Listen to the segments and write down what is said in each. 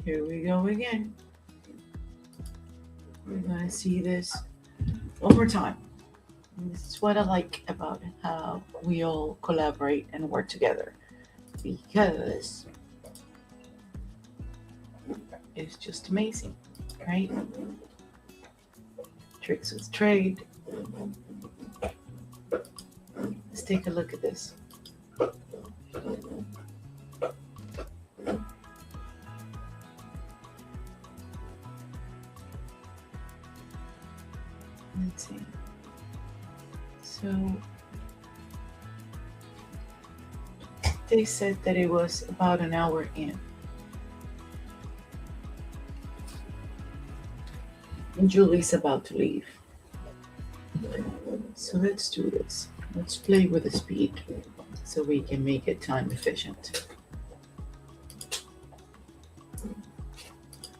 Here we go again. We're gonna see this one more time. And this is what I like about how we all collaborate and work together, because it's just amazing, right? Tricks with trade. Let's take a look at this. Let's see. So they said that it was about an hour in. And Julie's about to leave. So let's do this. Let's play with the speed so we can make it time efficient.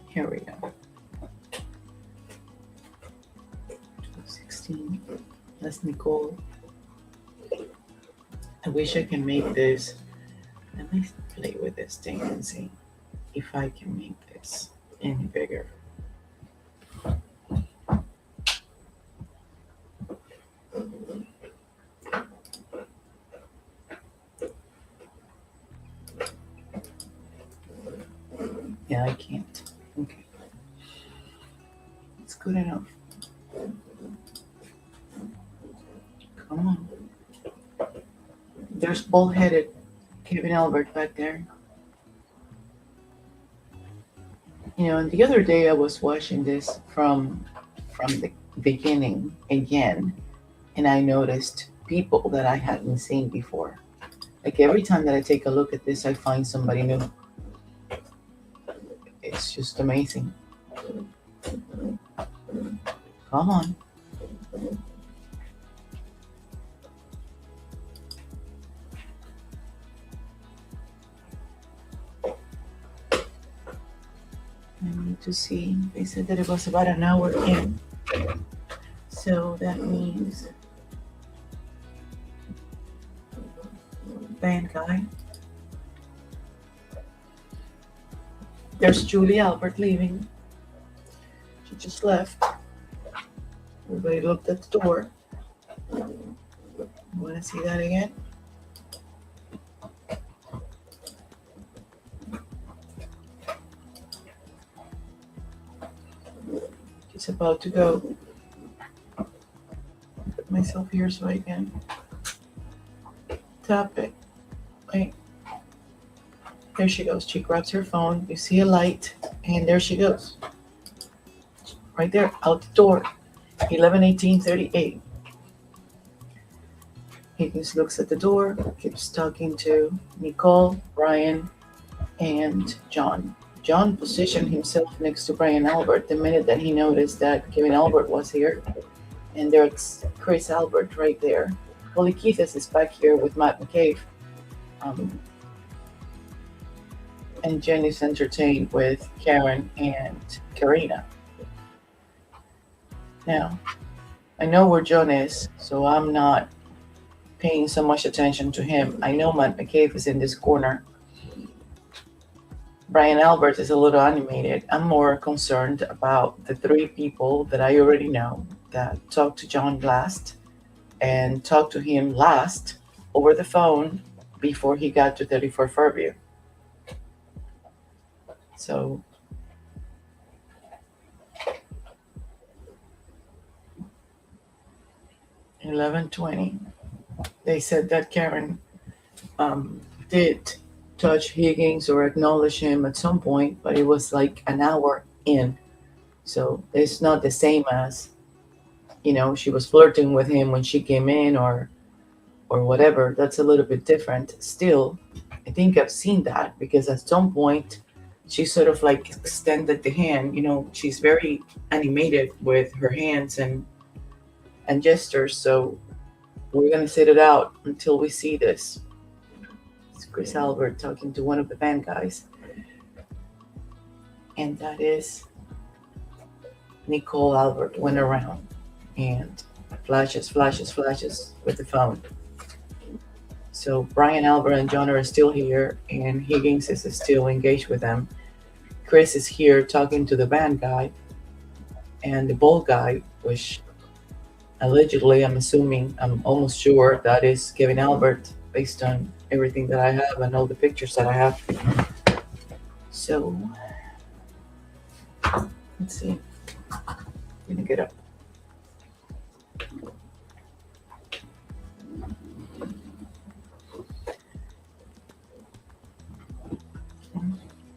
Here we go. 16. That's Nicole. I wish I can make this. Let me play with this thing and see if I can make this any bigger. Yeah, I can't. Okay. It's good enough. Come on. There's bullheaded Kevin Albert back there. You know, and the other day I was watching this from the beginning again, and I noticed people that I hadn't seen before. Like every time that I take a look at this, I find somebody new. It's just amazing. Come on. I need to see. They said that it was about an hour in. So that means band guy. There's Julie Albert leaving. She just left. Everybody looked at the door. Want to see that again? She's about to go. Put myself here so I can tap it. Wait. There she goes. She grabs her phone. You see a light, and there she goes. Right there, out the door. 11:18:38. Higgins looks at the door, keeps talking to Nicole, Brian, and John. John positioned himself next to Brian Albert the minute that he noticed that Kevin Albert was here. And there's Chris Albert right there. Holly Keith is back here with Matt McCabe. And Jen is entertained with Karen and Karina. Now, I know where John is, so I'm not paying so much attention to him. I know Matt McCabe is in this corner. Brian Albert is a little animated. I'm more concerned about the three people that I already know that talked to John last and talked to him last over the phone before he got to 34 Fairview. So $11:20. They said that Karen did touch Higgins or acknowledge him at some point, but it was like an hour in. So it's not the same as, you know, she was flirting with him when she came in or whatever. That's a little bit different. Still, I think I've seen that because at some point she sort of like extended the hand. You know, she's very animated with her hands and gestures. So we're gonna sit it out until we see this. It's Chris Albert talking to one of the band guys, and that is Nicole Albert went around and flashes with the phone. So Brian Albert and John are still here, and Higgins is still engaged with them. Chris is here talking to the band guy and the bald guy, which allegedly, I'm assuming, I'm almost sure that is Kevin Albert, based on everything that I have and all the pictures that I have. So, let's see. I'm gonna get up.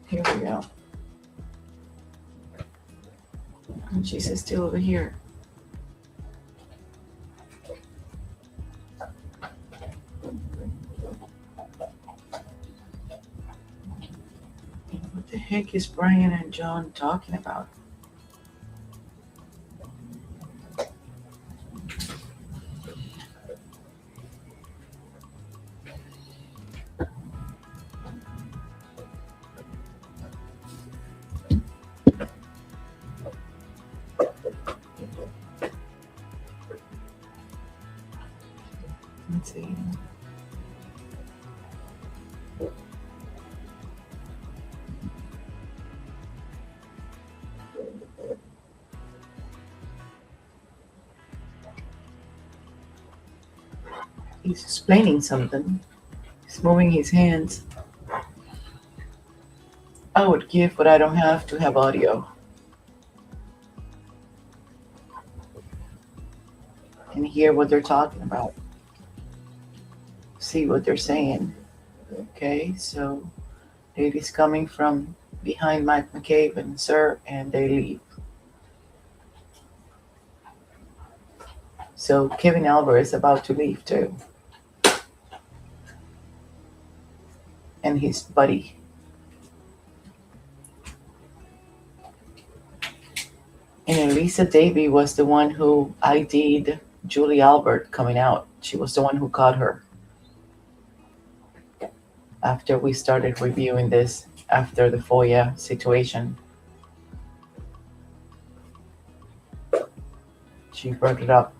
Here we go. And she's still over here. What the heck is Brian and John talking about? Let's see. He's explaining something. He's moving his hands. I would give what I don't have to have audio. And hear what they're talking about. See what they're saying. Okay, so lady's coming from behind Mike McCabe and Sir, and they leave. So Kevin Albert is about to leave too. And his buddy. And Elisa Davy was the one who ID'd Julie Albert coming out. She was the one who caught her. After we started reviewing this, after the FOIA situation. She brought it up.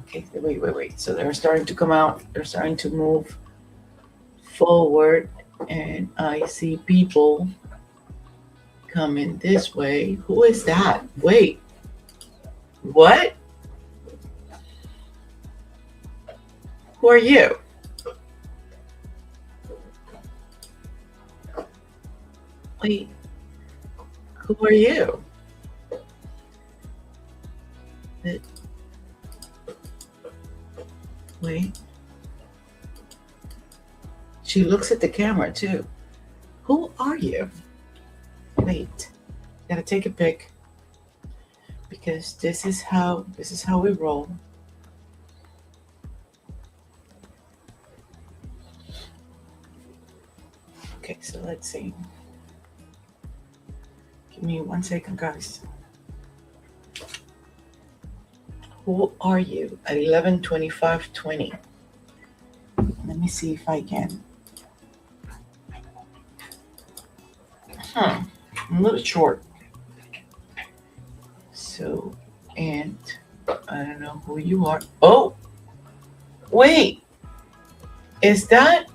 Okay, wait. So they're starting to come out. They're starting to move forward. And I see people coming this way. Who is that? Wait. What? Who are you? Wait. Who are you? Wait. She looks at the camera too. Who are you? Wait. Gotta take a pic. Because this is how we roll. Okay, so let's see. Give me 1 second, guys. Who are you at 11:25:20? Let me see if I can. I'm a little short. So, and I don't know who you are. Oh, wait. Is that?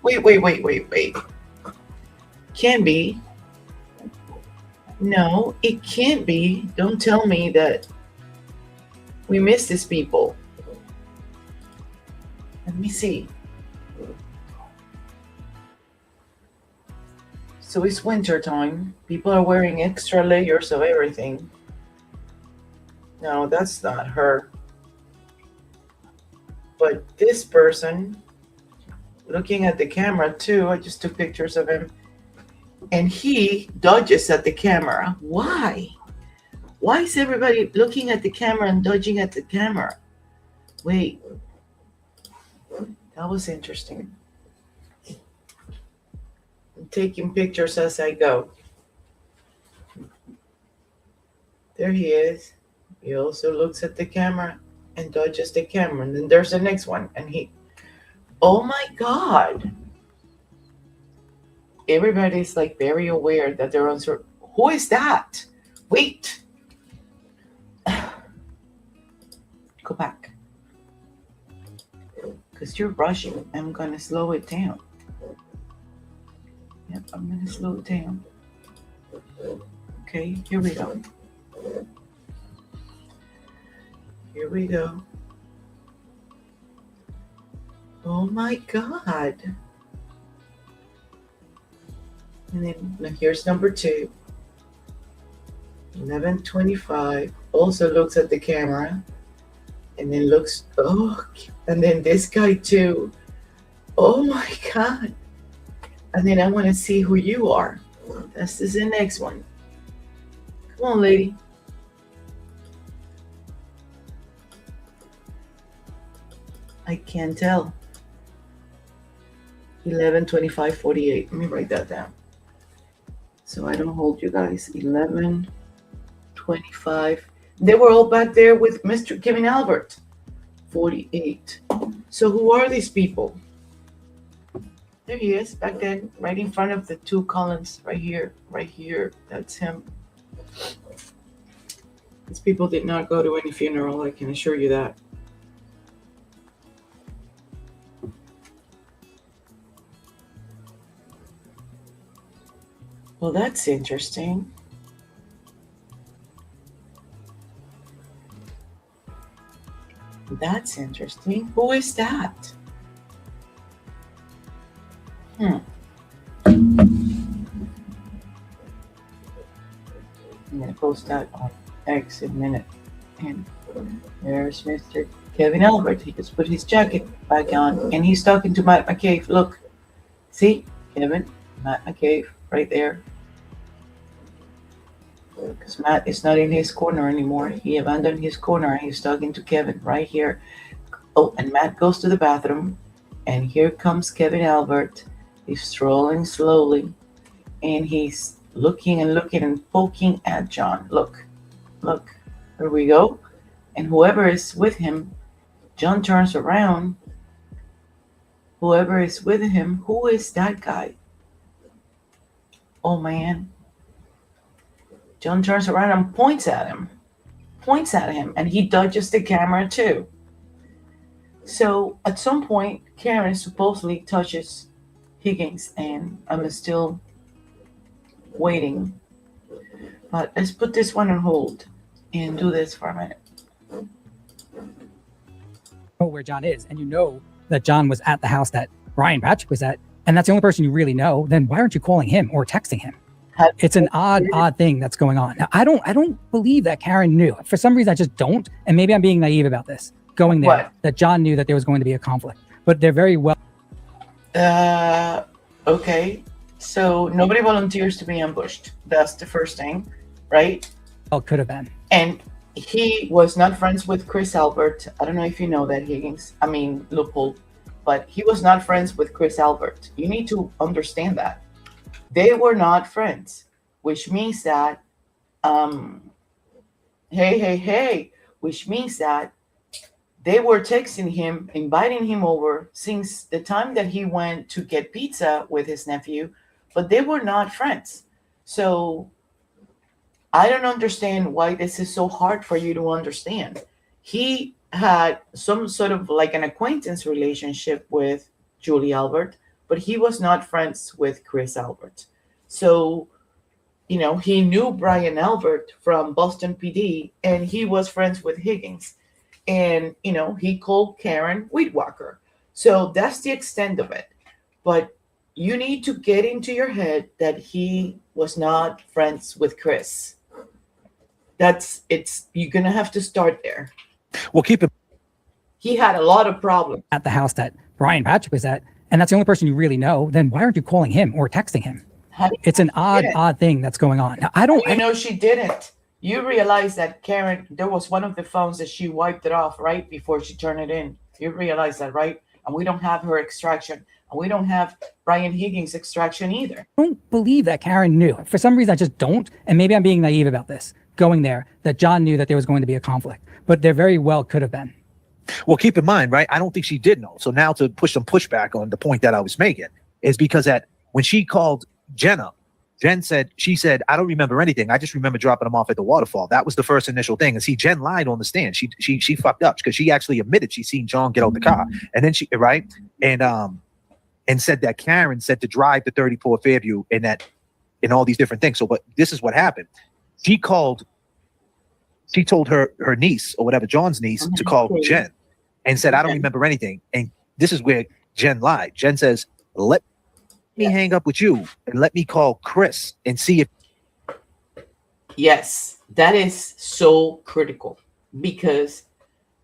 Wait. Can be. No, it can't be. Don't tell me that we missed these people. Let me see. So it's winter time. People are wearing extra layers of everything. No, that's not her. But this person, looking at the camera too, I just took pictures of him. And he dodges at the camera. Why? Why is everybody looking at the camera and dodging at the camera? Wait. That was interesting. I'm taking pictures as I go. There he is. He also looks at the camera and dodges the camera. And then there's the next one. And he, oh my God. Everybody's like very aware that they're on. Who is that? Wait. Go back. Because you're rushing. I'm going to slow it down. Yep, I'm gonna slow it down. Okay, here we go. Here we go. Oh my God. And then now here's number 2. 11:25. Also looks at the camera. And then looks, oh, and then this guy too. Oh my God. And then I want to see who you are. This is the next one. Come on, lady. I can't tell. 11:25:48. Let me write that down so I don't hold you guys. 11:25. They were all back there with Mr. Kevin Albert. 48. So who are these people? There he is, back then, right in front of the 2 columns, right here, right here. That's him. These people did not go to any funeral, I can assure you that. Well, that's interesting. That's interesting. Who is that? I'm going to post that on X in a minute. And there's Mr. Kevin Albert. He just put his jacket back on and he's talking to Matt McCabe. Look, see, Kevin, Matt McCabe, right there. Because Matt is not in his corner anymore. He abandoned his corner and he's talking to Kevin right here. Oh, and Matt goes to the bathroom and here comes Kevin Albert. He's strolling slowly and he's looking and looking and poking at John. Look, there we go. And whoever is with him, John turns around. Whoever is with him, who is that guy? Oh man. John turns around and points at him, and he dodges the camera too. So at some point, Karen supposedly touches Higgins, and I'm still waiting. But let's put this one on hold and do this for a minute. Know where John is, and you know that John was at the house that Brian Patrick was at, and that's the only person you really know, then why aren't you calling him or texting him? It's an odd thing that's going on. Now, I don't believe that Karen knew. For some reason, I just don't. And maybe I'm being naive about this. Going there, what? That John knew that there was going to be a conflict, but they're very well. Okay. So nobody volunteers to be ambushed. That's the first thing, right? Well, could have been. And he was not friends with Chris Albert. I don't know if you know that, Loophole, but he was not friends with Chris Albert. You need to understand that. They were not friends, which means that, which means that they were texting him, inviting him over since the time that he went to get pizza with his nephew, but they were not friends. So I don't understand why this is so hard for you to understand. He had some sort of like an acquaintance relationship with Julie Albert, but he was not friends with Chris Albert. So, he knew Brian Albert from Boston PD, and he was friends with Higgins. And, he called Karen Weedwalker. So that's the extent of it. But you need to get into your head that he was not friends with Chris. You're going to have to start there. Well, He had a lot of problems. At the house that Brian Patrick was at, and that's the only person you really know, then why aren't you calling him or texting him? It's an odd thing that's going on. Now, I don't. She didn't. You realize that Karen, there was one of the phones that she wiped it off right before she turned it in. You realize that, right? And we don't have her extraction. And we don't have Brian Higgins' extraction either. I don't believe that Karen knew. For some reason, I just don't. And maybe I'm being naive about this. Going there, that John knew that there was going to be a conflict. But there very well could have been. Well, keep in mind, right? I don't think she did know. So now to push some pushback on the point that I was making is because that when she called Jenna, she said, I don't remember anything. I just remember dropping him off at the waterfall. That was the first initial thing. And see, Jen lied on the stand. She fucked up because she actually admitted she seen John get out the car. And then right? And and said that Karen said to drive to 34 Fairview and all these different things. So, but this is what happened. She told her niece or whatever, John's niece, to call Jen and said, I don't remember anything. And this is where Jen lied. Jen says, let me hang up with you and let me call Chris and see if. Yes, that is so critical, because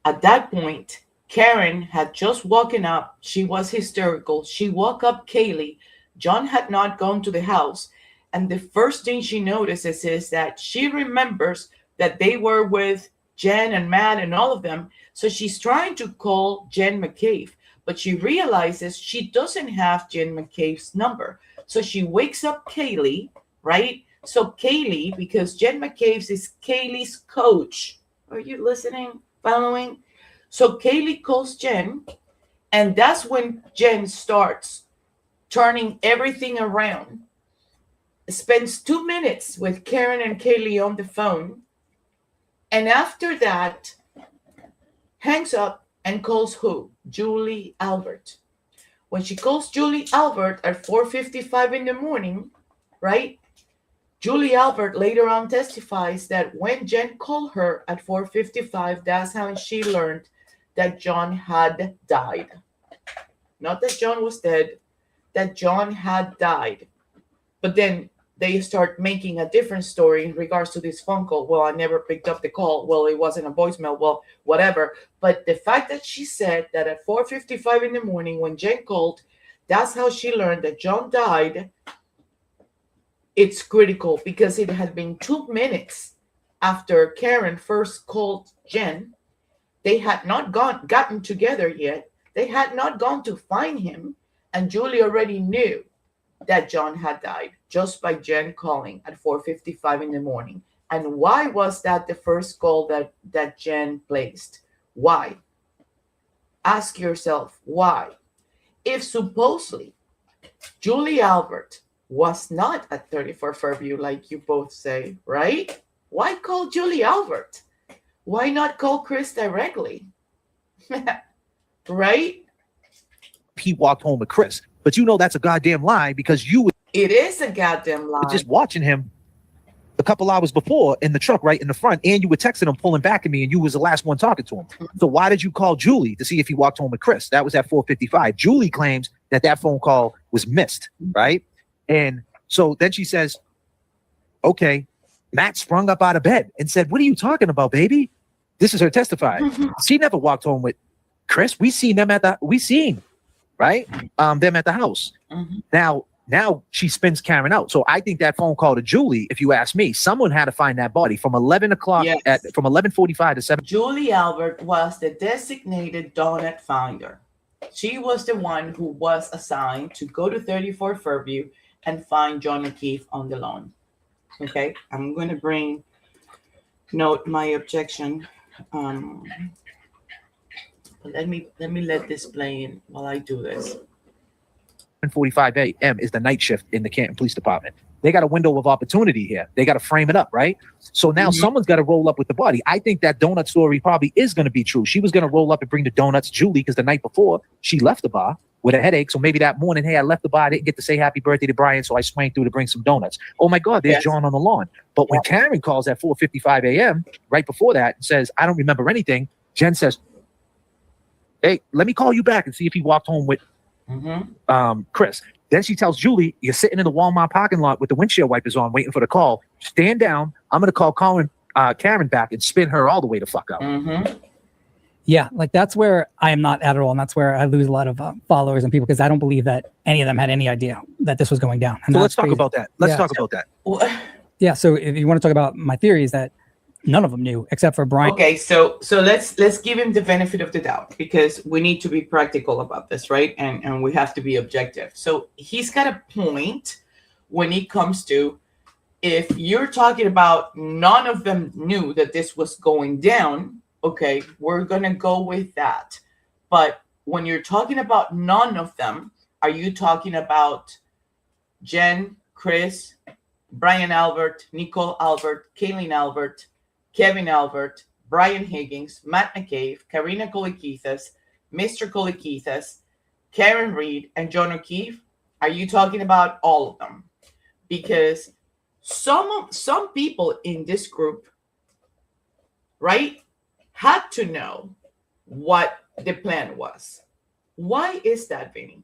at that point, Karen had just woken up. She was hysterical. She woke up Kaylee. John had not gone to the house. And the first thing she notices is that she remembers that they were with Jen and Matt and all of them. So she's trying to call Jen McCabe, but she realizes she doesn't have Jen McCabe's number. So she wakes up Kaylee, right? So Kaylee, because Jen McCabe is Kaylee's coach. Are you listening? Following? So Kaylee calls Jen, and that's when Jen starts turning everything around. Spends 2 minutes with Karen and Kaylee on the phone, and after that, hangs up and calls who? Julie Albert. When she calls Julie Albert at 4:55 in the morning, right? Julie Albert later on testifies that when Jen called her at 4:55, that's how she learned that John had died. Not that John was dead, that John had died. But then they start making a different story in regards to this phone call. Well, I never picked up the call. Well, it wasn't a voicemail. Well, whatever. But the fact that she said that at 4:55 in the morning when Jen called, that's how she learned that John died. It's critical because it had been 2 minutes after Karen first called Jen. They had not gotten together yet. They had not gone to find him. And Julie already knew that John had died just by Jen calling at 4:55 in the morning. And why was that the first call that Jen placed? Why? Ask yourself why. If supposedly Julie Albert was not at 34 Fairview, like you both say, right? Why call Julie Albert? Why not call Chris directly? Right? He walked home with Chris. But you know that's a goddamn lie because you were It is a goddamn lie. just watching him a couple hours before in the truck right in the front, and you were texting him, pulling back at me, and you was the last one talking to him. So why did you call Julie to see if he walked home with Chris? That was at 4:55. Julie claims that phone call was missed, right? And so then she says, okay, Matt sprung up out of bed and said, what are you talking about, baby? This is her testifying. She never walked home with Chris. We seen, right? Them at the house. Now she spins Karen out. So I think that phone call to Julie, if you ask me, someone had to find that body from 11 o'clock from 11:45 to 7. Julie Albert was the designated donut finder. She was the one who was assigned to go to 34 Fairview and find John McKeith on the lawn. Okay, I'm going to note my objection. But let me let this play in while I do this. 7:45 a.m. is the night shift in the Canton Police Department. They got a window of opportunity here. They got to frame it up, right? So now someone's got to roll up with the body. I think that donut story probably is going to be true. She was going to roll up and bring the donuts, Julie, because the night before she left the bar with a headache. So maybe that morning, hey, I left the bar. I didn't get to say happy birthday to Brian, so I swang through to bring some donuts. Oh my God, there's John on the lawn. But when Karen calls at 4:55 a.m., right before that, and says, I don't remember anything, Jen says, hey, let me call you back and see if he walked home with Chris. Then she tells Julie, you're sitting in the Walmart parking lot with the windshield wipers on, waiting for the call. Stand down. I'm going to call Karen back and spin her all the way the fuck out. Yeah, like that's where I am not at all. And that's where I lose a lot of followers and people because I don't believe that any of them had any idea that this was going down. And so let's talk about that. Let's talk about that. Yeah, so if you want to talk about my theory is that none of them knew except for Brian. Okay, so let's give him the benefit of the doubt because we need to be practical about this, right? And we have to be objective. So he's got a point when it comes to if you're talking about none of them knew that this was going down, okay, we're going to go with that. But when you're talking about none of them, are you talking about Jen, Chris, Brian Albert, Nicole Albert, Kayleen Albert, Kevin Albert, Brian Higgins, Matt McCabe, Karina Colikithas, Mr. Colikithas, Karen Reed, and John O'Keefe? Are you talking about all of them? Because some people in this group, right, had to know what the plan was. Why is that, Vinny?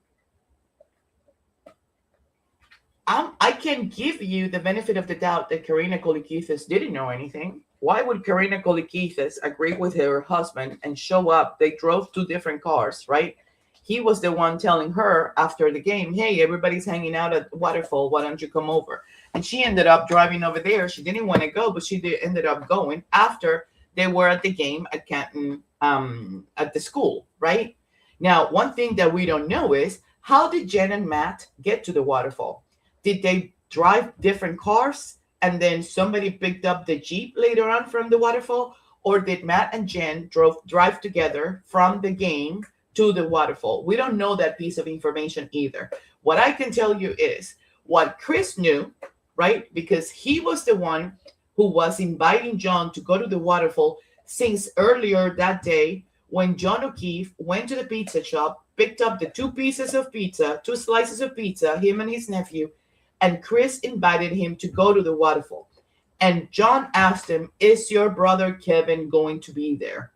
I can give you the benefit of the doubt that Karina Kolikithis didn't know anything. Why would Karina Kolikithis agree with her husband and show up? They drove 2 different cars, right? He was the one telling her after the game, hey, everybody's hanging out at Waterfall. Why don't you come over? And she ended up driving over there. She didn't want to go, but she ended up going after they were at the game at Canton, at the school, right? Now, one thing that we don't know is, how did Jen and Matt get to the Waterfall? Did they drive different cars and then somebody picked up the Jeep later on from the Waterfall? Or did Matt and Jen drive together from the game to the Waterfall? We don't know that piece of information either. What I can tell you is what Chris knew, right? Because he was the one who was inviting John to go to the Waterfall since earlier that day when John O'Keefe went to the pizza shop, picked up the 2 pieces of pizza, 2 slices of pizza, him and his nephew, and Chris invited him to go to the Waterfall. And John asked him, is your brother Kevin going to be there?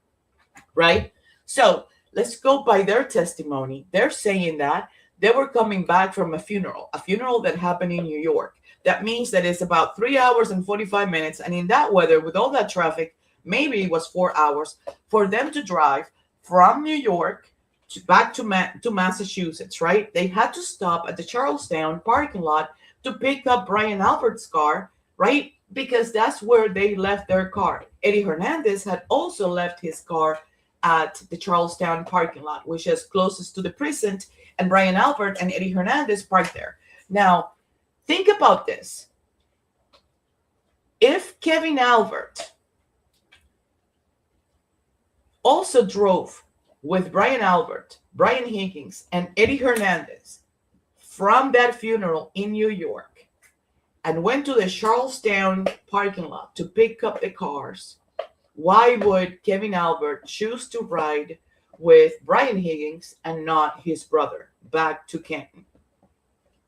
Right? So let's go by their testimony. They're saying that they were coming back from a funeral that happened in New York. That means that it's about 3 hours and 45 minutes. And in that weather, with all that traffic, maybe it was 4 hours for them to drive from New York back to Massachusetts, right? They had to stop at the Charlestown parking lot to pick up Brian Albert's car, right? Because that's where they left their car. Eddie Hernandez had also left his car at the Charlestown parking lot, which is closest to the precinct, and Brian Albert and Eddie Hernandez parked there. Now, think about this. If Kevin Albert also drove with Brian Albert, Brian Higgins, and Eddie Hernandez from that funeral in New York and went to the Charlestown parking lot to pick up the cars, why would Kevin Albert choose to ride with Brian Higgins and not his brother back to Canton?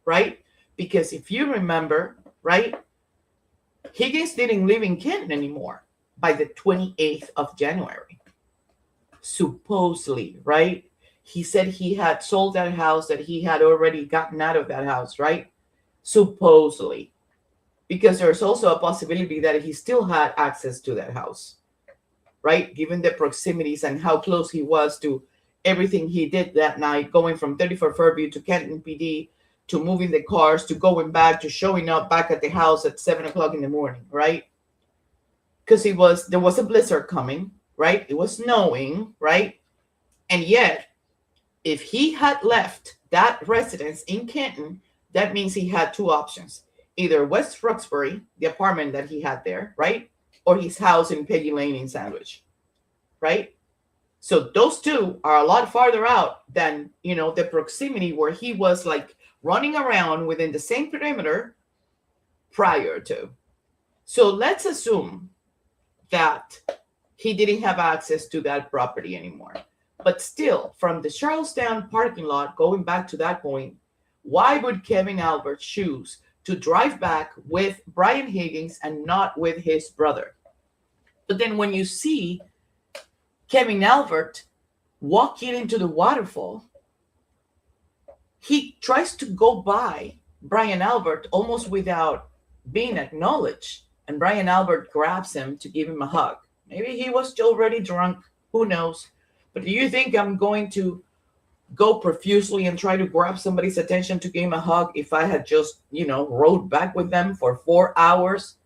Right? Because if you remember, right, Higgins didn't live in Canton anymore by the 28th of January. Supposedly, right? He said he had sold that house, that he had already gotten out of that house, right? Supposedly. Because there's also a possibility that he still had access to that house, right? Given the proximities and how close he was to everything he did that night, going from 34 Fairview to Canton PD, to moving the cars, to going back, to showing up back at the house at 7 o'clock in the morning, right? Because there was a blizzard coming, right? It was snowing, right? And yet, if he had left that residence in Canton, that means he had 2 options. Either West Roxbury, the apartment that he had there, right? Or his house in Peggy Lane in Sandwich, right? So those 2 are a lot farther out than, the proximity where he was like running around within the same perimeter prior to. So let's assume that he didn't have access to that property anymore. But still, from the Charlestown parking lot, going back to that point, why would Kevin Albert choose to drive back with Brian Higgins and not with his brother? But then when you see Kevin Albert walking into the Waterfall, he tries to go by Brian Albert almost without being acknowledged. And Brian Albert grabs him to give him a hug. Maybe he was already drunk. Who knows? But do you think I'm going to go profusely and try to grab somebody's attention to give him a hug if I had just, rode back with them for 4 hours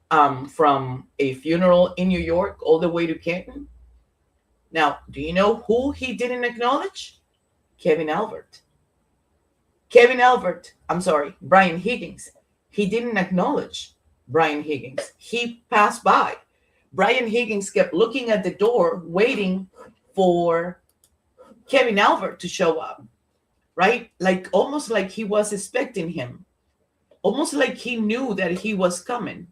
from a funeral in New York all the way to Canton? Now, do you know who he didn't acknowledge? Kevin Albert. Brian Higgins. He didn't acknowledge Brian Higgins. He passed by. Brian Higgins kept looking at the door, waiting for Kevin Albert to show up, right? Almost like he was expecting him. Almost like he knew that he was coming.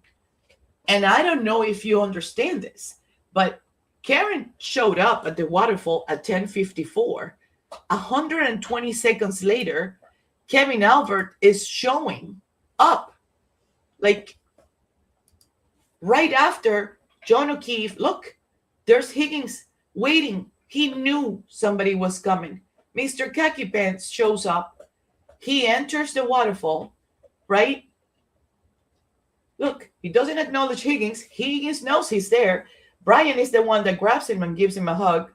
And I don't know if you understand this, but Karen showed up at the Waterfall at 10:54. 120 seconds later, Kevin Albert is showing up. Like right after John O'Keefe, look, there's Higgins waiting. He knew somebody was coming. Mr. Khaki Pants shows up. He enters the waterfall, right? Look, he doesn't acknowledge Higgins. Higgins knows he's there. Brian is the one that grabs him and gives him a hug,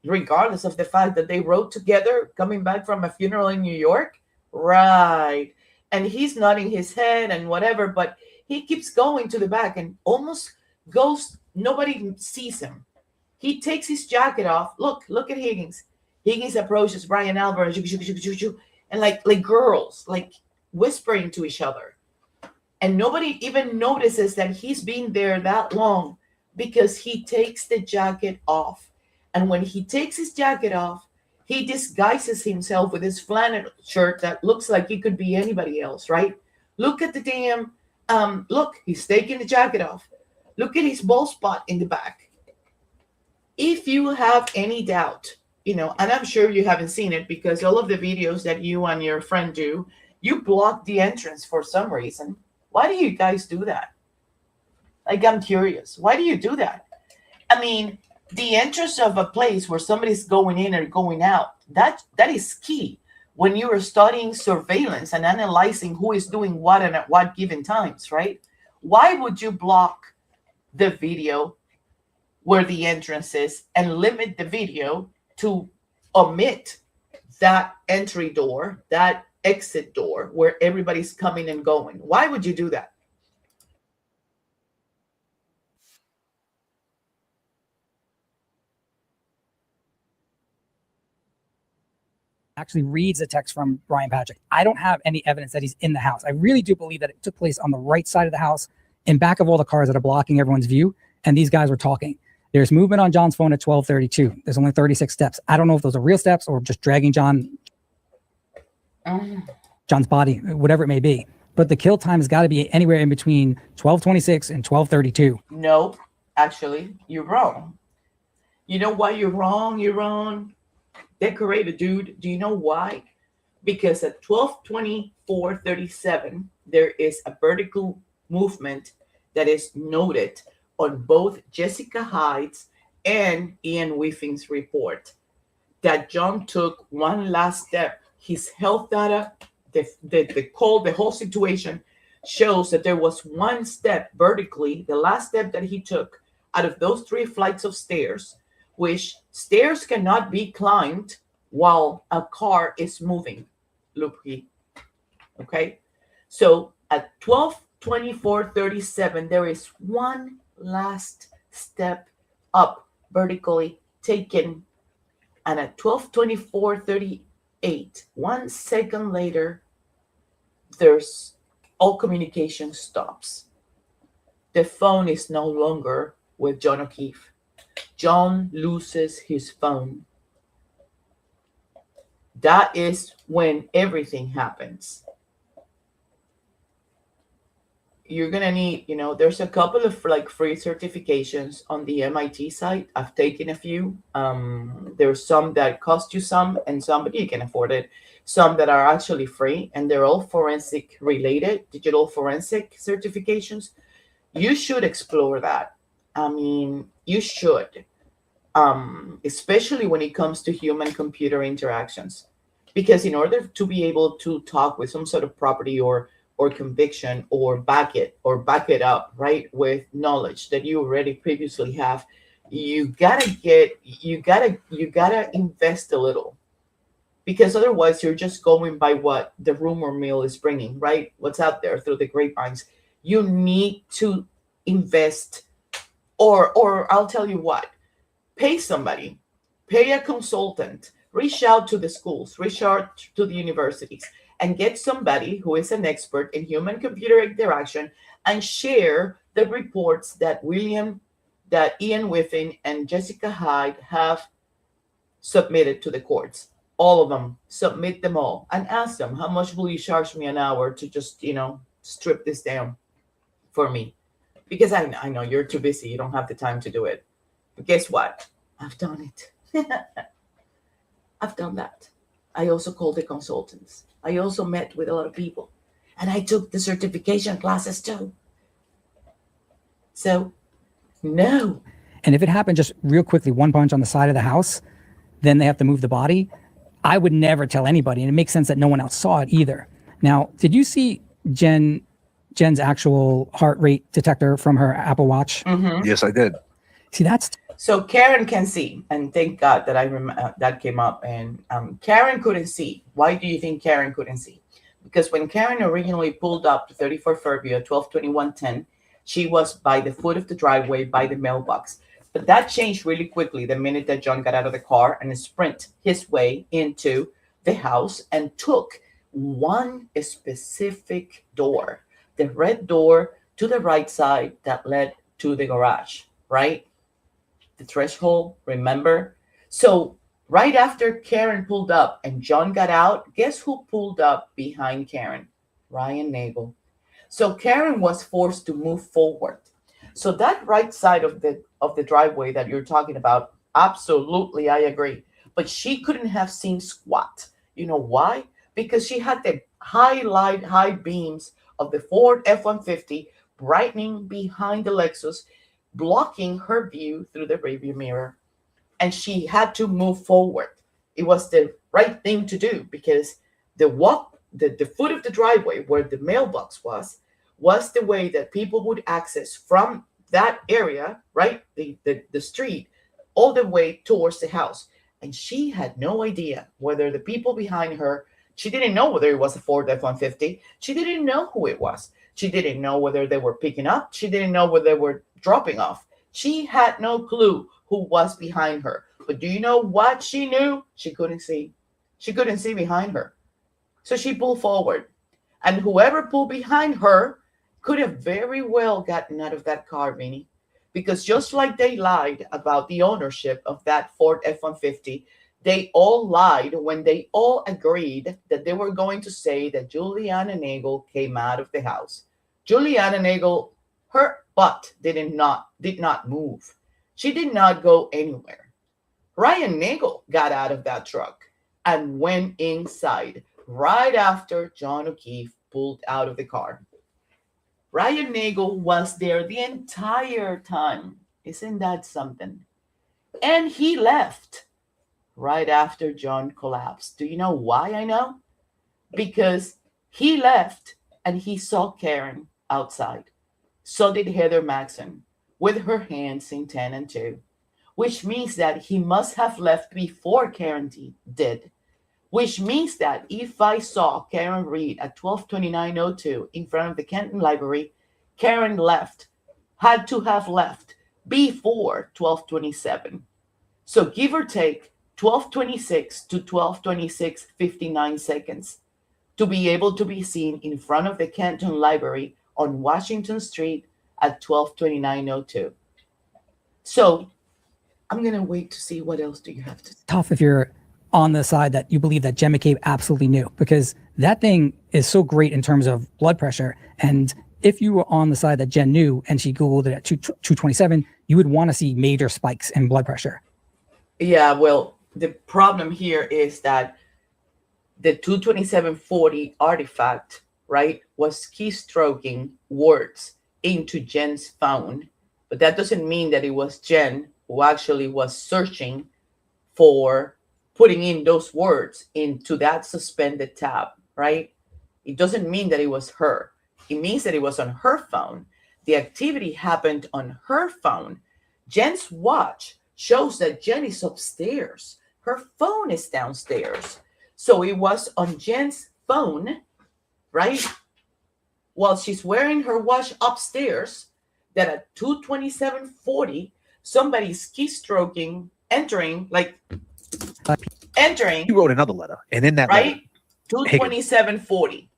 regardless of the fact that they rode together coming back from a funeral in New York. Right. And he's nodding his head and whatever, but he keeps going to the back and almost goes, nobody sees him. He takes his jacket off. Look at Higgins. Higgins approaches Brian Albert and like girls, like whispering to each other. And nobody even notices that he's been there that long because he takes the jacket off. And when he takes his jacket off, he disguises himself with his flannel shirt that looks like it could be anybody else, right? Look at the damn, look, he's taking the jacket off. Look at his bald spot in the back. If you have any doubt, and I'm sure you haven't seen it because all of the videos that you and your friend do, you block the entrance for some reason. Why do you guys do that? Like, I'm curious. Why do you do that? I mean, the entrance of a place where somebody's going in or going out, that is key when you are studying surveillance and analyzing who is doing what and at what given times, right? Why would you block the video where the entrance is and limit the video to omit that entry door, that exit door where everybody's coming and going? Why would you do that? Actually reads a text from Brian Patrick. I don't have any evidence that he's in the house. I really do believe that it took place on the right side of the house, in back of all the cars that are blocking everyone's view, and these guys were talking. There's movement on John's phone at 12:32. There's only 36 steps. I don't know if those are real steps or just dragging John's body, whatever it may be. But the kill time has got to be anywhere in between 12:26 and 12:32. No, actually, you're wrong. You know why you're wrong? You're wrong. Decorator dude. Do you know why? Because at 12:24:37, there is a vertical movement that is noted on both Jessica Hyde's and Ian Whiffing's report that John took one last step. His health data, the whole situation shows that there was one step vertically, the last step that he took out of those 3 flights of stairs, which stairs cannot be climbed while a car is moving, Lupi. Okay? So at 12:24:37, there is one last step up vertically taken. And at 12:24:38, 1 second later, there's all communication stops. The phone is no longer with John O'Keefe. John loses his phone. That is when everything happens. You're going to need, there's a couple of free certifications on the MIT site. I've taken a few. There's some that cost you some and some, but you can afford it. Some that are actually free, and they're all forensic related, digital forensic certifications. You should explore that. I mean, you should, especially when it comes to human-computer interactions. Because in order to be able to talk with some sort of property or conviction or back it up, right, with knowledge that you already previously have, you gotta invest a little, because otherwise you're just going by what the rumor mill is bringing, right? What's out there through the grapevines. You need to invest, or I'll tell you what, pay somebody, pay a consultant, reach out to the schools, reach out to the universities, and get somebody who is an expert in human-computer interaction and share the reports that Ian Whiffing and Jessica Hyde have submitted to the courts. All of them. Submit them all and ask them, how much will you charge me an hour to just, strip this down for me? Because I know you're too busy. You don't have the time to do it. But guess what? I've done it. I've done that. I also called the consultants. I also met with a lot of people. And I took the certification classes too. So, no. And if it happened just real quickly, one punch on the side of the house, then they have to move the body. I would never tell anybody. And it makes sense that no one else saw it either. Now, did you see Jen's actual heart rate detector from her Apple Watch? Mm-hmm. Yes, I did. See, that's... So Karen can see, and thank God that that came up. And Karen couldn't see. Why do you think Karen couldn't see? Because when Karen originally pulled up to 34 Fairview at 12:21:10, she was by the foot of the driveway by the mailbox. But that changed really quickly the minute that John got out of the car and sprint his way into the house and took one specific door, the red door to the right side that led to the garage, right? The threshold, remember? So right after Karen pulled up and John got out, guess who pulled up behind Karen? Ryan Nagel. So Karen was forced to move forward. So that right side of the driveway that you're talking about, absolutely, I agree. But she couldn't have seen squat. You know why? Because she had the high beams of the Ford F-150 brightening behind the Lexus, blocking her view through the rearview mirror. And she had to move forward. It was the right thing to do because the foot of the driveway where the mailbox was the way that people would access from that area, right? The street, all the way towards the house. And she had no idea whether the people behind her, she didn't know whether it was a Ford F-150. She didn't know who it was. She didn't know whether they were picking up. She didn't know whether they were dropping off. She had no clue who was behind her. But do you know what she knew? She couldn't see. She couldn't see behind her. So she pulled forward. And whoever pulled behind her could have very well gotten out of that car, Vinny. Because just like they lied about the ownership of that Ford F-150, they all lied when they all agreed that they were going to say that Juliana Nagel came out of the house. Juliana Nagel, her butt did not move. She did not go anywhere. Ryan Nagel got out of that truck and went inside right after John O'Keefe pulled out of the car. Ryan Nagel was there the entire time. Isn't that something? And he left right after John collapsed. Do you know why I know? Because he left and he saw Karen outside. So did Heather Maxson with her hands in 10 and 2, which means that he must have left before Karen did. Which means that if I saw Karen Reed at 12:29:02 in front of the Kenton Library, Karen had to have left before 12:27. So give or take 12:26 to 12:26, 59 seconds to be able to be seen in front of the Kenton Library on Washington Street at 12:29:02. So I'm going to wait to see what else do you have to say. Tough if you're on the side that you believe that Jen McCabe absolutely knew, because that thing is so great in terms of blood pressure. And if you were on the side that Jen knew and she Googled it at 227, you would want to see major spikes in blood pressure. Yeah, well, the problem here is that the 22740 artifact, right, was keystroking words into Jen's phone. But that doesn't mean that it was Jen who actually was searching for putting in those words into that suspended tab, right? It doesn't mean that it was her. It means that it was on her phone. The activity happened on her phone. Jen's watch shows that Jen is upstairs. Her phone is downstairs. So it was on Jen's phone, right? While she's wearing her watch upstairs, that at 2:27:40, somebody's keystroking, entering. He wrote another letter, and in that right? letter, 2:27:40.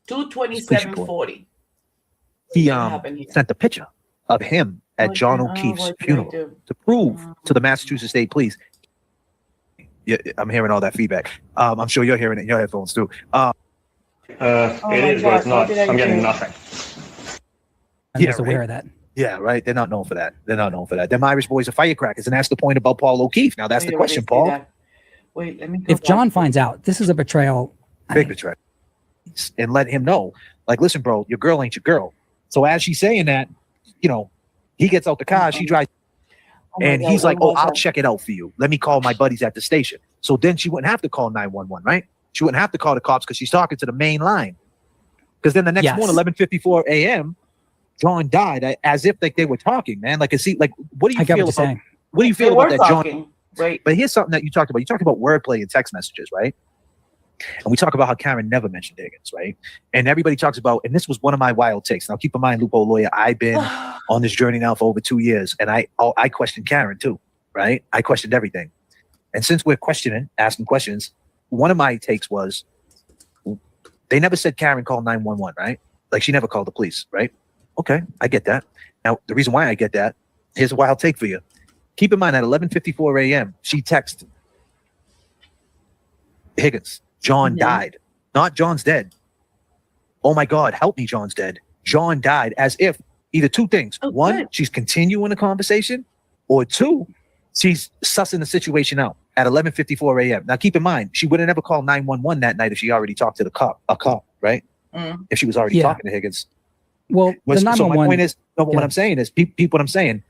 2:27:40. he sent the picture of him at John O'Keefe's funeral to prove to the Massachusetts State Police. Yeah, I'm hearing all that feedback. I'm sure you're hearing it in your headphones too. It is, but it's not. I'm getting nothing. I'm just aware of that. Yeah, right. They're not known for that. Them Irish boys are firecrackers, and that's the point about Paul O'Keefe. Now that's the question, Paul. Wait, let me go If back. John finds out, this is a betrayal. Big betrayal. And let him know, like, listen, bro, your girl ain't your girl. So as she's saying that, you know, he gets out the car, she drives, and God, he's like, what oh, was I'll that? check it out for you. Let me call my buddies at the station. So then she wouldn't have to call 911, right? She wouldn't have to call the cops because she's talking to the main line. Because then the next Yes. morning, 11:54 a.m., John died as if like they were talking, man. Like, see, like, what do you I get feel what you're about? saying. What do you They feel were about that, John? talking. Right. But here's something that you talked about. You talked about wordplay in text messages, right? And we talk about how Karen never mentioned Higgins, right? And everybody talks about, and this was one of my wild takes. Now, keep in mind, Loophole Lawyer, I've been on this journey now for over 2 years, and I questioned Karen too, right? I questioned everything. And since we're questioning, asking questions, one of my takes was, they never said Karen called 911, right? Like, she never called the police, right? Okay, I get that. Now, the reason why I get that, here's a wild take for you. Keep in mind, at 11:54 a.m., she texted Higgins, John died. Not John's dead. Oh my God, help me, John's dead. John died, as if either two things. Oh, one, good. she's continuing the conversation, or two, she's sussing the situation out at 11:54 a.m. Now, keep in mind, she would have never called 911 that night if she already talked to a cop, right? Mm. If she was already Yeah. talking to Higgins. Well, the So my 911. point is, no, what Yeah. I'm saying is, what I'm saying,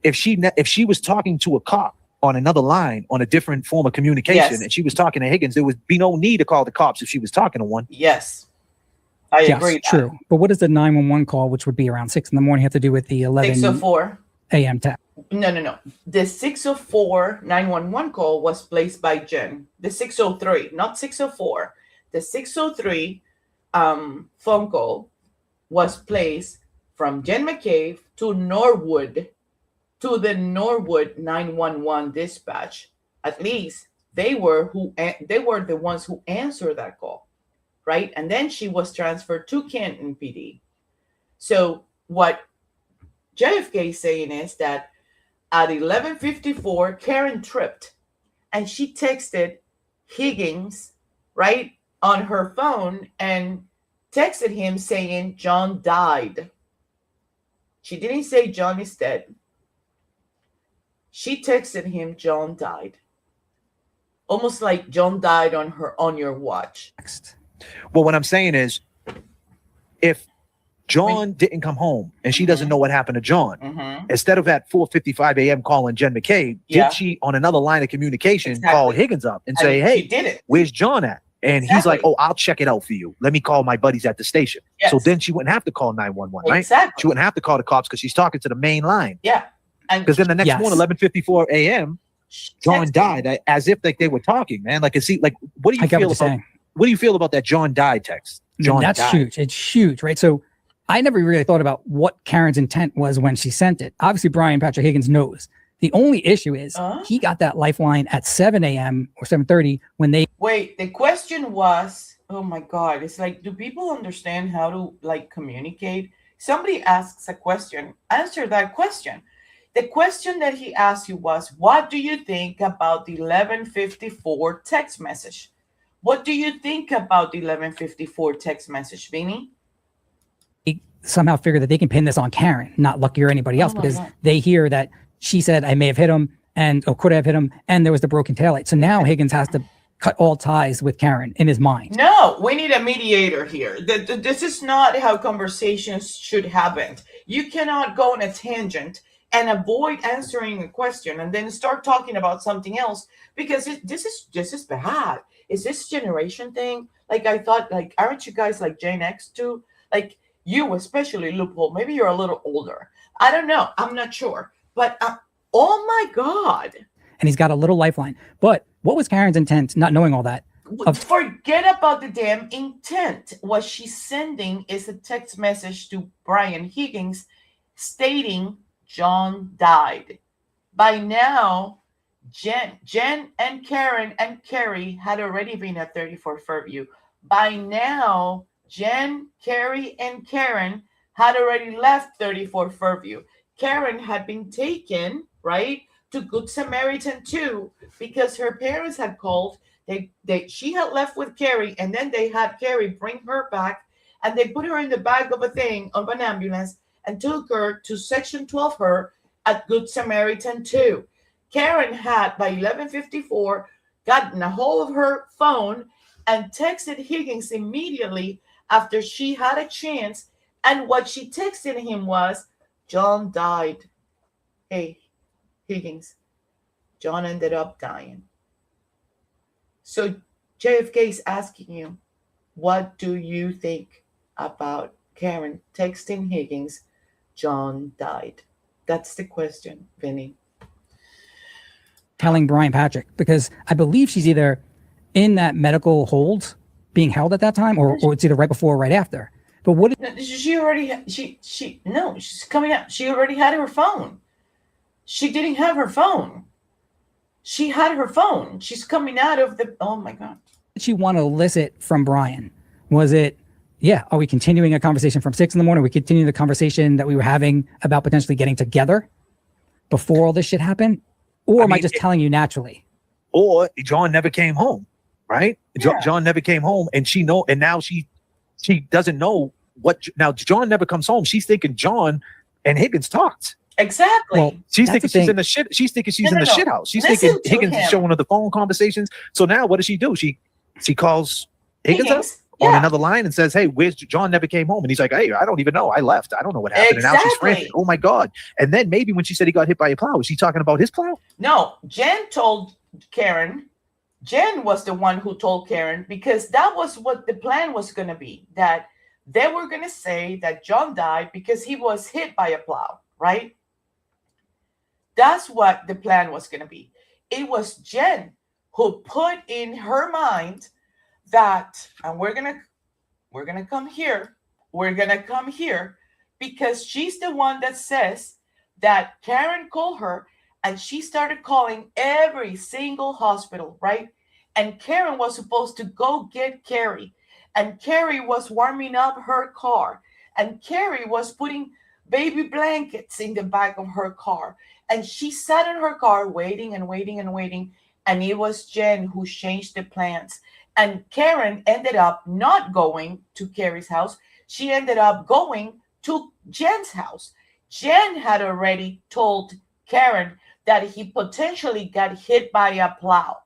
if she was talking to a cop on another line on a different form of communication, Yes. and she was talking to Higgins, there would be no need to call the cops if she was talking to one. Yes. I Yes, agree. true. But what does the 911 call, which would be around 6 in the morning, have to do with the 11 604. a.m. text? No. The 604 911 call was placed by Jen. The 603, not 604. The 603 phone call was placed from Jen McCabe to Norwood, to the Norwood 911 dispatch. At least they were the ones who answered that call, right? And then she was transferred to Canton PD. So what JFK is saying is that at 11:54, Karen tripped and she texted Higgins, right, on her phone and texted him saying John died. She didn't say John is dead. She texted him John died. Almost like John died on your watch. Well, what I'm saying is, if John didn't come home and she doesn't know what happened to John, instead of at 4:55 a.m. calling Jen McCabe, did she, on another line of communication, call Higgins up and say, hey, she did it. where's John at? And he's like, oh, I'll check it out for you. Let me call my buddies at the station. Yes. So then she wouldn't have to call 911, right? Exactly. She wouldn't have to call the cops because she's talking to the main line. Yeah. Because then the next Yes. morning, 11:54 a.m., John died, as if like they were talking, man. Like, see, like, what do you I get feel what you're about? saying. What do you feel about that John died text? John That's died. huge. It's huge, right? So I never really thought about what Karen's intent was when she sent it. Obviously, Brian Patrick Higgins knows. The only issue is he got that lifeline at 7 a.m. or 7:30 when they. Wait, the question was, oh my God, it's like, do people understand how to like communicate? Somebody asks a question, answer that question. The question that he asked you was, what do you think about the 11:54 text message? What do you think about the 11:54 text message, Vinny? Somehow figure that they can pin this on Karen, not Lucky or anybody else, because God. they hear that she said, I may have hit him or could have hit him, and there was the broken taillight. So now Higgins has to cut all ties with Karen in his mind. No, we need a mediator here. This is not how conversations should happen. You cannot go on a tangent and avoid answering a question and then start talking about something else, because this is bad. Is this generation thing? Like, I thought, like, aren't you guys like Gen X too? Like, you especially, Loophole, maybe you're a little older. I don't know. I'm not sure. But oh my God. And he's got a little lifeline. But what was Karen's intent, not knowing all that? Forget about the damn intent. What she's sending is a text message to Brian Higgins stating John died. By now, Jen and Karen and Carrie had already been at 34 Fairview. By now, Jen, Carrie, and Karen had already left 34 Fairview. Karen had been taken, right, to Good Samaritan 2 because her parents had called. She had left with Carrie, and then they had Carrie bring her back, and they put her in the back of an ambulance, and took her to Section 12 her at Good Samaritan 2. Karen had, by 11:54, gotten a hold of her phone and texted Higgins immediately after she had a chance. And what she texted him was, John died. Hey, Higgins, John ended up dying. So JFK is asking you, what do you think about Karen texting Higgins, John died? That's the question, Vinny. Telling Brian Patrick, because I believe she's either in that medical hold being held at that time, or it's either right before or right after. But what she already no, she's coming out. She already had her phone. She didn't have her phone. She had her phone. She's coming out of the, oh my God. did she want to elicit from Brian? Was it, are we continuing a conversation from 6 a.m? Are we continuing the conversation that we were having about potentially getting together before all this shit happened? Or am I just telling you naturally? Or John never came home, right? Yeah. John never came home, and now she doesn't know what. Now John never comes home. She's thinking John and Higgins talked. Exactly. Well, she's thinking she's in the shit. She's thinking she's in the shit house. She's thinking Higgins is showing her the phone conversations. So now what does she do? She calls Higgins up on another line and says, "Hey, where's John? Never came home." And he's like, "Hey, I don't even know. I left. I don't know what happened." And now she's frantic. Oh my God! And then maybe when she said he got hit by a plow, was she talking about his plow? No, Jen told Karen. Jen was the one who told Karen, because that was what the plan was going to be. That they were going to say that John died because he was hit by a plow, right? That's what the plan was going to be. It was Jen who put in her mind that, and we're gonna come here. We're gonna come here because she's the one that says that Karen called her and she started calling every single hospital, right? And Karen was supposed to go get Carrie, and Carrie was warming up her car, and Carrie was putting baby blankets in the back of her car, and she sat in her car waiting and waiting and waiting, and it was Jen who changed the plans. And Karen ended up not going to Carrie's house. She ended up going to Jen's house. Jen had already told Karen that he potentially got hit by a plow.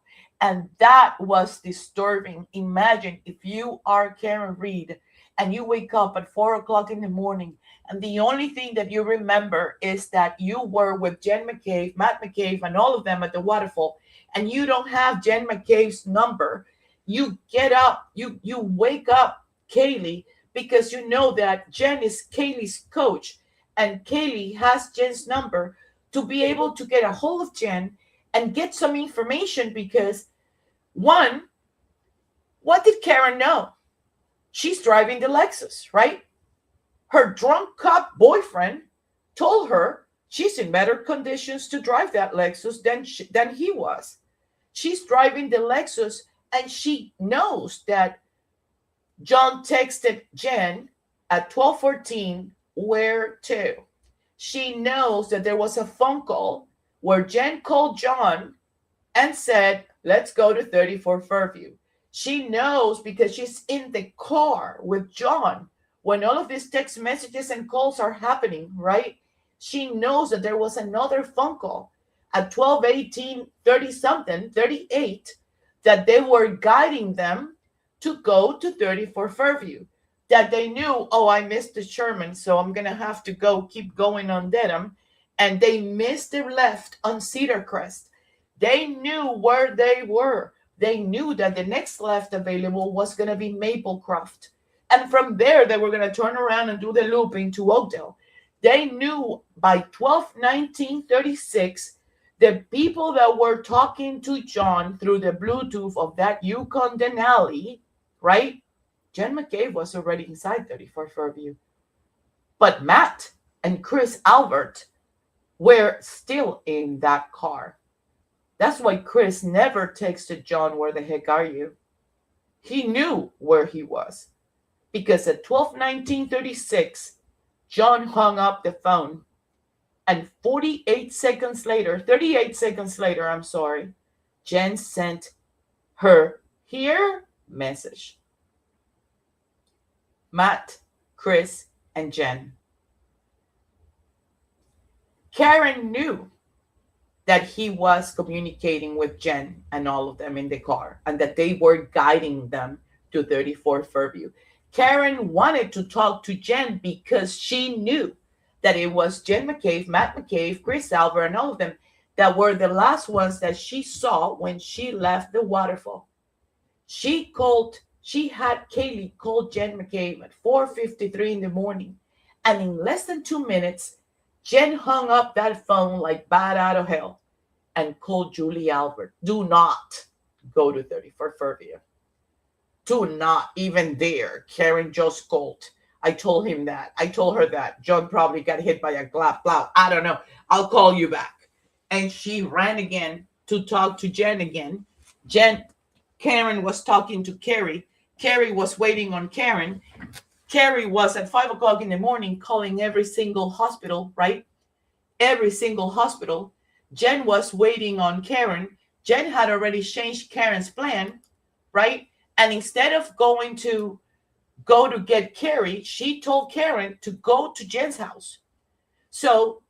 And that was disturbing. Imagine if you are Karen Reed and you wake up at 4 o'clock in the morning, and the only thing that you remember is that you were with Jen McCabe, Matt McCabe, and all of them at the waterfall, and you don't have Jen McCabe's number. You get up, you wake up Kaylee, because you know that Jen is Kaylee's coach, and Kaylee has Jen's number to be able to get a hold of Jen and get some information. Because one, what did Karen know? She's driving the Lexus, right? Her drunk cop boyfriend told her she's in better conditions to drive that Lexus than he was. She's driving the Lexus, and she knows that John texted Jen at 12:14, where to? She knows that there was a phone call where Jen called John and said, let's go to 34 Fairview. She knows because she's in the car with John when all of these text messages and calls are happening, right? She knows that there was another phone call at 12:18, 30-something, 38, that they were guiding them to go to 34 Fairview, that they knew, oh, I missed the Sherman, so I'm going to have to keep going on Dedham. And they missed the left on Cedar Crest. They knew where they were. They knew that the next left available was going to be Maplecroft. And from there, they were going to turn around and do the loop into Oakdale. They knew by 12/19/36, the people that were talking to John through the Bluetooth of that Yukon Denali, right? Jen McCabe was already inside 34 Fairview. But Matt and Chris Albert were still in that car. That's why Chris never texted John, where the heck are you? He knew where he was. Because at 12:19/36, John hung up the phone. And 38 seconds later, Jen sent her here message. Matt, Chris, and Jen. Karen knew that he was communicating with Jen and all of them in the car, and that they were guiding them to 34 Fairview. Karen wanted to talk to Jen because she knew that it was Jen McCabe, Matt McCabe, Chris Alver, and all of them that were the last ones that she saw when she left the waterfall. She had Kaylee call Jen McCabe at 4:53 in the morning, and in less than 2 minutes, Jen hung up that phone like bat out of hell and called Julie Albert. Do not go to 34 Fairview. Do not even dare. Karen just called. I told him that. I told her that. John probably got hit by a plow. I don't know. I'll call you back. And she ran again to talk to Jen again. Karen was talking to Carrie. Carrie was waiting on Karen. Carrie was at 5 o'clock in the morning calling every single hospital, right? Every single hospital. Jen was waiting on Karen. Jen had already changed Karen's plan, right? And instead of going to go to get Carrie, she told Karen to go to Jen's house. So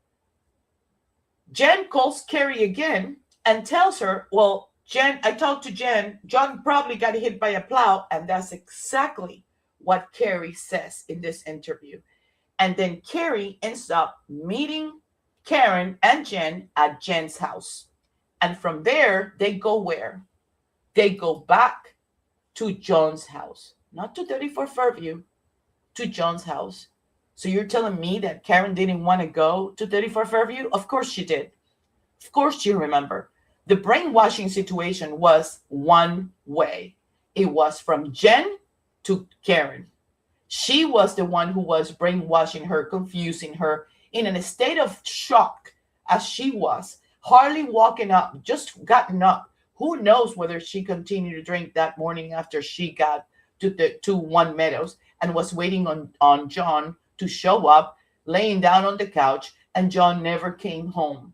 Jen calls Carrie again and tells her, well, Jen, I talked to Jen. John probably got hit by a plow. And that's exactly what Carrie says in this interview. And then Carrie ends up meeting Karen and Jen at Jen's house. And from there, they go where? They go back to John's house. Not to 34 Fairview, to John's house. So you're telling me that Karen didn't want to go to 34 Fairview? Of course she did. Of course you remember. The brainwashing situation was one way. It was from Jen to Karen. She was the one who was brainwashing her, confusing her, in a state of shock as she was, hardly walking up, just gotten up. Who knows whether she continued to drink that morning after she got to One Meadows and was waiting on John to show up, laying down on the couch, and John never came home.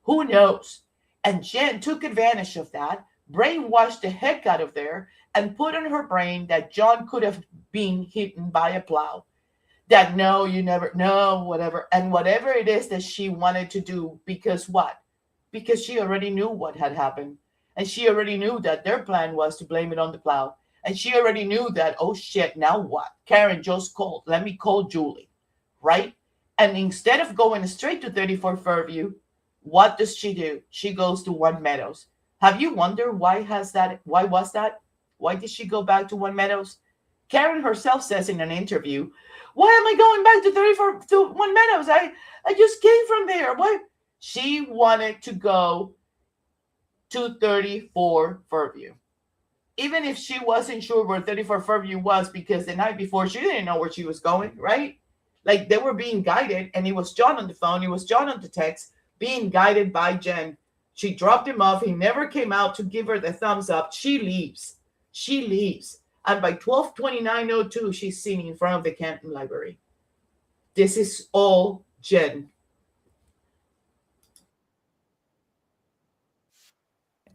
Who knows? And Jen took advantage of that, brainwashed the heck out of there, and put in her brain that John could have been hit by a plow. That no, you never, no, whatever. And whatever it is that she wanted to do, because what? Because she already knew what had happened. And she already knew that their plan was to blame it on the plow. And she already knew that, oh shit, now what? Karen just called. Let me call Julie, right? And instead of going straight to 34 Fairview, what does she do? She goes to One Meadows. Have you wondered why was that? Why did she go back to One Meadows? Karen herself says in an interview, why am I going back to 34 to One Meadows? I just came from there. Why? She wanted to go to 34 Fairview. Even if she wasn't sure where 34 Fairview was, because the night before she didn't know where she was going, right? Like they were being guided, and it was John on the phone, it was John on the text, being guided by Jen. She dropped him off. He never came out to give her the thumbs up. She leaves. And by 12:29:02, she's sitting in front of the Canton Library. This is all Jen.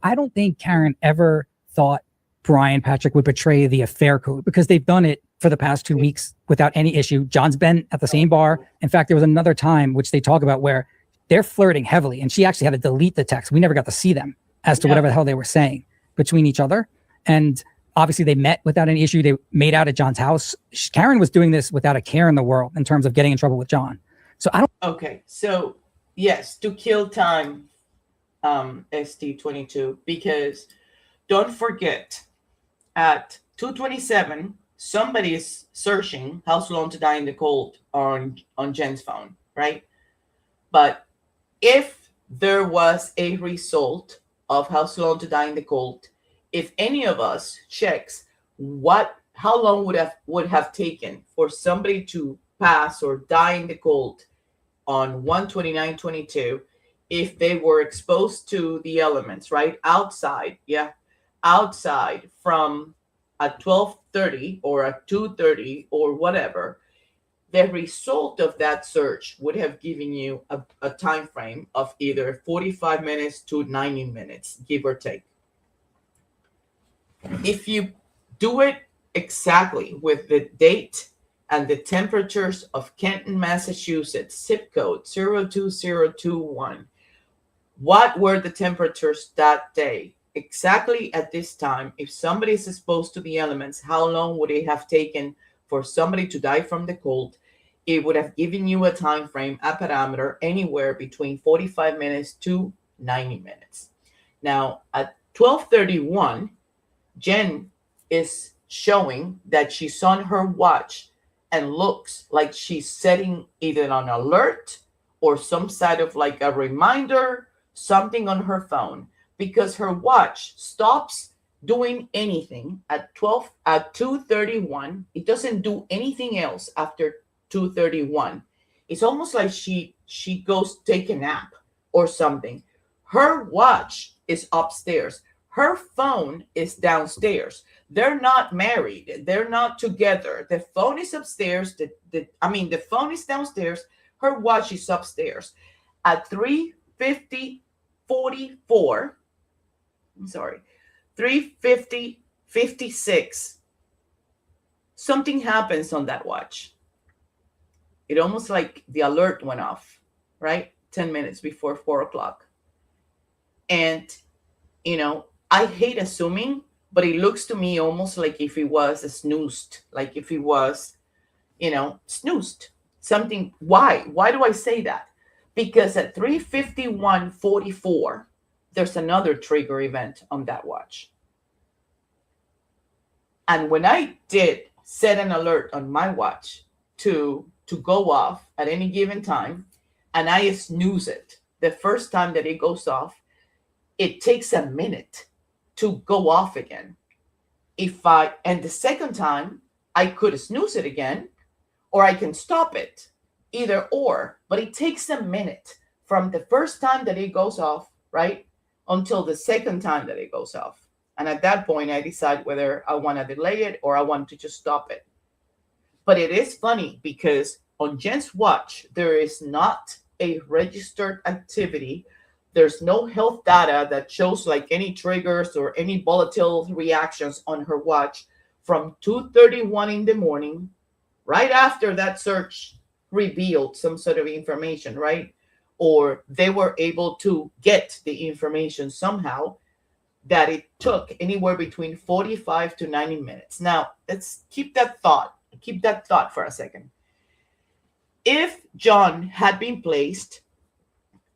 I don't think Karen ever thought Brian Patrick would betray the affair code, because they've done it for the past 2 weeks without any issue. John's been at the same bar. In fact, there was another time which they talk about where they're flirting heavily, and she actually had to delete the text. We never got to see them as to whatever the hell they were saying between each other. And obviously they met without any issue. They made out at John's house. Karen was doing this without a care in the world in terms of getting in trouble with John. So I don't. Okay. So yes, to kill time, ST22, because don't forget at 2:27, somebody is searching How Long to Die in the Cold on Jen's phone, right? But if there was a result of How Long to Die in the Cold, if any of us checks how long would have taken for somebody to pass or die in the cold on 1/29/22 if they were exposed to the elements, right? Outside from at 12:30 or at 2:30 or whatever, the result of that search would have given you a time frame of either 45 minutes to 90 minutes, give or take. If you do it exactly with the date and the temperatures of Canton, Massachusetts, zip code 02021, What were the temperatures that day? Exactly at this time, if somebody is exposed to the elements, how long would it have taken for somebody to die from the cold? It would have given you a time frame, a parameter, anywhere between 45 minutes to 90 minutes. Now, at 12:31, Jen is showing that she's on her watch and looks like she's setting either an alert or some sort of like a reminder, something on her phone, because her watch stops doing anything at 2:31. It doesn't do anything else after 2:31. It's almost like she goes take a nap or something. Her watch is upstairs. Her phone is downstairs. They're not married. They're not together. The phone is upstairs. The phone is downstairs. Her watch is upstairs. At 3:50:44, I'm sorry, 3:50:56, something happens on that watch. It almost like the alert went off, right? 10 minutes before 4 o'clock. And, I hate assuming, but it looks to me almost like if it was snoozed, like if it was, snoozed. Something. Why? Why do I say that? Because at 3:51:44, there's another trigger event on that watch. And when I did set an alert on my watch to go off at any given time, and I snooze it, the first time that it goes off, it takes a minute to go off again. And the second time, I could snooze it again, or I can stop it, either or, but it takes a minute from the first time that it goes off, right, until the second time that it goes off. And at that point, I decide whether I want to delay it or I want to just stop it. But it is funny because on Jen's watch, there is not a registered activity. There's no health data that shows like any triggers or any volatile reactions on her watch from 2:31 in the morning, right after that search revealed some sort of information, right? Or they were able to get the information somehow, that it took anywhere between 45 to 90 minutes. Now, let's keep that thought for a second. If John had been placed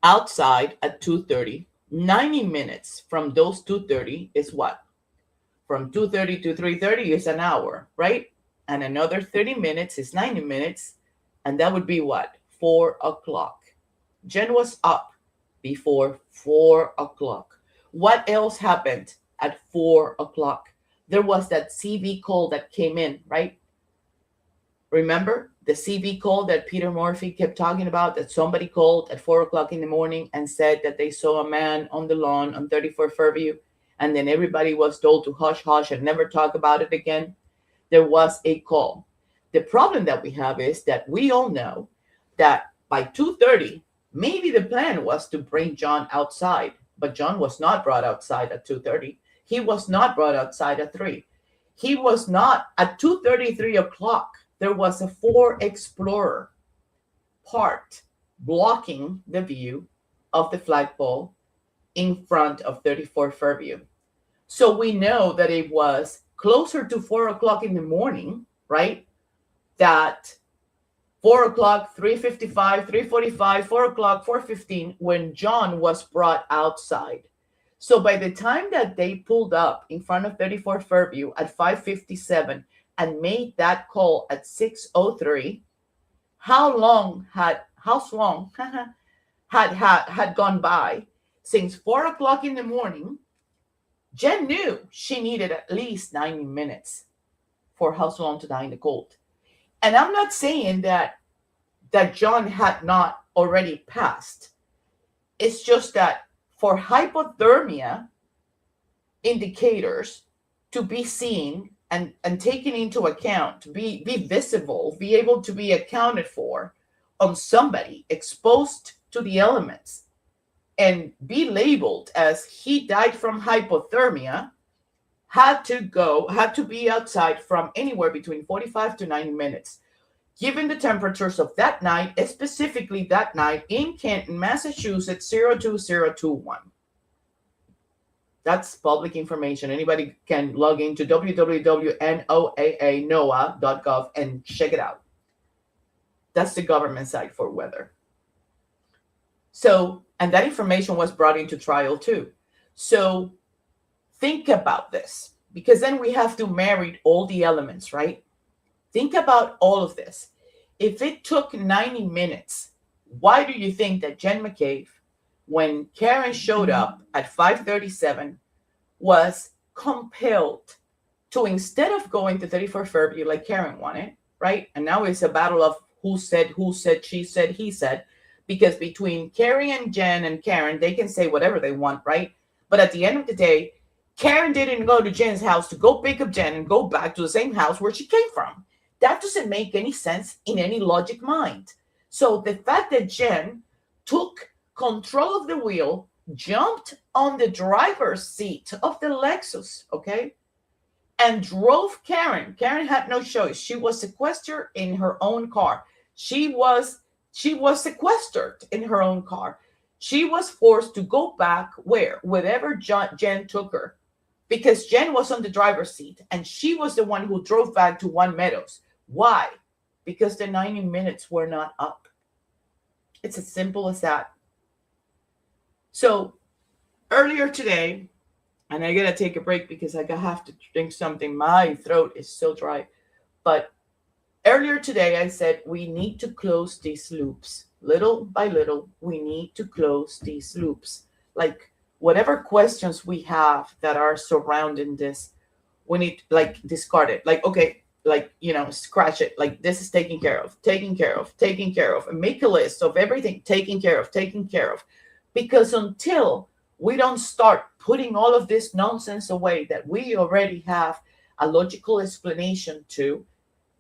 outside at 2:30, 90 minutes from those 2:30 is what? From 2:30 to 3:30 is an hour, right? And another 30 minutes is 90 minutes. And that would be what? 4 o'clock. Jen was up before 4 o'clock. What else happened at 4 o'clock? There was that CV call that came in, right? Remember the CV call that Peter Murphy kept talking about, that somebody called at 4 o'clock in the morning and said that they saw a man on the lawn on 34 Fairview, and then everybody was told to hush, hush, and never talk about it again? There was a call. The problem that we have is that we all know that by 2:30, maybe the plan was to bring John outside, but John was not brought outside at 2:30. He was not brought outside at 3. He was not at 2:30, 3 o'clock. There was a Ford Explorer parked blocking the view of the flagpole in front of 34 Fairview. So we know that it was closer to 4 o'clock in the morning, right? That 4 o'clock, 3:55, 3:45, 4 o'clock, 4:15, when John was brought outside. So by the time that they pulled up in front of 34 Fairview at 5:57 and made that call at 6:03, how long had gone by since 4 o'clock in the morning? Jen knew she needed at least 90 minutes for House Long to die in the cold. And I'm not saying that John had not already passed. It's just that for hypothermia indicators to be seen and taken into account, to be visible, be able to be accounted for on somebody exposed to the elements and be labeled as he died from hypothermia, had to be outside from anywhere between 45 to 90 minutes. given the temperatures of that night, specifically that night in Canton, Massachusetts, 02021. That's public information. Anybody can log into www.noaa.gov and check it out. That's the government site for weather. So, and that information was brought into trial too. So think about this, because then we have to marry all the elements, right? Think about all of this. If it took 90 minutes, why do you think that Jen McCabe, when Karen showed up at 5:37, was compelled to, instead of going to 34 Fairview like Karen wanted, right? And now it's a battle of who said, she said, he said, because between Carrie and Jen and Karen, they can say whatever they want, right? But at the end of the day, Karen didn't go to Jen's house to go pick up Jen and go back to the same house where she came from. That doesn't make any sense in any logic mind. So the fact that Jen took control of the wheel, jumped on the driver's seat of the Lexus, okay, and drove Karen. Karen had no choice. She was sequestered in her own car. She was sequestered in her own car. She was forced to go back wherever Jen took her, because Jen was on the driver's seat and she was the one who drove back to One Meadows. Why? Because the 90 minutes were not up. It's as simple as that. So earlier today, and I gotta take a break because I have to drink something. My throat is still dry. But earlier today, I said we need to close these loops. Little by little, we need to close these loops. Like whatever questions we have that are surrounding this, we need like discard it. Like, okay, like, scratch it. Like this is taken care of, and make a list of everything taken care of. Because until we don't start putting all of this nonsense away that we already have a logical explanation to,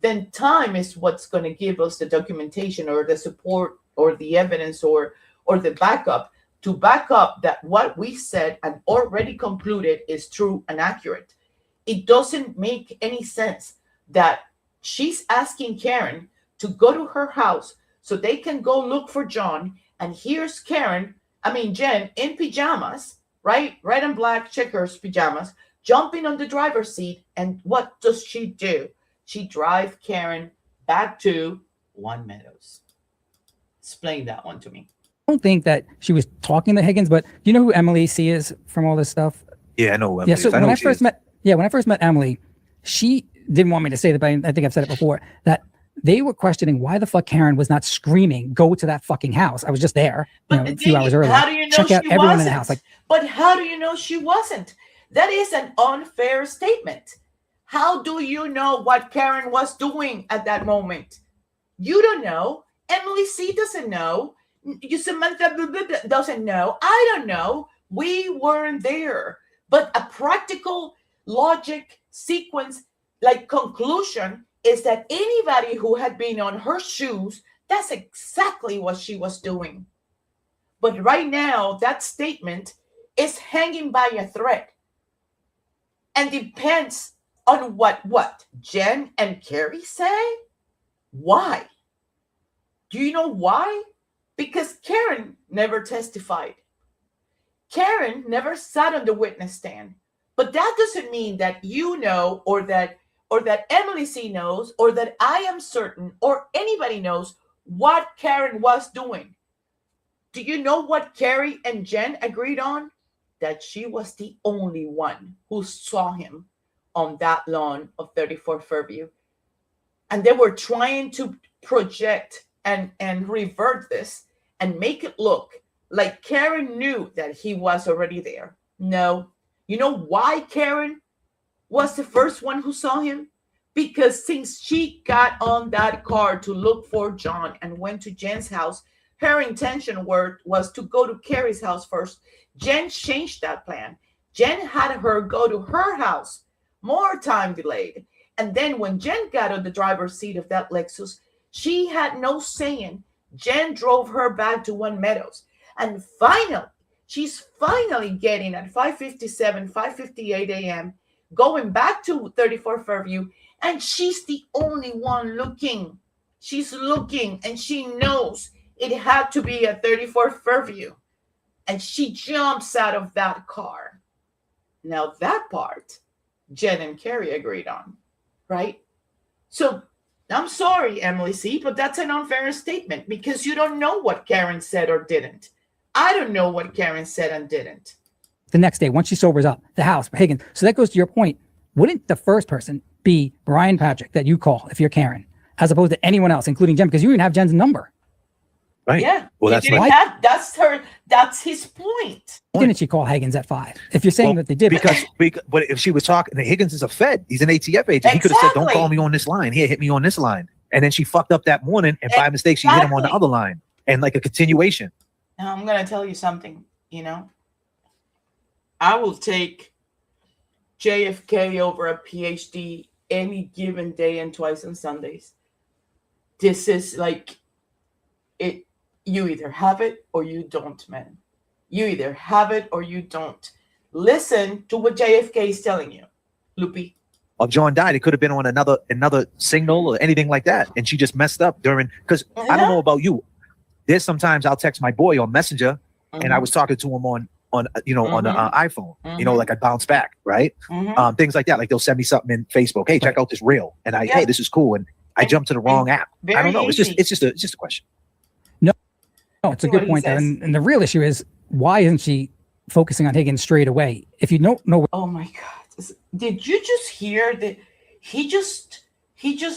then time is what's going to give us the documentation or the support or the evidence or the backup to back up that what we said and already concluded is true and accurate. It doesn't make any sense that she's asking Karen to go to her house so they can go look for John, and here's Jen in pajamas, right and black checkers pajamas, jumping on the driver's seat. And what does she do? She drives Karen back to One Meadows. Explain that one to me. I don't think that she was talking to Higgins, but do you know who Emily C is from all this stuff? Yeah, I know. Emily. Yeah, so when I first met Emily, she didn't want me to say that, but I think I've said it before, that they were questioning why the fuck Karen was not screaming, go to that fucking house. I was just there a few hours earlier. How do you know check out everyone in the house? But how do you know she wasn't? That is an unfair statement. How do you know what Karen was doing at that moment? You don't know. Emily C doesn't know. Samantha doesn't know. I don't know. We weren't there. But a practical logic sequence, like conclusion, is that anybody who had been on her shoes, that's exactly what she was doing. But right now, that statement is hanging by a thread and depends on what Jen and Carrie say. Why? Do you know why? Because Karen never testified. Karen never sat on the witness stand. But that doesn't mean that you know, or that Emily C knows, or that I am certain, or anybody knows what Karen was doing. Do you know what Carrie and Jen agreed on? That she was the only one who saw him on that lawn of 34 Fairview. And they were trying to project and revert this and make it look like Karen knew that he was already there. No. You know why Karen was the first one who saw him? Because since she got on that car to look for John and went to Jen's house, her intention was to go to Carrie's house first. Jen changed that plan. Jen had her go to her house. More time delayed. And then when Jen got on the driver's seat of that Lexus, she had no saying. Jen drove her back to One Meadows. And finally, she's finally getting at 5:57, 5:58 a.m., going back to 34 Fairview, and she's the only one looking. She's looking and she knows it had to be at 34 Fairview. And she jumps out of that car. Now that part, Jen and Carrie agreed on, right? So I'm sorry, Emily C., but that's an unfair statement because you don't know what Karen said or didn't. I don't know what Karen said and didn't. The next day, once she sobers up, the house, Higgins. So that goes to your point. Wouldn't the first person be Brian Patrick that you call if you're Karen, as opposed to anyone else, including Jen, because you even have Jen's number? Right. Yeah. Well, that's right. That's his point. Why didn't she call Higgins at 5? If you're saying that they did, because but if she was talking, Higgins is a Fed. He's an ATF agent. He could have said, "Don't call me on this line. Here, hit me on this line." And then she fucked up that morning, and by mistake, she hit him on the other line, and like a continuation. Now I'm gonna tell you something. You know, I will take JFK over a PhD any given day and twice on Sundays. This is like it. You either have it or you don't, man. You either have it or you don't. Listen to what JFK is telling you, Loopy. If John died, it could have been on another signal or anything like that, and she just messed up during. Because I don't know about you. There's sometimes I'll text my boy on Messenger, and I was talking to him on on the iPhone. You know, like I bounce back, right? Things like that. Like they'll send me something in Facebook. Hey, check out this reel, and hey, this is cool, and I jump to the wrong app. I don't know. Easy. It's just a question. No, it's a good point. And the real issue is, why isn't she focusing on Higgins straight away? If you don't know. Oh my God. Did you just hear that? He just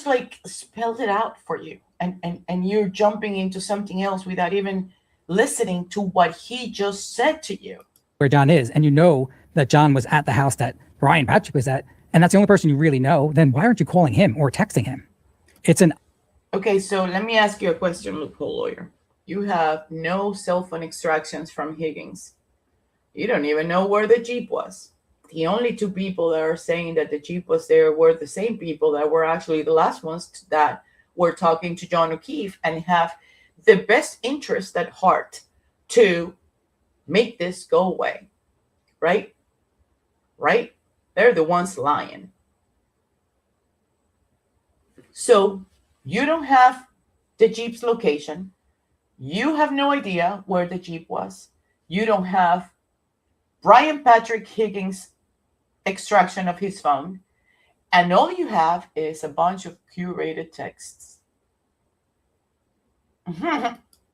like spelled it out for you. And you're jumping into something else without even listening to what he just said to you. Where John is. And you know that John was at the house that Brian Patrick was at. And that's the only person you really know. Then why aren't you calling him or texting him? Okay, so let me ask you a question, Loophole Lawyer. You have no cell phone extractions from Higgins. You don't even know where the Jeep was. The only two people that are saying that the Jeep was there were the same people that were actually the last ones that were talking to John O'Keefe and have the best interest at heart to make this go away. Right? Right? They're the ones lying. So you don't have the Jeep's location. You have no idea where the Jeep was. You don't have Brian Patrick Higgins' extraction of his phone. And all you have is a bunch of curated texts.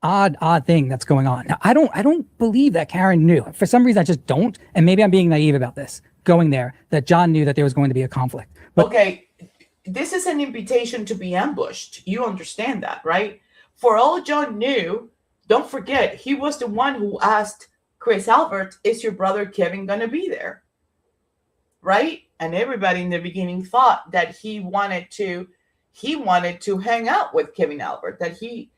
Odd thing that's going on. Now, I don't believe that Karen knew. For some reason, I just don't. And maybe I'm being naive about this, going there, that John knew that there was going to be a conflict. But okay, this is an invitation to be ambushed. You understand that, right? For all John knew, don't forget, he was the one who asked Chris Albert, is your brother Kevin going to be there? Right? And everybody in the beginning thought that he wanted to hang out with Kevin Albert, that he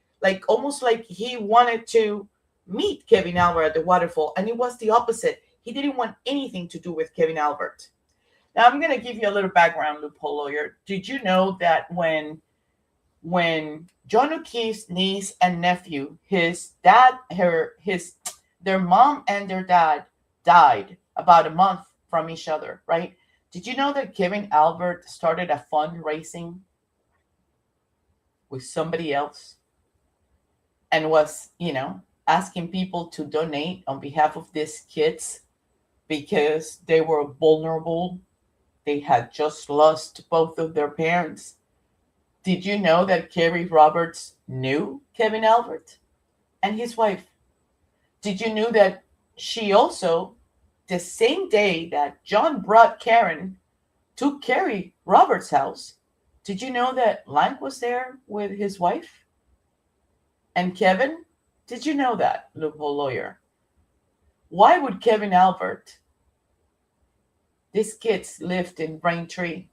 almost like he wanted to meet Kevin Albert at the waterfall. And it was the opposite. He didn't want anything to do with Kevin Albert. Now I'm going to give you a little background, Loophole Lawyer. Did you know that when John O'Keefe's niece and nephew, their mom and their dad died about a month from each other, right? Did you know that Kevin Albert started a fundraising with somebody else and was, asking people to donate on behalf of these kids because they were vulnerable? They had just lost both of their parents. Did you know that Carrie Roberts knew Kevin Albert and his wife? Did you know that she also, the same day that John brought Karen to Carrie Roberts' house, did you know that Lank was there with his wife? And Kevin? Did you know that, Loophole Lawyer? Why would Kevin Albert? These kids lived in Braintree.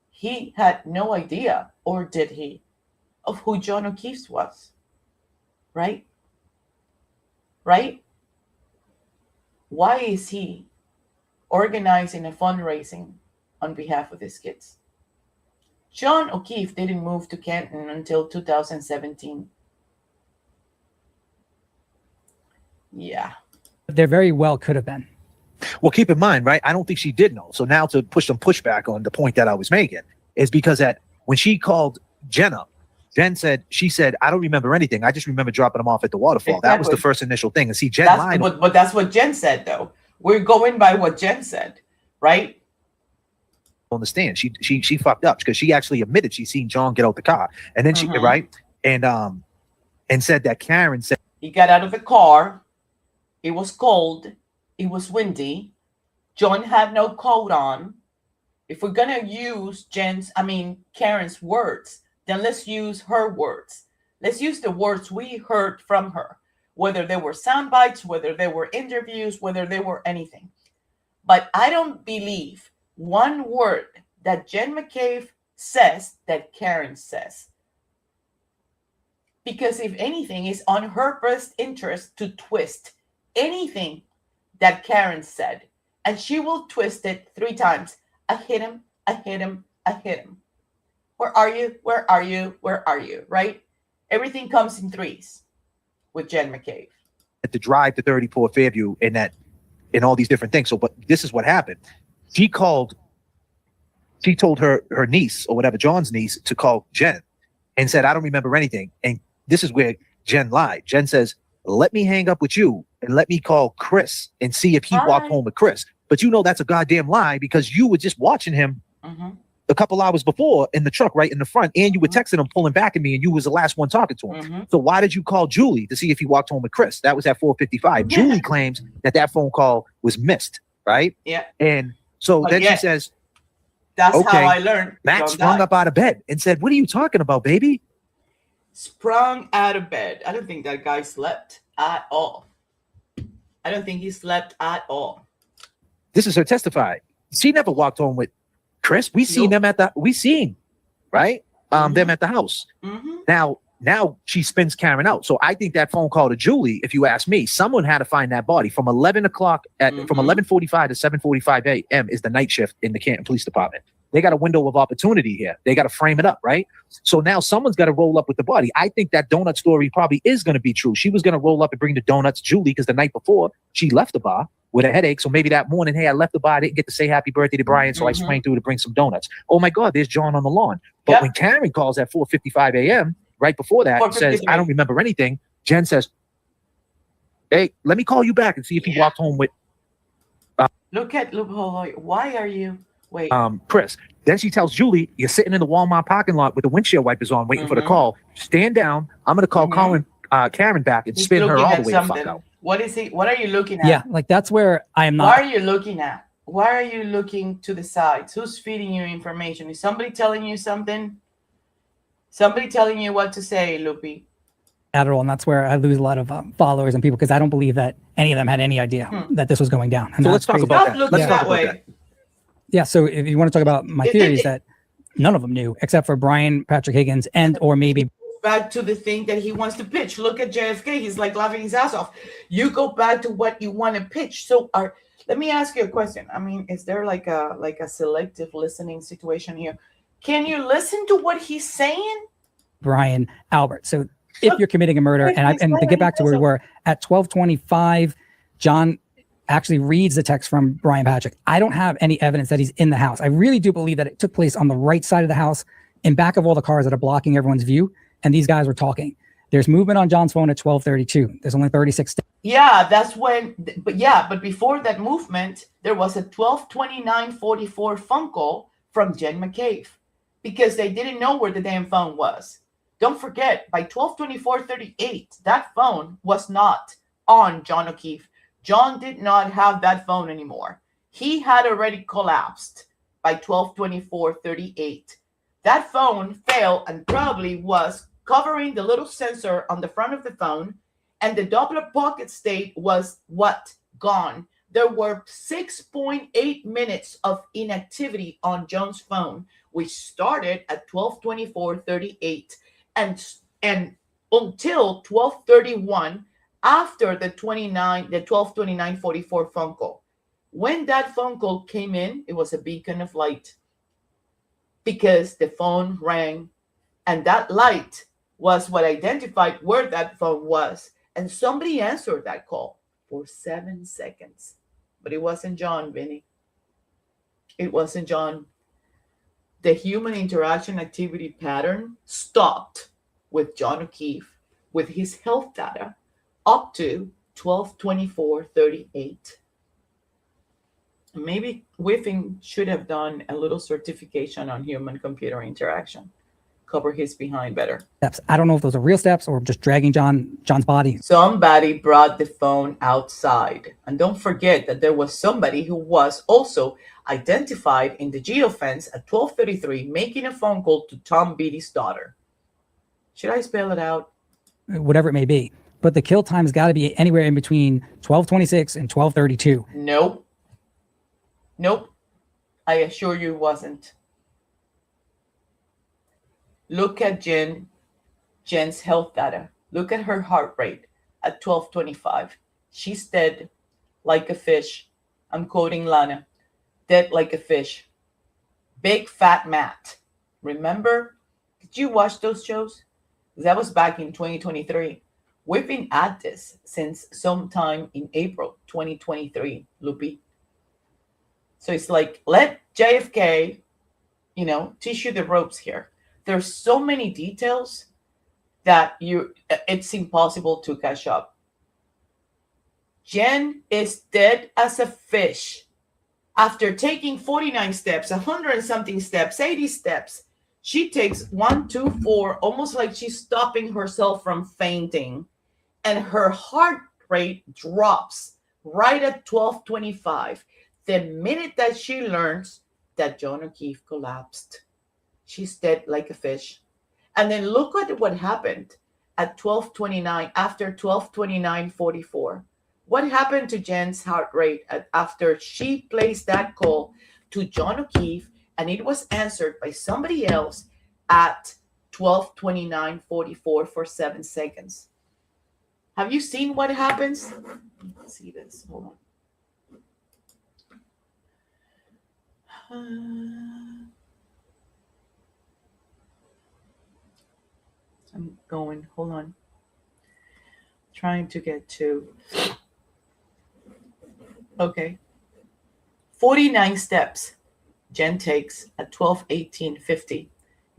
He had no idea, or did he, of who John O'Keefe was. Right? Right? Why is he organizing a fundraising on behalf of his kids? John O'Keefe didn't move to Canton until 2017. Yeah. there very well could have been. Well, keep in mind, right? I don't think she did know. So now to push some pushback on the point that I was making is because that when she called Jenna Jen said, she said, I don't remember anything. I just remember dropping them off at the waterfall. That was the first initial thing. And see, Jen lied. But that's what Jen said, though. We're going by what Jen said, right? Understand. She fucked up because she actually admitted she seen John get out the car. And then she, right? And said that Karen said he got out of the car. It was cold. It was windy. John had no coat on. If we're gonna use Karen's words, then let's use her words. Let's use the words we heard from her, whether they were sound bites, whether they were interviews, whether they were anything. But I don't believe one word that Jen McCabe says that Karen says. Because if anything, it's on her best interest to twist anything that Karen said. And she will twist it 3 times. I hit him, I hit him, I hit him. Where are you? Where are you? Where are you? Right? Everything comes in 3s with Jen McCabe. At the drive to 34 Fairview and all these different things. So, but this is what happened. She told her niece or whatever, John's niece, to call Jen and said, I don't remember anything. And this is where Jen lied. Jen says, let me hang up with you and let me call Chris and see if he walked home with Chris. But you know that's a goddamn lie because you were just watching him a couple hours before in the truck right in the front, and you were texting him, pulling back at me, and you was the last one talking to him. So why did you call Julie to see if he walked home with Chris? That was at 4:55. Julie claims that phone call was missed, right? Yeah. And so then she says, that's how I learned. Matt sprung up out of bed and said, what are you talking about, baby? Sprung out of bed. I don't think that guy slept at all. I don't think he slept at all. This is her testify. She never walked home with Chris. We seen them right? Them at the house. Now she spins Karen out. So I think that phone call to Julie, if you ask me, someone had to find that body from 11 o'clock from 11:45 to 7:45 a.m. is the night shift in the Canton Police Department. They got a window of opportunity here. They got to frame it up, right? So now someone's got to roll up with the body. I think that donut story probably is going to be true. She was going to roll up and bring the donuts, Julie, because the night before she left the bar with a headache. So maybe that morning, hey, I left the bar. I didn't get to say happy birthday to Brian. So I sprang through to bring some donuts. Oh my God, there's John on the lawn. But when Karen calls at 4:55 a.m., right before that, says, I don't remember anything. Jen says, hey, let me call you back and see if he walked home with. Look at LoopholeLawyer. Why are you? Wait. Chris. Then she tells Julie, you're sitting in the Walmart parking lot with the windshield wipers on, waiting for the call. Stand down. I'm going to call Karen back and spin her all the way the fuck out. What is he? What are you looking at? Yeah, like that's where I am not. What are you looking at? Why are you looking to the sides? Who's feeding you information? Is somebody telling you something? Somebody telling you what to say, Loopy? At all, and that's where I lose a lot of followers and people because I don't believe that any of them had any idea that this was going down. And so let's talk about that. Let's talk about that. Yeah, so if you want to talk about my theories that none of them knew except for Brian, Patrick Higgins, and or maybe back to the thing that he wants to pitch. Look at JFK. He's like laughing his ass off. You go back to what you want to pitch. So let me ask you a question. I mean, is there like a selective listening situation here? Can you listen to what he's saying? Brian Albert. So if you're committing a murder, and to get back to where we were at 12:25, John actually reads the text from Brian Patrick. I don't have any evidence that he's in the house. I really do believe that it took place on the right side of the house, in back of all the cars that are blocking everyone's view. And these guys were talking. There's movement on John's phone at 12:32. There's only 36. Yeah, that's when. But before that movement, there was a 12:29:44 phone call from Jen McCabe because they didn't know where the damn phone was. Don't forget, by 12:24:38, that phone was not on John O'Keefe. John did not have that phone anymore. He had already collapsed by 12:24:38. That phone fell and probably was covering the little sensor on the front of the phone, and the Doppler pocket state was gone. There were 6.8 minutes of inactivity on John's phone, which started at 12:24:38 and until 12:31 after the 12:29:44 phone call. When that phone call came in, it was a beacon of light because the phone rang, and that light was what identified where that phone was. And somebody answered that call for 7 seconds. But it wasn't John, Vinny. It wasn't John. The human interaction activity pattern stopped with John O'Keefe with his health data up to 12/24/38. Maybe Whiffing should have done a little certification on human-computer interaction. Cover his behind better. Steps. I don't know if those are real steps or just dragging John's body. Somebody brought the phone outside. And don't forget that there was somebody who was also identified in the geofence at 12:33 making a phone call to Tom Beatty's daughter. Should I spell it out? Whatever it may be. But the kill time's got to be anywhere in between 12:26 and 12:32. Nope. I assure you it wasn't. Look at Jen's health data. Look at her heart rate at 12:25. She's dead like a fish. I'm quoting Lana. Dead like a fish. Big fat Matt. Remember? Did you watch those shows? That was back in 2023. We've been at this since sometime in April 2023, Loopy. So it's like, let JFK, tissue the ropes here. There's so many details that it's impossible to catch up. Jen is dead as a fish. After taking 49 steps, 100 and something steps, 80 steps, she takes 1, 2, 4, almost like she's stopping herself from fainting. And her heart rate drops right at 12:25. The minute that she learns that John O'Keefe collapsed, she's dead like a fish. And then look at what happened at 12:29, after 12:29:44. What happened to Jen's heart rate after she placed that call to John O'Keefe and it was answered by somebody else at 12:29:44 for 7 seconds? Have you seen what happens? Let's see this. Hold on. I'm going. Hold on. Trying to get to. Okay. 49 steps Jen takes at 12:18:50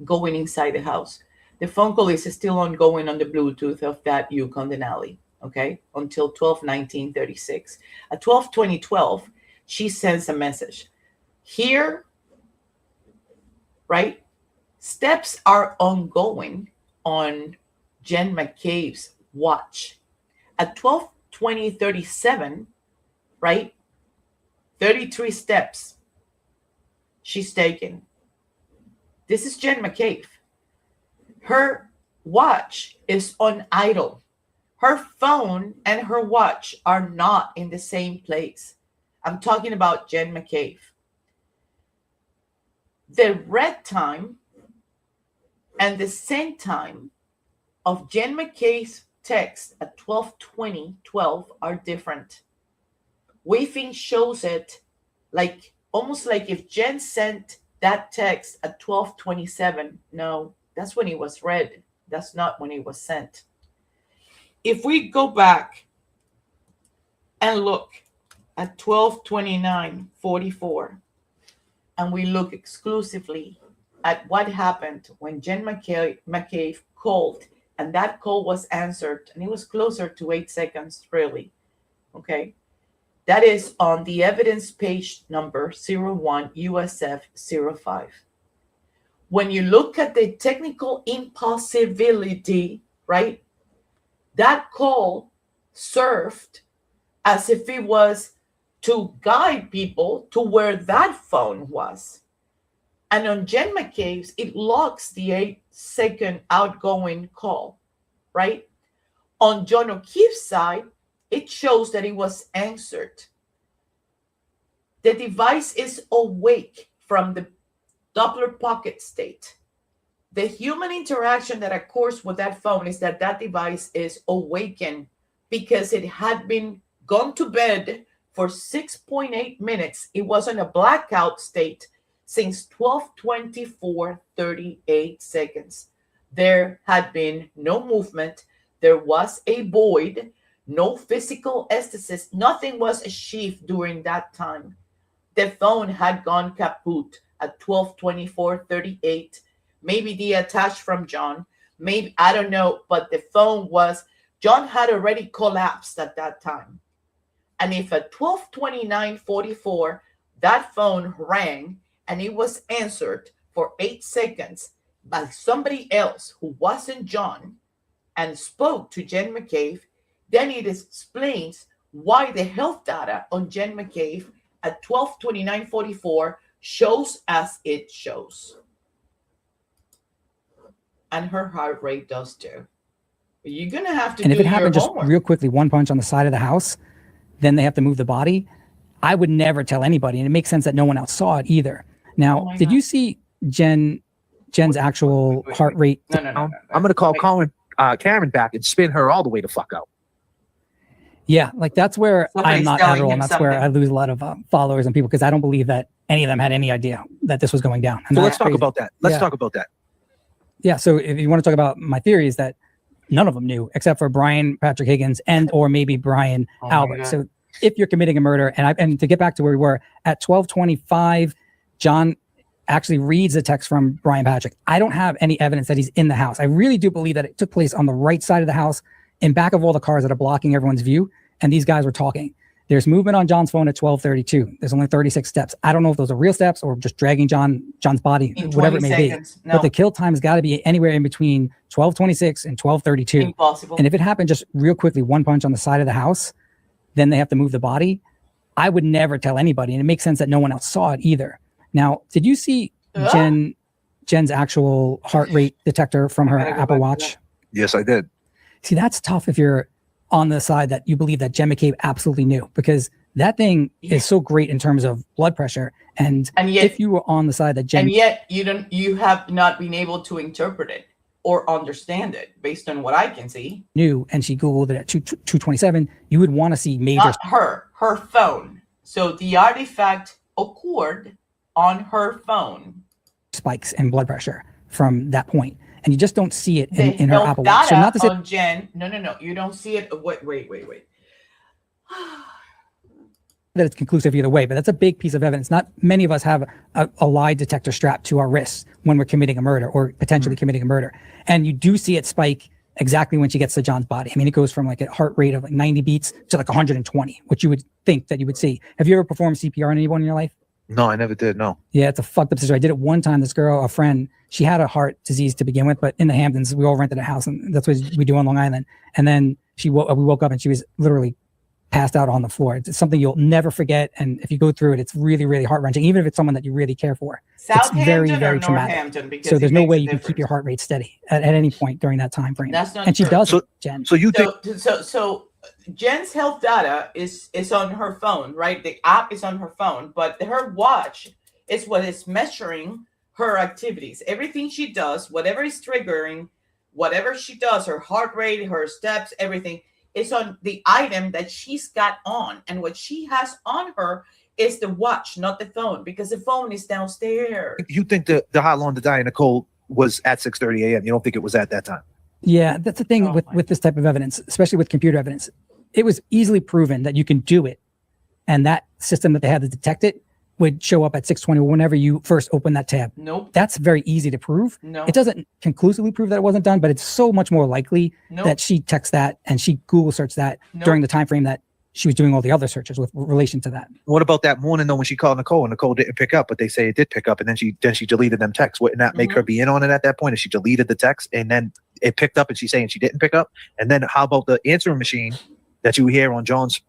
going inside the house. The phone call is still ongoing on the Bluetooth of that Yukon Denali, okay, until 12:19:36. At 12:20:12, she sends a message. Here, right, steps are ongoing on Jen McCabe's watch. At 12:20:37, right, 33 steps she's taking. This is Jen McCabe. Her watch is on idle. Her phone and her watch are not in the same place. I'm talking about Jen McCabe. The red time and the send time of Jen McCabe's text at 12:20:12 are different. Waving shows it like almost like if Jen sent that text at 12:27. No, that's when it was read. That's not when it was sent. If we go back and look at 12:29:44, and we look exclusively at what happened when Jen McCabe called, and that call was answered, and it was closer to 8 seconds, really. Okay. That is on the evidence page number 01 USF 05. When you look at the technical impossibility, right, that call served as if it was to guide people to where that phone was. And on Jen McCabe's, it logs the 8-second outgoing call, right? On John O'Keefe's side, it shows that it was answered. The device is awake from the Doppler pocket state. The human interaction that occurs with that phone is that that device is awakened because it had been gone to bed for 6.8 minutes. It was in a blackout state since 12:24:38 seconds. There had been no movement. There was a void, no physical ecstasis. Nothing was achieved during that time. The phone had gone kaput at 12:24:38. Maybe detached from John, Maybe, I don't know, but the phone was, John had already collapsed at that time. And if at 12:29:44 that phone rang and it was answered for 8 seconds by somebody else who wasn't John and spoke to Jen McCabe, then it explains why the health data on Jen McCabe at 12:29:44 shows as it shows. And her heart rate does too. You're going to have to and do if it happened just homework. real quickly, one punch on the side of the house, then they have to move the body. I would never tell anybody. And it makes sense that no one else saw it either. Now, did you see Jen's actual heart rate? No. I'm going to call Karen back and spin her all the way the fuck out. Yeah, like that's where Somebody's I'm not telling Adderall, him and that's where I lose a lot of followers and people, because I don't believe that any of them had any idea that this was going down. And So that's let's talk crazy. about that. Let's talk about that. Yeah, so if you want to talk about my theory, is that none of them knew except for Brian Patrick Higgins and or maybe Brian Albert. So if you're committing a murder, and to get back to where we were at 12:25, John actually reads the text from Brian Patrick. I don't have any evidence that he's in the house. I really do believe that it took place on the right side of the house, in back of all the cars that are blocking everyone's view, and these guys were talking. There's movement on John's phone at 12:32. There's only 36 steps. I don't know if those are real steps or just dragging John's body, whatever it may seconds. be. No. But the kill time's got to be anywhere in between 12:26 and 12:32. Impossible. And if it happened just real quickly, one punch on the side of the house, then they have to move the body. I would never tell anybody, and it makes sense that no one else saw it either. Now, did you see Jen's actual heart rate detector from her Apple Watch? Yes, I did. See, that's tough if you're on the side that you believe that Jen McCabe absolutely knew, because that thing is so great in terms of blood pressure. And yet, if you were on the side that Jen, and yet you have not been able to interpret it or understand it based on what I can see. Knew, and she Googled it at 2:27, you would want to see major. Not her phone. So the artifact occurred on her phone. Spikes in blood pressure from that point. And you just don't see it in her Apple Watch. So not to say on Jen, no, you don't see it. Wait. that it's conclusive either way, but that's a big piece of evidence. Not many of us have a lie detector strapped to our wrists when we're committing a murder or potentially committing a murder. And you do see it spike exactly when she gets to John's body. I mean, it goes from like a heart rate of like 90 beats to like 120, which you would think that you would see. Have you ever performed CPR on anyone in your life? No, I never did. No. Yeah, it's a fucked up situation. I did it one time. This girl, a friend, she had a heart disease to begin with, but in the Hamptons, we all rented a house, and that's what we do on Long Island. And then we woke up and she was literally passed out on the floor. It's something you'll never forget. And if you go through it, it's really, really heart wrenching, even if it's someone that you really care for. It's very, very traumatic. So there's no way you can keep your heart rate steady at any point during that time frame. That's not and she true. does, Jen. So you think? So Jen's health data is on her phone, right? The app is on her phone, but her watch is what is measuring her activities. Everything she does, whatever is triggering, whatever she does, her heart rate, her steps, everything is on the item that she's got on. And what she has on her is the watch, not the phone, because the phone is downstairs. You think the hotline to Diana Cole was at 6:30 a.m.? You don't think it was at that time? Yeah, that's the thing with this type of evidence, especially with computer evidence. It was easily proven that you can do it. And that system that they had to detect it would show up at 6:20 whenever you first open that tab. Nope. That's very easy to prove. No. It doesn't conclusively prove that it wasn't done, but it's so much more likely that she texts that and she Google searched that during the time frame that she was doing all the other searches with relation to that. What about that morning though when she called Nicole and Nicole didn't pick up, but they say it did pick up, and then she deleted them texts? Wouldn't that make her be in on it at that point? And she deleted the text and then it picked up and she's saying she didn't pick up? And then how about the answering machine that you hear on John's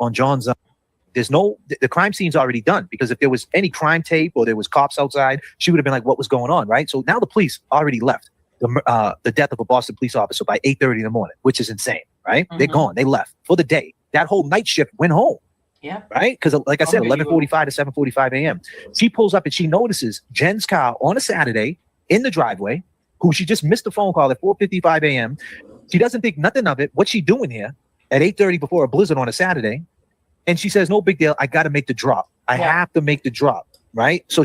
there's the crime scene's already done, because if there was any crime tape or there was cops outside, she would have been like, what was going on, right? So now the police already left the death of a Boston police officer by 8:30 in the morning, which is insane, right? They're gone. They left for the day. That whole night shift went home. Yeah. Right? Because like I said, 11:45 to 7:45 a.m. She pulls up and she notices Jen's car on a Saturday in the driveway, who she just missed a phone call at 4:55 a.m. She doesn't think nothing of it. What's she doing here at 8:30 before a blizzard on a Saturday? And she says, no big deal. I got to make the drop. I have to make the drop. Right? So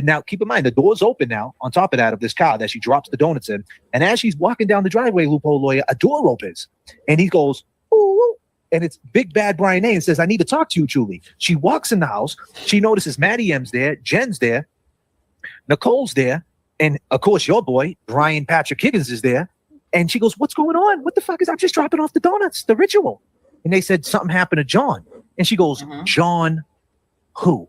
now keep in mind, the door's open now on top of that of this car that she drops the donuts in. And as she's walking down the driveway, Loophole Lawyer, a door opens and he goes, ooh, and it's big bad Brian A. and says, I need to talk to you, Julie. She walks in the house. She notices Maddie M's there. Jen's there. Nicole's there. And of course, your boy, Brian Patrick Higgins, is there. And she goes, what's going on? What the fuck is, I'm just dropping off the donuts, the ritual. And they said something happened to John. And she goes, John who?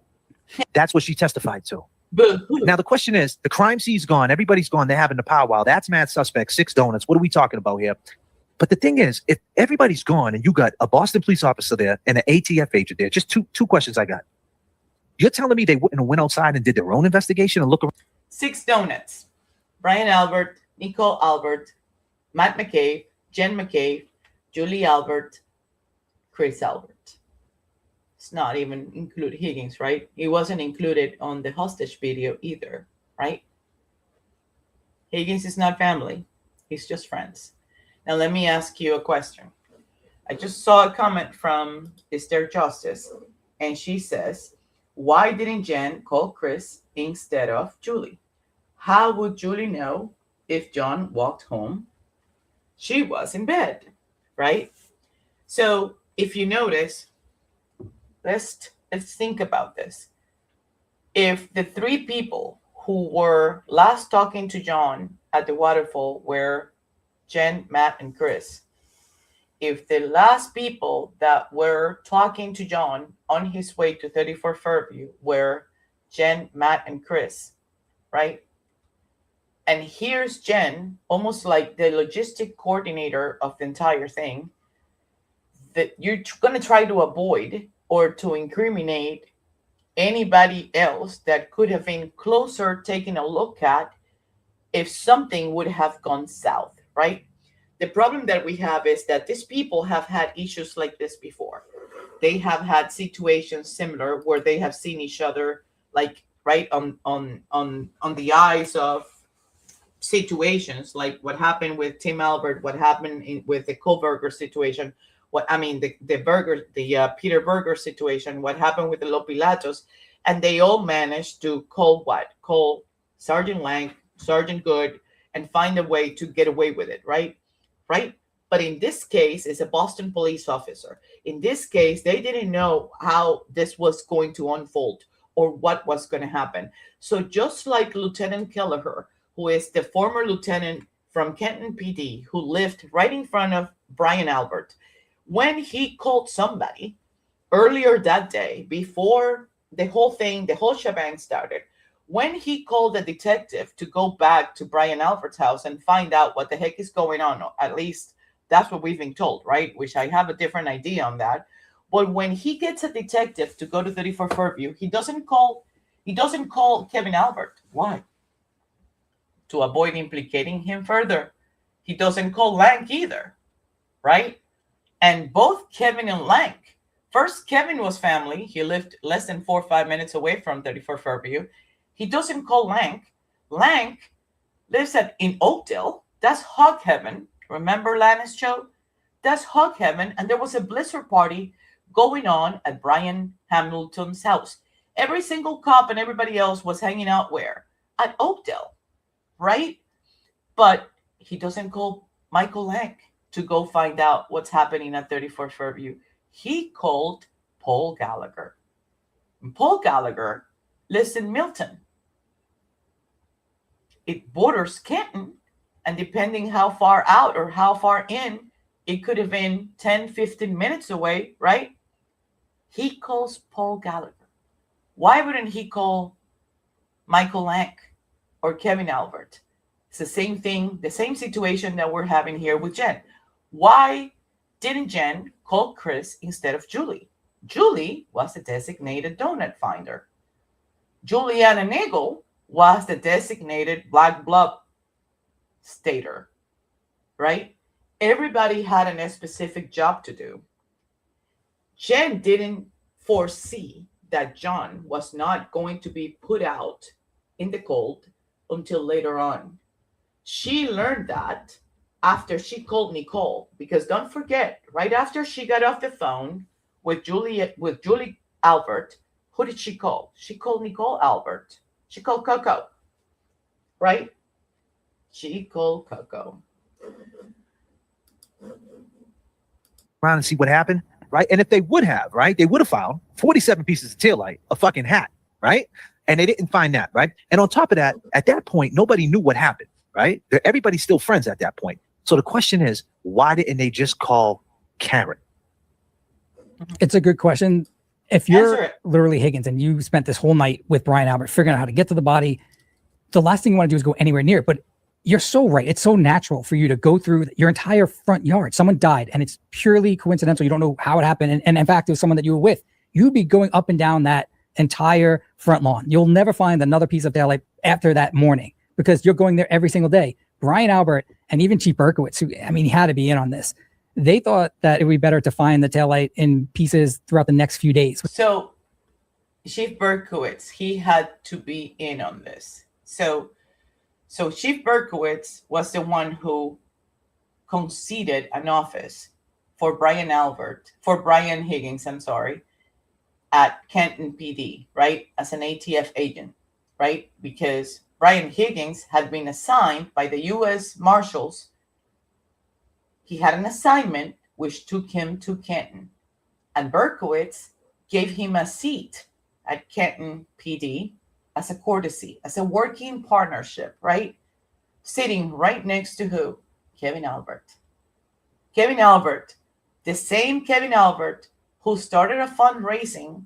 That's what she testified to. Now the question is, the crime scene's gone, everybody's gone, they're having a powwow. That's mad suspect, 6 donuts. What are we talking about here? But the thing is, if everybody's gone and you got a Boston police officer there and an ATF agent there, just two questions I got. You're telling me they wouldn't have went outside and did their own investigation and look around? 6 donuts. Brian Albert, Nicole Albert, Matt McCabe, Jen McCabe, Julie Albert, Chris Albert. It's not even include Higgins, right? He wasn't included on the hostage video either, right? Higgins is not family. He's just friends. Now let me ask you a question. I just saw a comment from Esther Justice, and she says, why didn't Jen call Chris instead of Julie? How would Julie know if John walked home? She was in bed, right? So if you notice, let's think about this. If the 3 people who were last talking to John at the waterfall were Jen, Matt, and Chris, if the last people that were talking to John on his way to 34 Fairview were Jen, Matt, and Chris, right? And here's Jen, almost like the logistic coordinator of the entire thing, that you're going to try to avoid or to incriminate anybody else that could have been closer taking a look at if something would have gone south, right? The problem that we have is that these people have had issues like this before. They have had situations similar where they have seen each other, like right on the eyes of situations, like what happened with Tim Albert, what happened with the Kohlberger situation, the Peter Berger situation, what happened with the Lopilatos, and they all managed to call Sergeant Lang, Sergeant Good, and find a way to get away with it, right? But in this case, it's a Boston police officer. In this case, they didn't know how this was going to unfold or what was going to happen. So just like Lieutenant Kelleher, who is the former lieutenant from Kenton PD, who lived right in front of Brian Albert, when he called somebody earlier that day, before the whole shebang started, when he called the detective to go back to Brian Albert's house and find out what the heck is going on, at least that's what we've been told, right? Which I have a different idea on that. But when he gets a detective to go to 34 Fairview, he doesn't call Kevin Albert. Why? To avoid implicating him further. He doesn't call Lank either, right? And both Kevin and Lank, first Kevin was family. He lived less than 4 or 5 minutes away from 34 Fairview. He doesn't call Lank. Lank lives in Oakdale. That's hog heaven. Remember Lannis show? That's hog heaven. And there was a blizzard party going on at Brian Hamilton's house. Every single cop and everybody else was hanging out where? At Oakdale, right? But he doesn't call Michael Lank to go find out what's happening at 34 Fairview. He called Paul Gallagher. And Paul Gallagher lives in Milton. It borders Kenton, and depending how far out or how far in, it could have been 10, 15 minutes away, right? He calls Paul Gallagher. Why wouldn't he call Michael Lank or Kevin Albert? It's the same thing, the same situation that we're having here with Jen. Why didn't Jen call Chris instead of Julie? Julie was the designated donut finder. Juliana Nagel was the designated black blood stater, right? Everybody had a specific job to do. Jen didn't foresee that John was not going to be put out in the cold until later on. She learned that after she called Nicole, because don't forget, right after she got off the phone with Julie Albert, who did she call? She called Nicole Albert. She called Coco, right? She called Coco. Around and see what happened, right? And if they would have, right, they would have found 47 pieces of taillight, a fucking hat, right? And they didn't find that, right? And on top of that, at that point, nobody knew what happened, right? Everybody's still friends at that point. So the question is, why didn't they just call Karen? It's a good question. If Answer you're it. literally Higgins and you spent this whole night with Brian Albert figuring out how to get to the body, the last thing you want to do is go anywhere near it. But you're so right. It's so natural for you to go through your entire front yard. Someone died and it's purely coincidental. You don't know how it happened. And in fact, it was someone that you were with. You'd be going up and down that entire front lawn. You'll never find another piece of taillight after that morning because you're going there every single day. Brian Albert and even Chief Berkowitz, who, I mean, he had to be in on this. They thought that it would be better to find the taillight in pieces throughout the next few days. So Chief Berkowitz, he had to be in on this. So Chief Berkowitz was the one who conceded an office for Brian Higgins, at Canton PD, right? As an ATF agent, right? Because Brian Higgins had been assigned by the U.S. Marshals. He had an assignment which took him to Canton, and Berkowitz gave him a seat at Canton PD as a courtesy, as a working partnership, right? Sitting right next to who? Kevin Albert. Kevin Albert, the same Kevin Albert who started a fundraising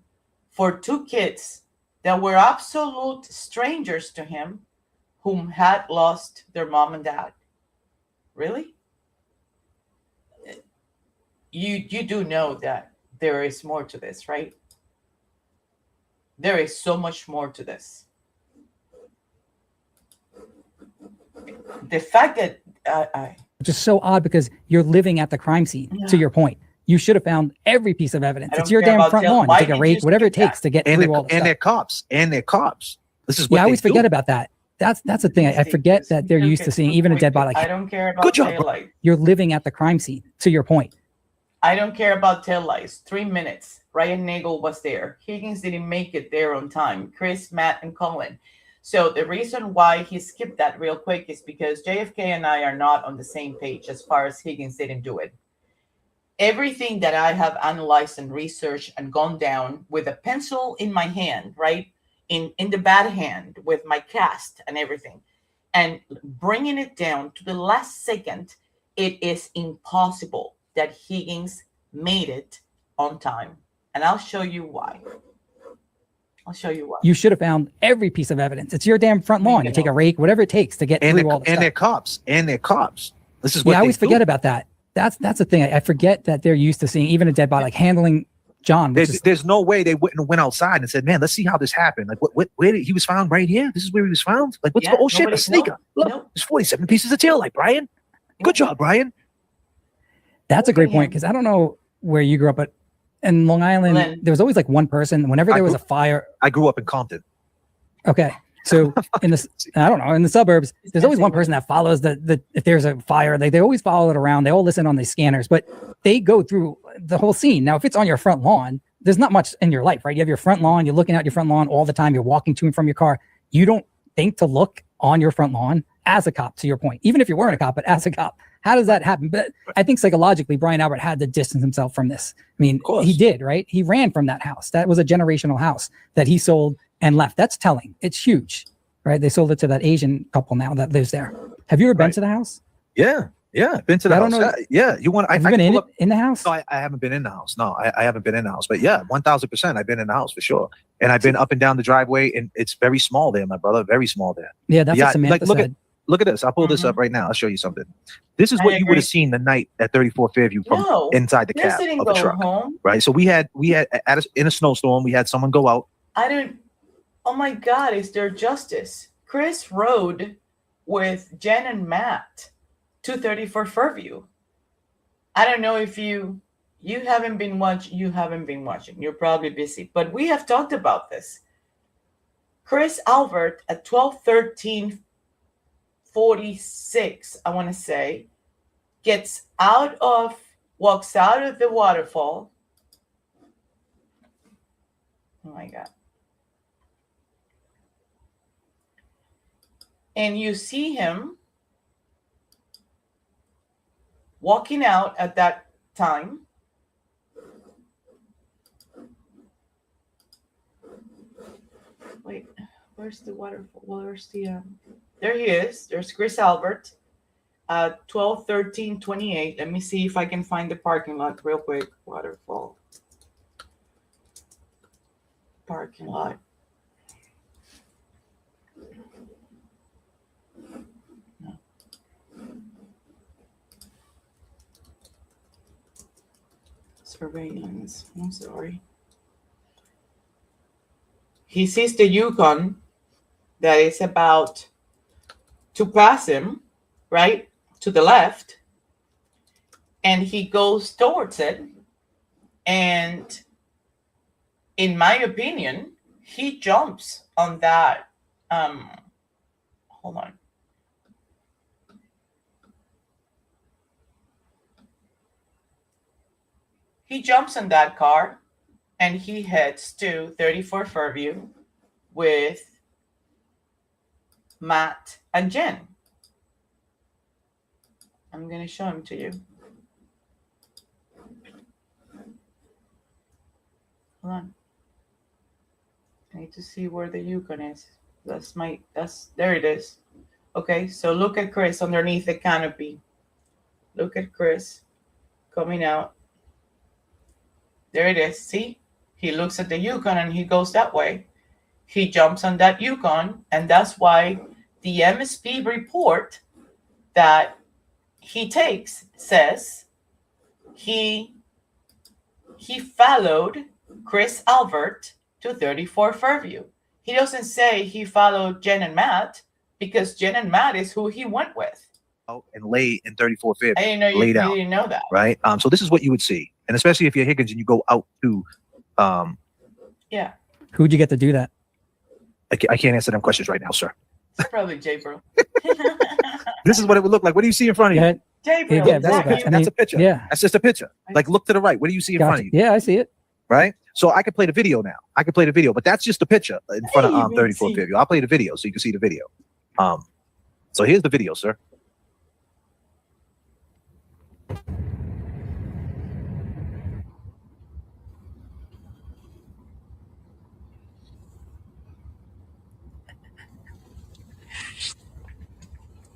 for two kids that were absolute strangers to him, whom had lost their mom and dad. Really? You do know that there is more to this, right? There is so much more to this. The fact that Which is so odd because you're living at the crime scene, to your point. You should have found every piece of evidence. It's your damn front lawn. You take a rake, whatever it takes to get through all the stuff. And they're cops. This is what I always they forget do. about that. That's the thing. I forget that they're used to seeing even a dead body. I don't care about Good job, taillights. You're living at the crime scene, to your point. I don't care about taillights. 3 minutes. Ryan Nagel was there. Higgins didn't make it there on time. Chris, Matt, and Colin. So the reason why he skipped that real quick is because JFK and I are not on the same page as far as Higgins didn't do it. Everything that I have analyzed and researched and gone down with a pencil in my hand, right? In the bad hand with my cast and everything, and bringing it down to the last second, it is impossible that Higgins made it on time. And I'll show you why. You should have found every piece of evidence. It's your damn front lawn. You take a rake, whatever it takes to get through all the stuff. And they're cops. This is what I always they do. forget about that. That's the thing. I forget that they're used to seeing even a dead body, like handling John. There's no way they wouldn't have went outside and said, "Man, let's see how this happened." Like, where he was found right here? This is where he was found. Like, what's oh shit, a sneaker. Look, there's 47 pieces of taillight, Brian. Good job, Brian. That's a great point because I don't know where you grew up, but in Long Island, there was always like one person. Whenever there was a fire, I grew up in Compton. Okay, so in the suburbs, there's always one person that follows the if there's a fire, they always follow it around. They all listen on the scanners, but they go through the whole scene. Now, if it's on your front lawn, there's not much in your life, right? You have your front lawn, you're looking at your front lawn all the time. You're walking to and from your car. You don't think to look on your front lawn as a cop, to your point, even if you weren't a cop, but as a cop. How does that happen? But I think psychologically, Brian Albert had to distance himself from this. I mean, he did, right? He ran from that house. That was a generational house that he sold and left. That's telling. It's huge, right? They sold it to that Asian couple now that lives there. Have you ever been to the house? Yeah, been to the house. Yeah, you want? Have you been in the house? No, I haven't been in the house. No, I haven't been in the house. But yeah, 1,000%, I've been in the house for sure. And I've been up and down the driveway, and it's very small there, my brother. Very small there. Yeah, that's what Samantha said. Look at this. I'll pull this up right now. I'll show you something. This is what you would have seen the night at 34 Fairview from inside the cab of the truck. Right. So we had in a snowstorm, we had someone go out. Oh my God, is there justice? Chris rode with Jen and Matt 234 Fairview. I don't know if you haven't been watching. You're probably busy, but we have talked about this. Chris Albert at 12:13 46, I want to say, walks out of the waterfall. Oh my God. And you see him walking out at that time. Wait, where's the waterfall? Where's the there he is. There's Chris Albert 12/13/28. Let me see if I can find the parking lot real quick. Waterfall parking lot. No. Surveillance. I'm sorry. He sees the Yukon that is about to pass him, right, to the left, and he goes towards it. And in my opinion, he jumps on that. Hold on. He jumps on that car and he heads to 34 Fairview with Matt and Jen. I'm going to show him to you. Hold on. I need to see where the Yukon is. There it is. Okay, so look at Chris underneath the canopy. Look at Chris coming out. There it is. See? He looks at the Yukon and he goes that way. He jumps on that Yukon, and that's why the MSP report that he takes says he followed Chris Albert to 34 Fairview. He doesn't say he followed Jen and Matt, because Jen and Matt is who he went with. And lay in 34 Fairview. I didn't know you didn't know that. Right? So this is what you would see. And especially if you're Higgins and you go out to yeah. Who'd you get to do that? I can't answer them questions right now, sir. It's probably J Bro. This is what it would look like. What do you see in front of you? J Bro. Yeah, That's a picture. Yeah. That's just a picture. Like, look to the right. What do you see in front of you? Yeah, I see it. Right? So I could play the video now. But that's just a picture in front of 34 Fairview. I'll play the video so you can see the video. So here's the video, sir.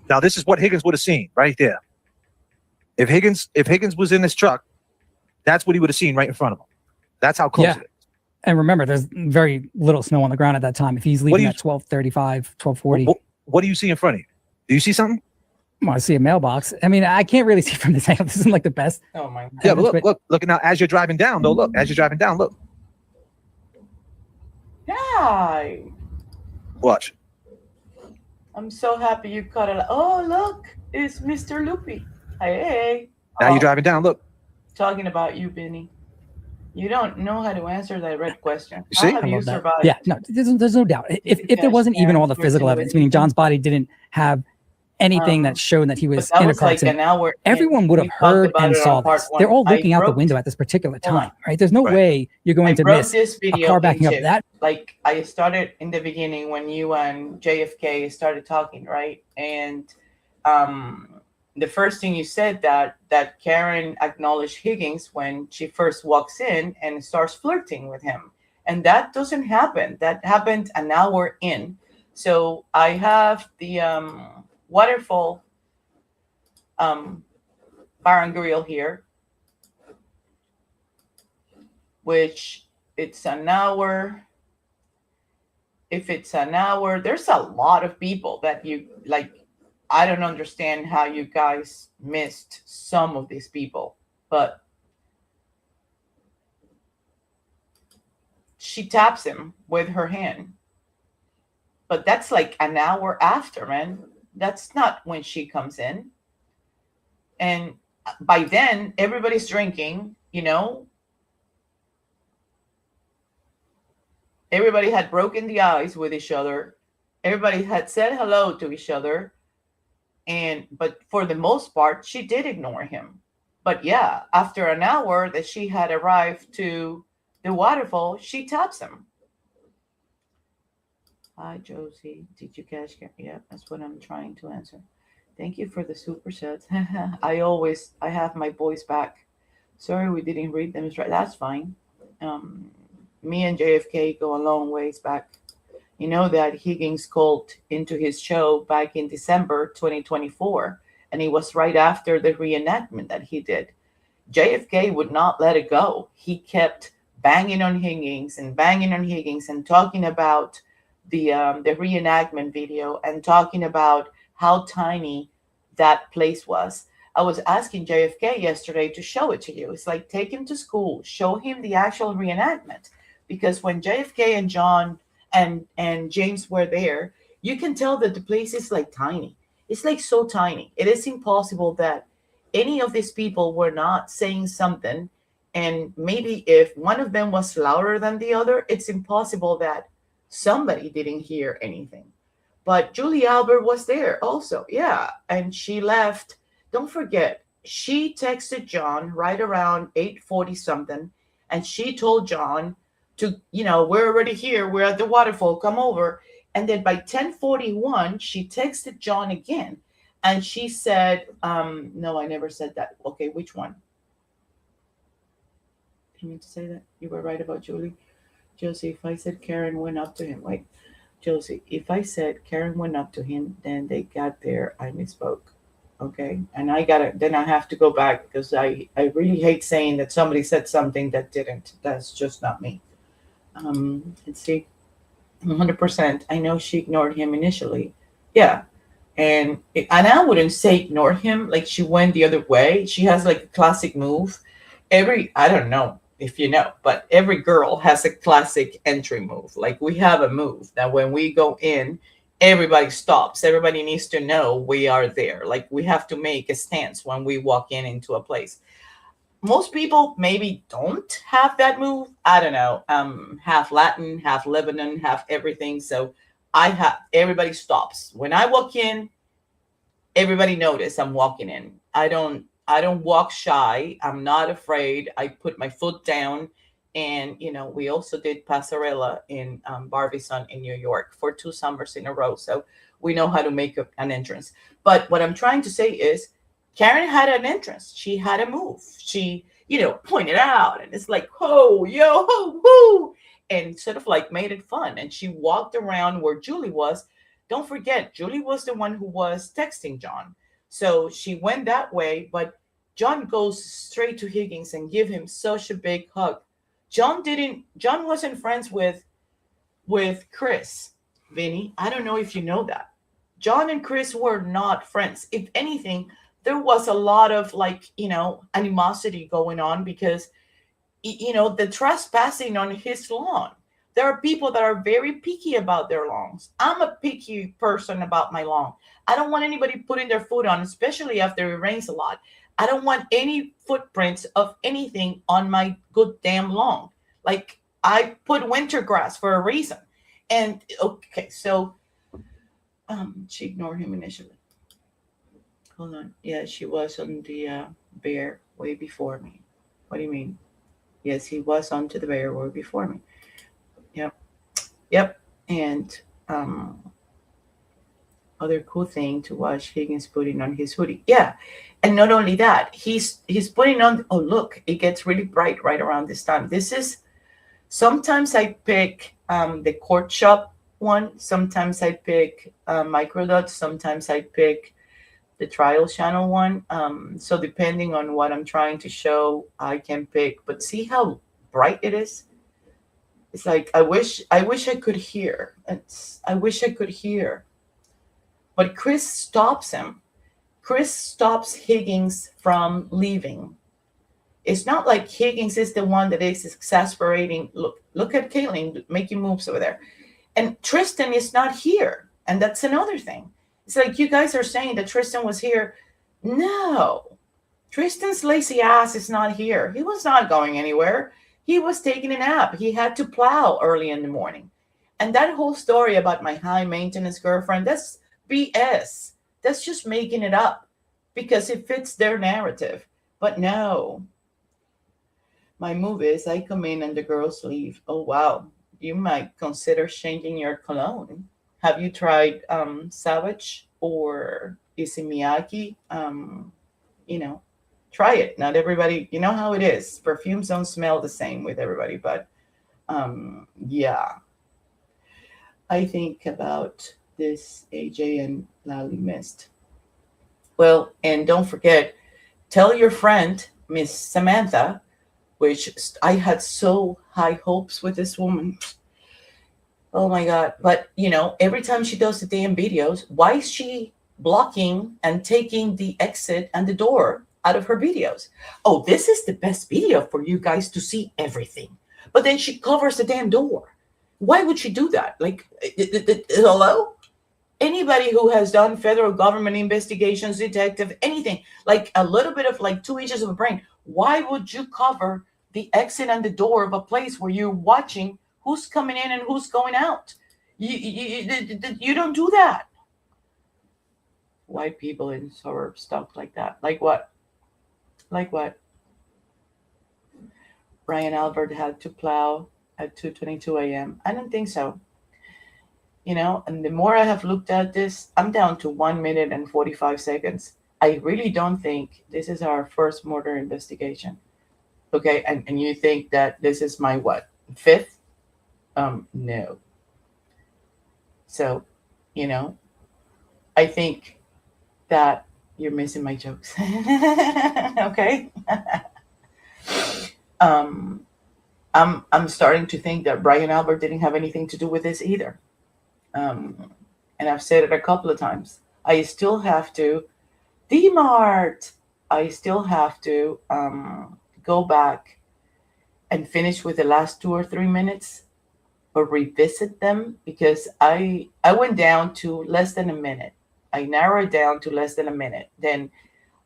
Now this is what Higgins would have seen right there. If Higgins was in this truck, that's what he would have seen right in front of him. That's how close it is. And remember, there's very little snow on the ground at that time. If he's leaving at 12:35, 12:40. What do you see in front of you? Do you see something? Well, I see a mailbox. I mean, I can't really see from this angle. This isn't like the best. Oh my God. Yeah, but look now as you're driving down though. Look, as you're driving down, look. Yeah. Watch. I'm so happy you caught it. Oh, look, it's Mr. Loopy. Hey. Now you're driving down. Look. Talking about you, Benny. You don't know how to answer that red question. You see? How have you survived? Yeah, no, there's no doubt. If there wasn't even all the physical evidence, meaning John's body didn't have anything that showed that he was in a car accident, everyone would have heard and saw this. They're all looking out the window at this particular time, right? There's no way you're going to miss a car backing up that. Like, I started in the beginning when you and JFK started talking, right? And the first thing you said that Karen acknowledged Higgins when she first walks in and starts flirting with him. And that doesn't happen. That happened an hour in. So I have the Waterfall Bar and Grill here, which it's an hour. If it's an hour, there's a lot of people that you like. I don't understand how you guys missed some of these people, but she taps him with her hand. But that's like an hour after, man. That's not when she comes in. And by then, everybody's drinking, you know. Everybody had broken the ice with each other. Everybody had said hello to each other. But for the most part, she did ignore him. But yeah, after an hour that she had arrived to the waterfall, she taps him. Hi, Josie. Did you catch? Yeah, that's what I'm trying to answer. Thank you for the super sets. I have my boys back. Sorry we didn't read them right. That's fine. Me and JFK go a long ways back. You know that Higgins called into his show back in December 2024 and it was right after the reenactment that he did. JFK would not let it go. He kept banging on Higgins and banging on Higgins and talking about the reenactment video and talking about how tiny that place was. I was asking JFK yesterday to show it to you. It's like, take him to school, show him the actual reenactment, because when JFK and John and James were there, you can tell that the place is like tiny. It's like so tiny. It is impossible that any of these people were not saying something. And maybe if one of them was louder than the other, it's impossible that somebody didn't hear anything. But Julie Albert was there also. Yeah. And she left. Don't forget, she texted John right around 8:40 something. And she told John to, we're already here. We're at the waterfall. Come over. And then by 10:41, she texted John again. And she said, no, I never said that. Okay, which one? You mean to say that? You were right about Julie. Josie, if I said Karen went up to him, wait. Josie, if I said Karen went up to him, then they got there, I misspoke. Okay. And then I have to go back because I really hate saying that somebody said something that didn't. That's just not me. Let's see. 100%. I know she ignored him initially. Yeah. And I wouldn't say ignore him. Like, she went the other way. She has like a classic move. I don't know if you know, but every girl has a classic entry move. Like, we have a move that when we go in, everybody stops. Everybody needs to know we are there. Like, we have to make a stance when we walk into a place. Most people maybe don't have that move. I don't know. Half Latin, half Lebanon, half everything. So everybody stops. When I walk in, everybody notice I'm walking in. I don't walk shy. I'm not afraid. I put my foot down. And, we also did Passarella in Barbizon in New York for 2 summers in a row. So we know how to make an entrance. But what I'm trying to say is Karen had an entrance. She had a move. She, pointed out. And it's like, ho, yo, ho, woo. And sort of like made it fun. And she walked around where Julie was. Don't forget, Julie was the one who was texting John. So she went that way, but John goes straight to Higgins and give him such a big hug. John wasn't friends with Chris, Vinny. I don't know if you know that. John and Chris were not friends. If anything, there was a lot of animosity going on because, the trespassing on his lawn. There are people that are very picky about their lawns. I'm a picky person about my lawn. I don't want anybody putting their foot on, especially after it rains a lot. I don't want any footprints of anything on my good damn lawn. Like, I put winter grass for a reason. And okay, so she ignored him initially. Hold on. Yeah, she was on the bear way before me. What do you mean? Yes, he was onto the bear way before me. Yep. And other cool thing to watch Higgins putting on his hoodie. Yeah. And not only that, he's putting on, oh, look, it gets really bright right around this time. Sometimes I pick the Court Shop one. Sometimes I pick Microdots. Sometimes I pick the Trial Channel one. So depending on what I'm trying to show, I can pick. But see how bright it is? It's like, I wish I could hear. I wish I could hear. But Chris stops him. Chris stops Higgins from leaving. It's not like Higgins is the one that is exasperating. Look at Caitlin making moves over there. And Tristan is not here. And that's another thing. It's like, you guys are saying that Tristan was here. No. Tristan's lazy ass is not here. He was not going anywhere. He was taking a nap. He had to plow early in the morning. And that whole story about my high maintenance girlfriend, that's BS. That's just making it up because it fits their narrative. But no. My move is I come in and the girls leave. Oh, wow. You might consider changing your cologne. Have you tried Savage or Issey Miyake? Try it. Not everybody, you know how it is. Perfumes don't smell the same with everybody, but yeah. I think about this AJ and Lally missed. Well, and don't forget, tell your friend, Miss Samantha, which I had so high hopes with this woman. Oh my God. But, every time she does the damn videos, why is she blocking and taking the exit and the door out of her videos? Oh, this is the best video for you guys to see everything. But then she covers the damn door. Why would she do that? Like, hello? Anybody who has done federal government investigations, detective, anything, like a little bit of like 2 inches of a brain, why would you cover the exit and the door of a place where you're watching who's coming in and who's going out? You don't do that. White people in suburbs talk like that. Like what? Like what? Ryan Albert had to plow at 2:22 a.m. I don't think so. And the more I have looked at this, I'm down to 1 minute and 45 seconds. I really don't think this is our first murder investigation. Okay, and you think that this is my what? Fifth? No. So, I think that you're missing my jokes. Okay? I'm starting to think that Brian Albert didn't have anything to do with this either. And I've said it a couple of times. I still have to DMART. I still have to go back and finish with the last 2 or 3 minutes or revisit them, because I went down to less than a minute. I narrowed down to less than a minute. Then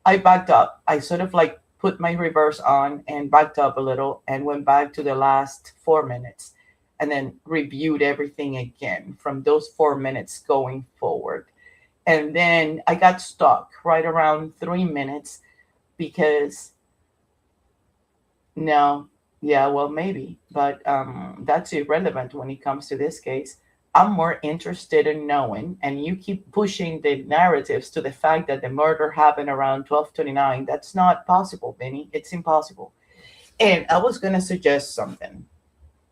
I backed up. I sort of like put my reverse on and backed up a little and went back to the last 4 minutes and then reviewed everything again from those 4 minutes going forward. And then I got stuck right around 3 minutes because maybe, but that's irrelevant when it comes to this case. I'm more interested in knowing, and you keep pushing the narratives to the fact that the murder happened around 12:29. That's not possible, Benny. It's impossible. And I was going to suggest something,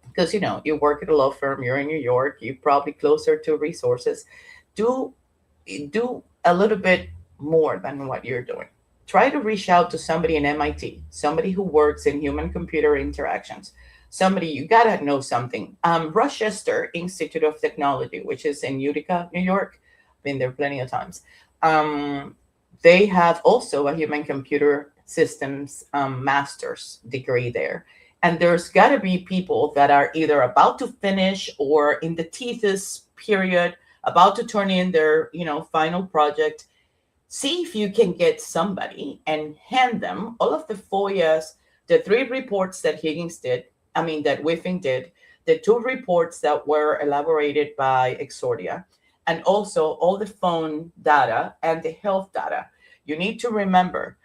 because, you work at a law firm, you're in New York, you're probably closer to resources. Do a little bit more than what you're doing. Try to reach out to somebody in MIT, somebody who works in human-computer interactions, somebody, you gotta know something. Rochester Institute of Technology, which is in Utica, New York, been there plenty of times. They have also a human-computer systems master's degree there. And there's got to be people that are either about to finish or in the thesis period, about to turn in their, final project. See if you can get somebody and hand them all of the FOIAs, the 3 reports that that Whiffing did, the 2 reports that were elaborated by Exordia, and also all the phone data and the health data. You need to remember,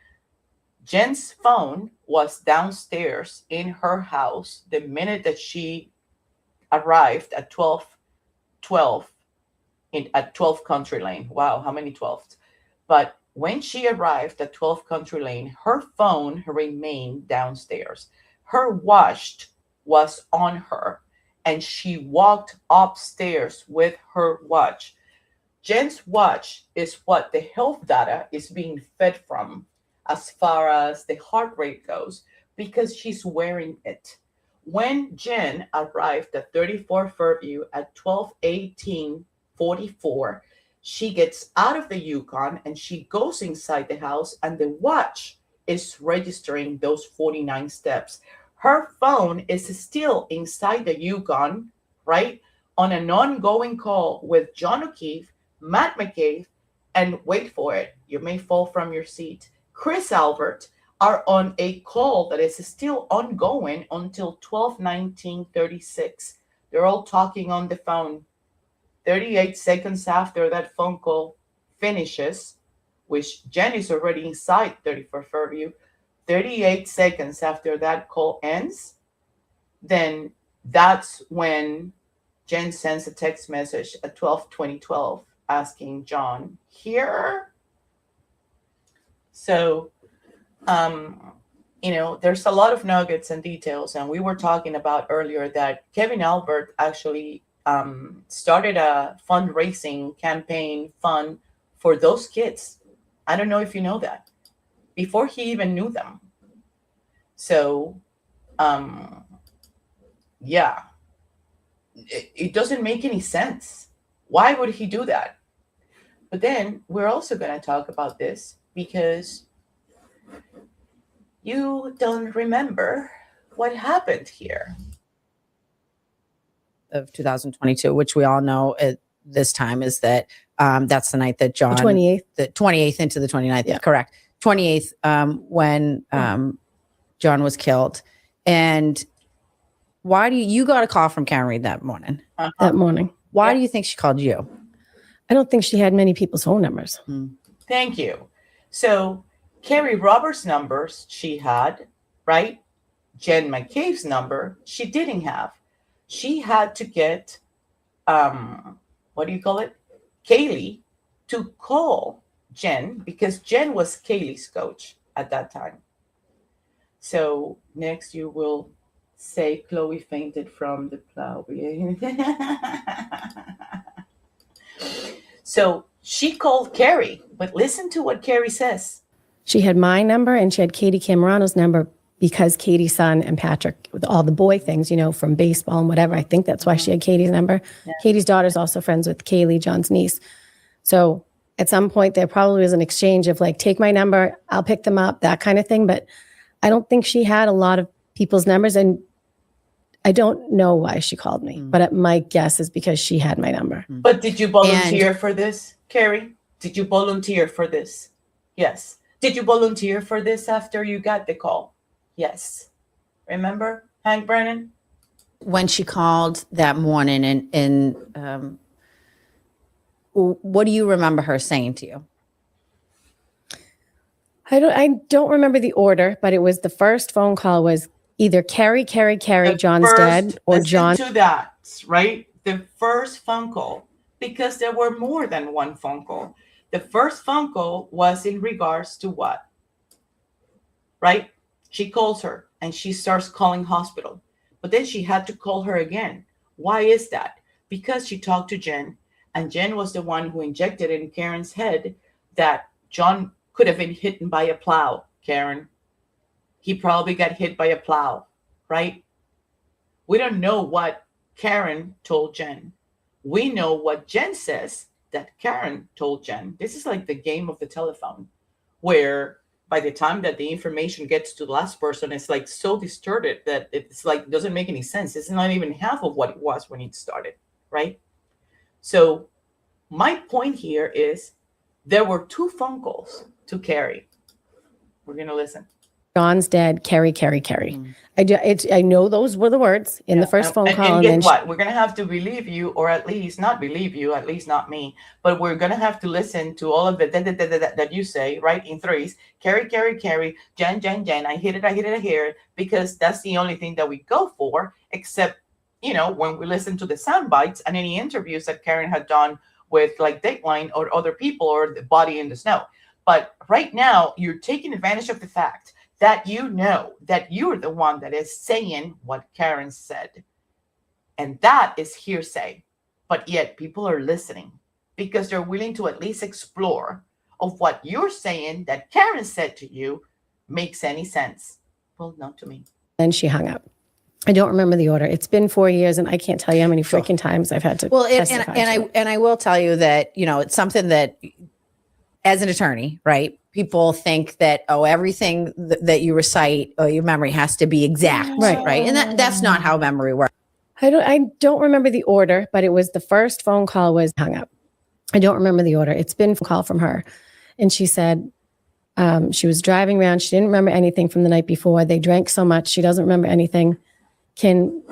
Jen's phone was downstairs in her house the minute that she arrived at 12 at 12 Country Lane. Wow, how many 12s? But when she arrived at 12 Country Lane, her phone remained downstairs. Her watch was on her, and she walked upstairs with her watch. Jen's watch is what the health data is being fed from as far as the heart rate goes, because she's wearing it. When Jen arrived at 34 Fairview at 12:18:44, she gets out of the Yukon and she goes inside the house, and the watch is registering those 49 steps. Her phone is still inside the Yukon, right? On an ongoing call with John O'Keefe, Matt McCabe, and wait for it, you may fall from your seat, Chris Albert, are on a call that is still ongoing until 12:19:36. They're all talking on the phone. 38 seconds after that phone call finishes, which Jen is already inside 34 Fairview, 38 seconds after that call ends, then that's when Jen sends a text message at 12:20:12 asking John here. So, there's a lot of nuggets and details. And we were talking about earlier that Kevin Albert actually started a fundraising campaign fund for those kids I don't know if you know that. Before he even knew them. So, yeah, it doesn't make any sense. Why would he do that? But then we're also going to talk about this because you don't remember what happened here. Of 2022, which we all know at this time is that that's the night that John, The 28th. the 28th into the 29th, Yeah. correct. 28th, when John was killed. And why do you got a call from Karen Reed that morning? That morning. Why Yeah. do you think she called you? I don't think she had many people's phone numbers. Thank you. So Carrie Roberts' numbers she had, right? Jen McCabe's number she didn't have. She had to get, what do you call it? Kaylee to call Jen because Jen was Kaylee's coach at that time. So next you will say Chloe fainted from the plow. So she called Carrie, but listen to what Carrie says. She had my number and she had Katie Camerano's number because Katie's son and Patrick, with all the boy things, you know, from baseball and whatever. I think that's why she had Katie's number. Yeah. Katie's daughter's also friends with Kaylee, John's niece. So at some point there probably was an exchange of like, take my number, I'll pick them up, that kind of thing. But I don't think she had a lot of people's numbers. And I don't know why she called me, but my guess is because she had my number. But did you volunteer for this, Carrie? Did you volunteer for this? Yes. Did you volunteer for this after you got the call? Yes. Remember, Hank Brennan? When she called that morning and what do you remember her saying to you? I don't remember the order, but it was the first phone call was either Carrie, The John's first- dead, or listen John. to that, right? The first phone call, because there were more than one phone call. The first phone call was in regards to what? Right? She calls her and she starts calling hospital. But then she had to call her again. Why is that? Because she talked to Jen, and Jen was the one who injected in Karen's head that John could have been hit by a plow, Karen. He probably got hit by a plow, right? We don't know what Karen told Jen. We know what Jen says that Karen told Jen. This is like the game of the telephone, where by the time that the information gets to the last person, it's like so distorted that it's like doesn't make any sense. It's not even half of what it was when it started, right? So my point here is there were two phone calls to Carrie. We're going to listen. John's dead, Carrie. I know those were the words in the first phone call. And guess then what? We're going to have to believe you, or at least not believe you, at least not me, but we're going to have to listen to all of it that you say, right? In threes, Carrie, Jen, I hit it, because that's the only thing that we go for, except, you know, when we listen to the sound bites and any interviews that Karen had done with like Dateline or other people or the Body in the Snow. But right now, you're taking advantage of the fact that you know that you're the one that is saying what Karen said. And that is hearsay. But yet people are listening because they're willing to at least explore of what you're saying that Karen said to you makes any sense. Well, not to me. Then she hung up. I don't remember the order. It's been 4 years and I can't tell you how many freaking times I've had to testify to. And I will tell you that, you know, it's something that as an attorney, right? People think that, oh, everything that you recite or your memory has to be exact, right? And that's not how memory works. I don't remember the order, but it was the first phone call was hung up. I don't remember the order. It's been a call from her. And she said she was driving around. She didn't remember anything from the night before. They drank so much. She doesn't remember anything. And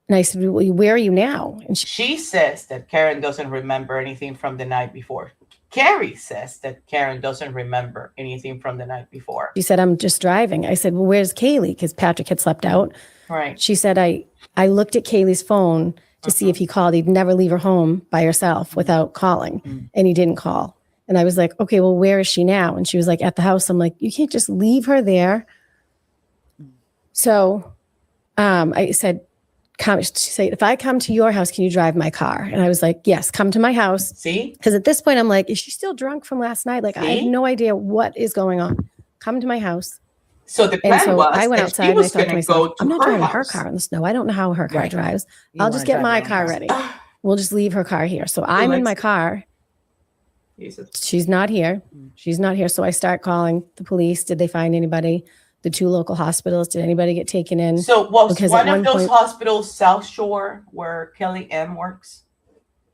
I said, well, where are you now? And she says that Karen doesn't remember anything from the night before. Carrie says that Karen doesn't remember anything from the night before. she said, I'm just driving. I said, well, where's Kaylee? Because Patrick had slept out. Right. She said, I looked at Kaylee's phone to see if he called. He'd never leave her home by herself without calling. And he didn't call. And I was like, okay, well, where is she now? And she was like, at the house. I'm like, you can't just leave her there. So I said, She said, if I come to your house, can you drive my car? And I was like, yes, come to my house. See? Because at this point, I'm like, is she still drunk from last night? Like, I have See? no idea what is going on. Come to my house. So the And plan so was I went that outside she and I was thought to going to myself, go to I'm not her driving her house. car in the snow. I don't know how her car Right. drives. You I'll wanna just get drive my your own car car. ready. We'll just leave her car here. So I'm in my car. Jesus. She's not here. She's not here. So I start calling the police. Did they find anybody? The 2 local hospitals. Did anybody get taken in? So was Because one at of one those point- hospitals South Shore where Kelly M works?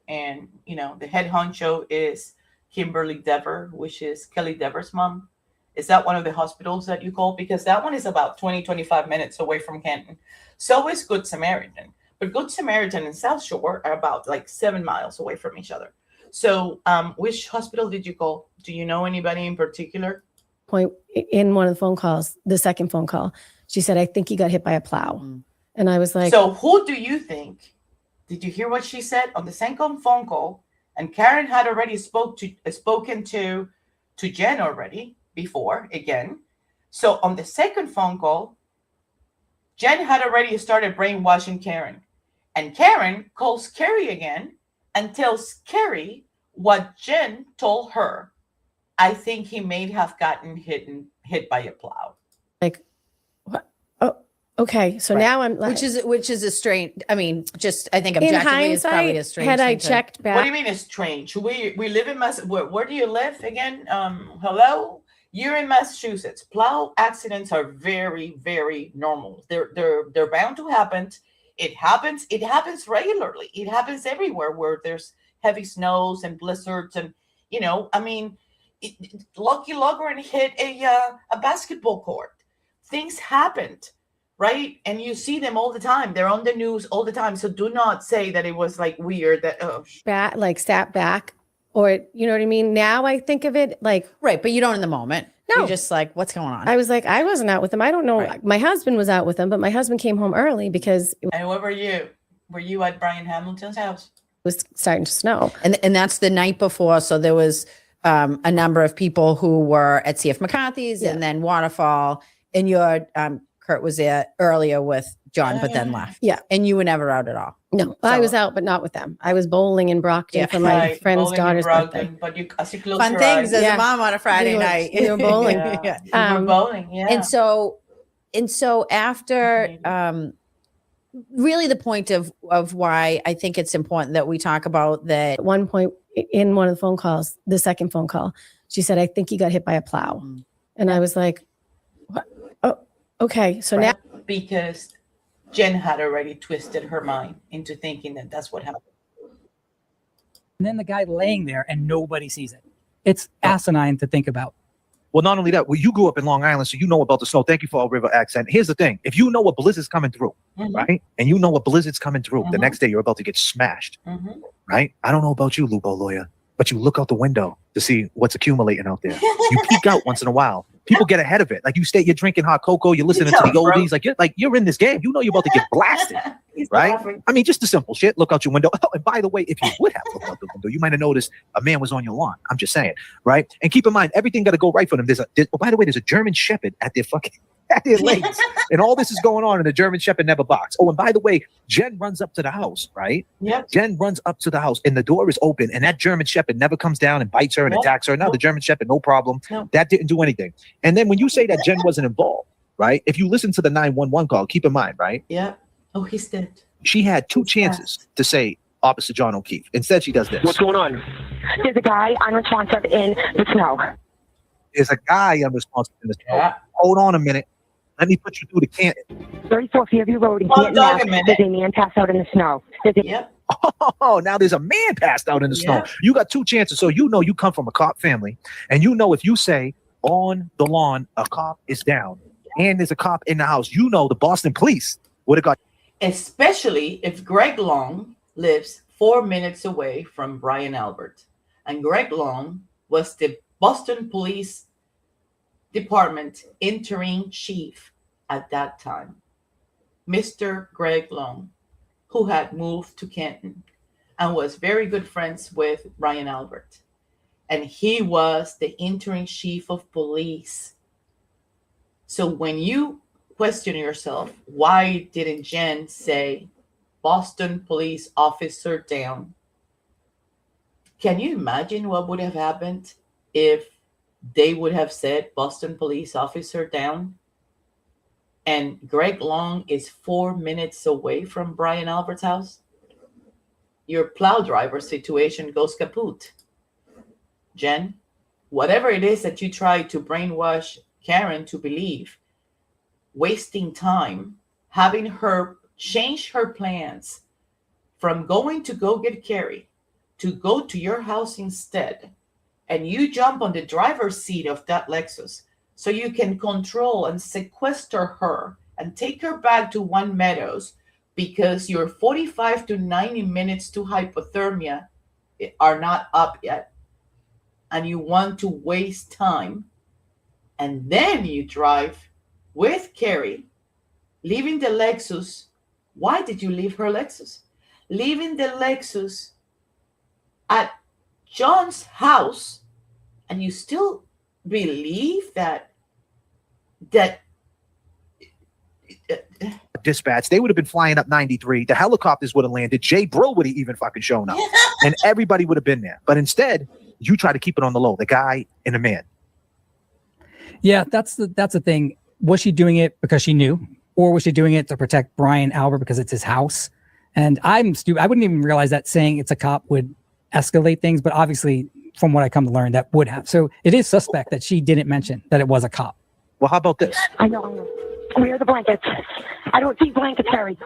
And, the head honcho is Kimberly Dever, which is Kelly Dever's mom. Is that one of the hospitals that you call? Because that one is about 20, 25 minutes away from Canton. So is Good Samaritan. But Good Samaritan and South Shore are about like 7 miles away from each other. So which hospital did you call? Do you know anybody in particular? Point in one of the phone calls, the second phone call, she said, I think he got hit by a plow. And I was like, So who do you think? Did you hear what she said on the second phone call? And Karen had already spoken to Jen already before again. So on the second phone call, Jen had already started brainwashing Karen. And Karen calls Carrie again and tells Carrie what Jen told her. I think he may have gotten hit by a plow. like, what? Oh, okay. So Right. now I'm like, Which is a strange. I mean, just I think in objectively it's probably a hindsight, strange. had I thing to- checked What do back, you mean it's strange? We live in where do you live again? Hello? You're in Massachusetts. Plow accidents are very, very normal. They're bound to happen. It happens regularly. It happens everywhere where there's heavy snows and blizzards and Lucky Logren hit a basketball court. Things happened, right? And you see them all the time. They're on the news all the time. So do not say that it was like weird that sat back, or you know what I mean? Now I think of it like, Right, but you don't in the moment. No. You're just like, what's going on? I was like, I wasn't out with him. I don't know. Right. My husband was out with him, but my husband came home early because it And where were you? Were you at Brian Hamilton's house? was starting to snow. And that's the night before. So there was a number of people who were at CF McCarthy's Yeah. and then Waterfall. And your Kurt was there earlier with John, but then left. Yeah. And you were never out at all. No, I So- was out, but not with them. I was bowling in Brockton Yeah. for my Right, friend's bowling in daughter's Brogdon, birthday. But as you close Fun your things eyes, as Yeah. a mom on a Friday We were- night. we were bowling. yeah, Yeah. you were bowling, yeah. And so after really the point of why I think it's important that we talk about that. At one point in one of the phone calls, the second phone call, she said, I think he got hit by a plow. And I was like, what? Oh, okay. So now because Jen had already twisted her mind into thinking that that's what happened. And then the guy laying there and nobody sees it. It's asinine to think about. Well, not only that, well, you grew up in Long Island, so you know about the snow. Thank you for our river accent. Here's the thing. If you know a blizzard's coming through, Mhm. right? And you know a blizzard's coming through, the Mhm. next day you're about to get smashed, Mhm. right? I don't know about you, lawyer, but you look out the window to see what's accumulating out there. You peek out once in a while. People get ahead of it. Like you're drinking hot cocoa, you're listening to the Yeah, bro. oldies. You're in this game. You know you're about to get blasted. He's Right? laughing. I mean, just the simple shit. Look out your window. Oh, and by the way, if you would have looked out the window, you might have noticed a man was on your lawn. I'm just saying, right? And keep in mind, everything got to go right for them. By the way, there's a German Shepherd at their legs, and all this is going on, and the German Shepherd never barks. Oh, and by the way, Jen runs up to the house, right? Yep. Jen runs up to the house, and the door is open, and that German Shepherd never comes down and bites her and Nope. attacks her. No, the German Shepherd, no problem. Nope. That didn't do anything. And then when you say that Jen wasn't involved, right? If you listen to the 911 call, keep in mind, right? Yeah. Oh, he's dead. She had two chances to say Officer John O'Keefe. Instead, she does this. What's going on? There's a guy unresponsive in the snow. There's a guy unresponsive in the snow. Yeah. Hold on a minute. Let me put you through the Canton. 34 Fairview Road in Hold Canton, on a Mass. minute. There's a man passed out in the snow. There's a Yep. Oh, now there's a man passed out in the snow. Yeah. You got two chances. So you know you come from a cop family, and you know if you say on the lawn a cop is down and there's a cop in the house, you know the Boston police would have got. Especially if Greg Long lives 4 minutes away from Brian Albert. And Greg Long was the Boston Police Department interim chief at that time. Mr. Greg Long, who had moved to Canton and was very good friends with Brian Albert. And he was the interim chief of police. So when you question yourself, why didn't Jen say Boston police officer down. Can you imagine what would have happened if they would have said Boston police officer down? And Greg Long is 4 minutes away from Brian Albert's house? Your plow driver situation goes kaput. Jen, whatever it is that you try to brainwash Karen to believe, wasting time, having her change her plans from going to go get Carrie to go to your house instead, and you jump on the driver's seat of that Lexus so you can control and sequester her and take her back to One Meadows because your 45 to 90 minutes to hypothermia are not up yet, and you want to waste time, and then you drive with Carrie, leaving the Lexus. Why did you leave her Lexus? Leaving the Lexus at John's house, and you still believe that dispatch, they would have been flying up 93. The helicopters would have landed. Jay Brill would have even fucking shown up, and everybody would have been there. But instead, you try to keep it on the low. The guy and the man. Yeah, that's the thing. Was she doing it because she knew, or was she doing it to protect Brian Albert because it's his house? And I'm stupid. I wouldn't even realize that saying it's a cop would escalate things, but obviously, from what I come to learn, that would have. So it is suspect that she didn't mention that it was a cop. Well, how about this? I know. Where are the blankets? I don't see blankets, Harry.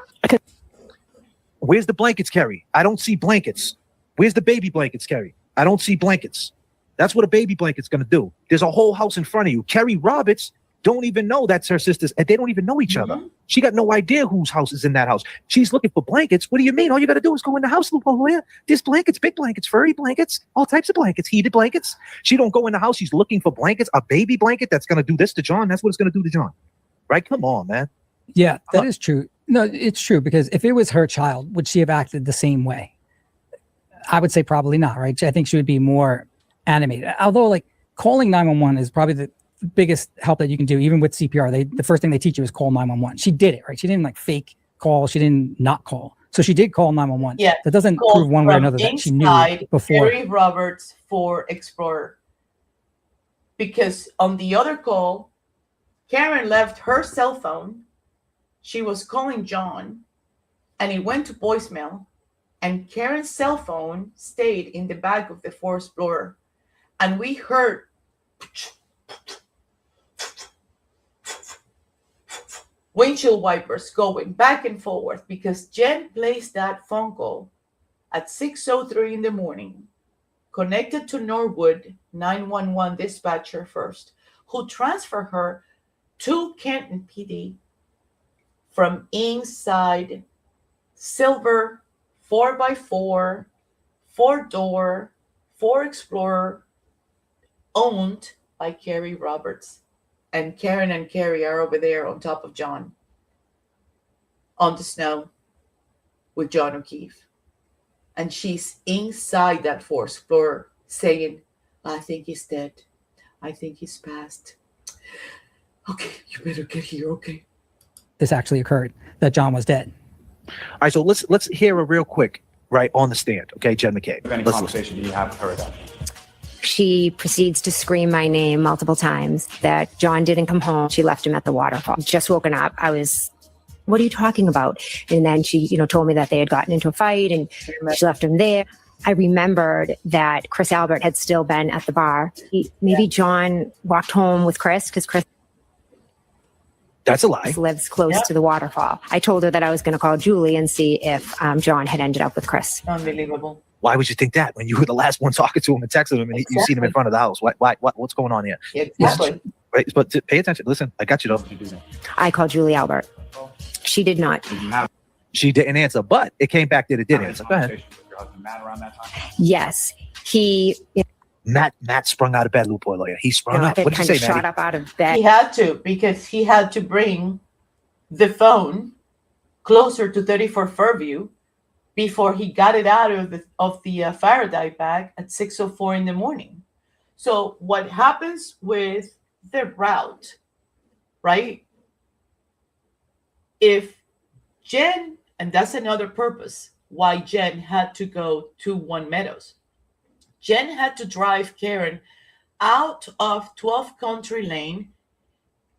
Where's the blankets, Kerry? I don't see blankets. Where's the baby blankets, Kerry? I don't see blankets. That's what a baby blanket's going to do. There's a whole house in front of you. Kerry Roberts don't even know that's her sister's, and they don't even know each other. She got no idea whose house is in that house. She's looking for blankets. What do you mean? All you got to do is go in the house, LoopholeLawyer. There's blankets, big blankets, furry blankets, all types of blankets, heated blankets. She don't go in the house. She's looking for blankets, a baby blanket that's going to do this to John. That's what it's going to do to John. Right? Come on, man. Yeah, that is true. No, it's true, because if it was her child, would she have acted the same way? I would say probably not, right? I think she would be more animated. Although, like, calling 911 is probably the biggest help that you can do, even with CPR. The first thing they teach you is call 911. She did it, right? She didn't like fake call. She didn't not call. So she did call 911. Yeah, that doesn't prove one way or another that she knew before. Gary Roberts for Explorer. Because on the other call, Karen left her cell phone. She was calling John, and it went to voicemail. And Karen's cell phone stayed in the back of the Ford Explorer. And we heard windshield wipers going back and forth because Jen placed that phone call at 6:03 in the morning, connected to Norwood 911 dispatcher first, who transferred her to Canton PD from inside silver 4x4, 4-door, Ford Explorer, owned by Carrie Roberts. And Karen and Carrie are over there on top of John on the snow with John O'Keefe. And she's inside that Ford Explorer saying, I think he's dead. I think he's passed. Okay, you better get here, okay? This actually occurred, that John was dead. All right, so let's hear her real quick, right, on the stand, okay, Jen McCabe. What kind of conversation do you have with her then? She proceeds to scream my name multiple times, that John didn't come home. She left him at the waterfall. Just woken up. What are you talking about? And then she, told me that they had gotten into a fight and she left him there. I remembered that Chris Albert had still been at the bar. Maybe John walked home with Chris, because Chris That's a lie. lives close to the waterfall. I told her that I was going to call Julie and see if John had ended up with Chris. Unbelievable. Why would you think that when you were the last one talking to him and texting him and you seen him in front of the house? What's going on here? Exactly. Right, but pay attention. Listen, I got you though. I called Julie Albert. She did not. She didn't answer, but it came back that it did answer. Go ahead. With your husband Matt around that time? Yes, he. Matt sprung out of bed, LoopholeLawyer. He sprung up. What did you kind say, of shot Maddie? up out of bed. He had to, because he had to bring the phone closer to 34 Fairview before he got it out of the Faraday bag at 6:04 in the morning. So what happens with the route, right? If Jen And that's another purpose why Jen had to go to One Meadows. Jen had to drive Karen out of 12th Country Lane.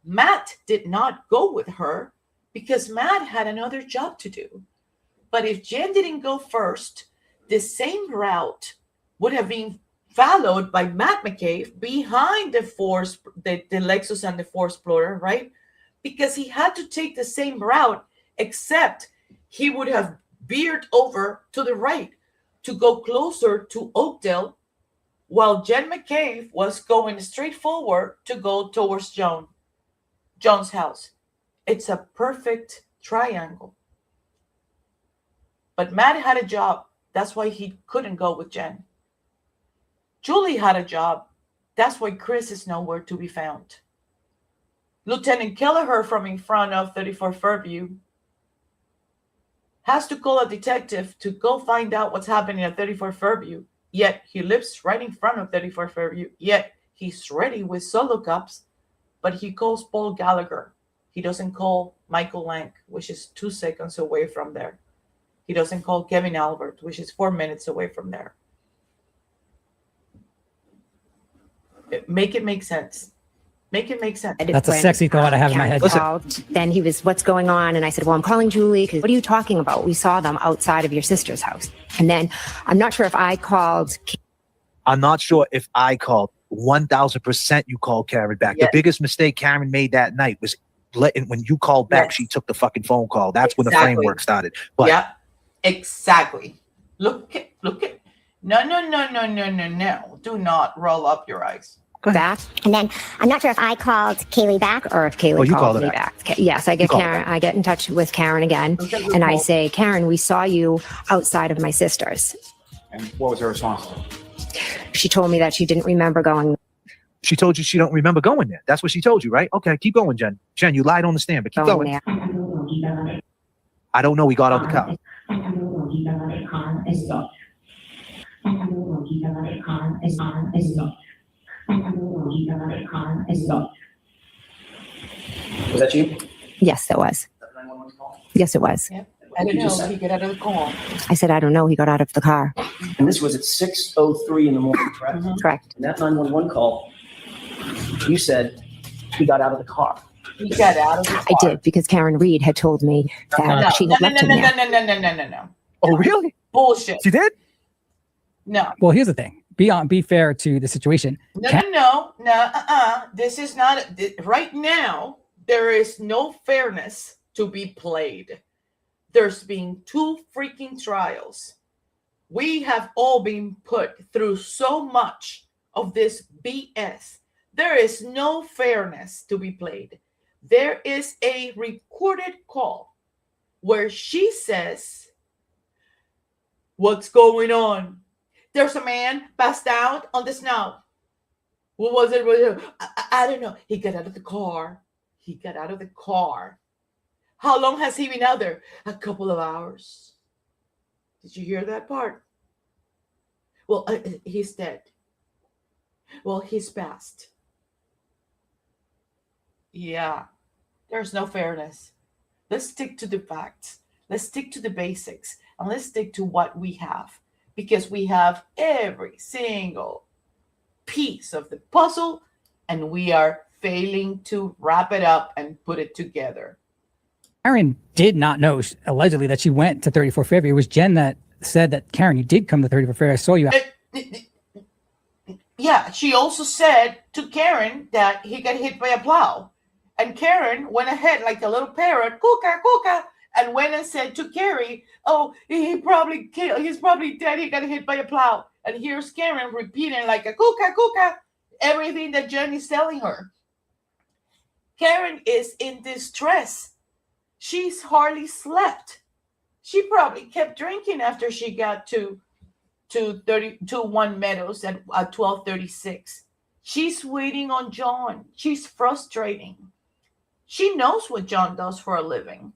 Matt did not go with her because Matt had another job to do. But if Jen didn't go first, the same route would have been followed by Matt McCabe behind the Lexus and the Ford Explorer, right? Because he had to take the same route, except he would have veered over to the right to go closer to Oakdale, while Jen McCabe was going straight forward to go towards John's house. It's a perfect triangle. But Matt had a job. That's why he couldn't go with Jen. Julie had a job. That's why Chris is nowhere to be found. Lieutenant Kelleher from in front of 34 Fairview has to call a detective to go find out what's happening at 34 Fairview. Yet he lives right in front of 34 Fairview. Yet he's ready with solo cops, but he calls Paul Gallagher. He doesn't call Michael Lang, which is 2 seconds away from there. He doesn't call Kevin Albert, which is 4 minutes away from there. Make it make sense. Make it make sense. That's a sexy thought I have in my head. Called, then he was, what's going on? And I said, well, I'm calling Julie because what are you talking about? We saw them outside of your sister's house. And then I'm not sure if I called. I'm not sure if I called. 1,000% you called Karen back. Yes. The biggest mistake Karen made that night was when you called back, Yes. She took the fucking phone call. That's when the Exactly. framework started. But yeah, exactly. Look at. No. Do not roll up your eyes. Back. And then I'm not sure if I called Kaylee back Or if Kaylee you called called me her back. Yes, I get called Karen. her I get in touch with Karen again, and I say, Karen, we saw you outside of my sister's. And what was her response? She told me that she didn't remember going. she told you she don't remember going there. That's what she told you, right? Okay, keep going, Jen. Jen, you lied on the stand, but keep going. there. I don't know. We got out the car. Was that you? Yes, it was. Yes, it was. I don't know. He get out of the car. I said, I don't know. He got out of the car. And this was at 6:03 in the morning, correct? Correct. And that 911 call, you said he got out of the car. He got out of the car. I did because Karen Reed had told me that she had left him there. No. Oh, really? Bullshit. She did? No. Well, here's the thing. Be fair to the situation. No. This is not right now. There is no fairness to be played. There's been 2 freaking trials. We have all been put through so much of this BS. There is no fairness to be played. There is a recorded call where she says, "What's going on? There's a man passed out on the snow. What was it? I don't know. He got out of the car. How long has he been out there? A couple of hours. Did you hear that part? Well, he's dead. Well, he's passed. Yeah, there's no fairness. Let's stick to the facts. Let's stick to the basics. And let's stick to what we have. Because we have every single piece of the puzzle. And we are failing to wrap it up and put it together. Karen did not know, allegedly, that she went to 34 Fairview. It was Jen that said that, Karen, you did come to 34 Fairview. I saw you. Yeah, she also said to Karen that he got hit by a plow. And Karen went ahead like a little parrot, cuca, cuca, and went and said to Carrie, oh, he's probably dead. He got hit by a plow. And here's Karen repeating like a cuca, cuca, everything that Jen is telling her. Karen is in distress. She's hardly slept. She probably kept drinking after she got to 1 Meadows at 12:36. She's waiting on John. She's frustrating. She knows what John does for a living.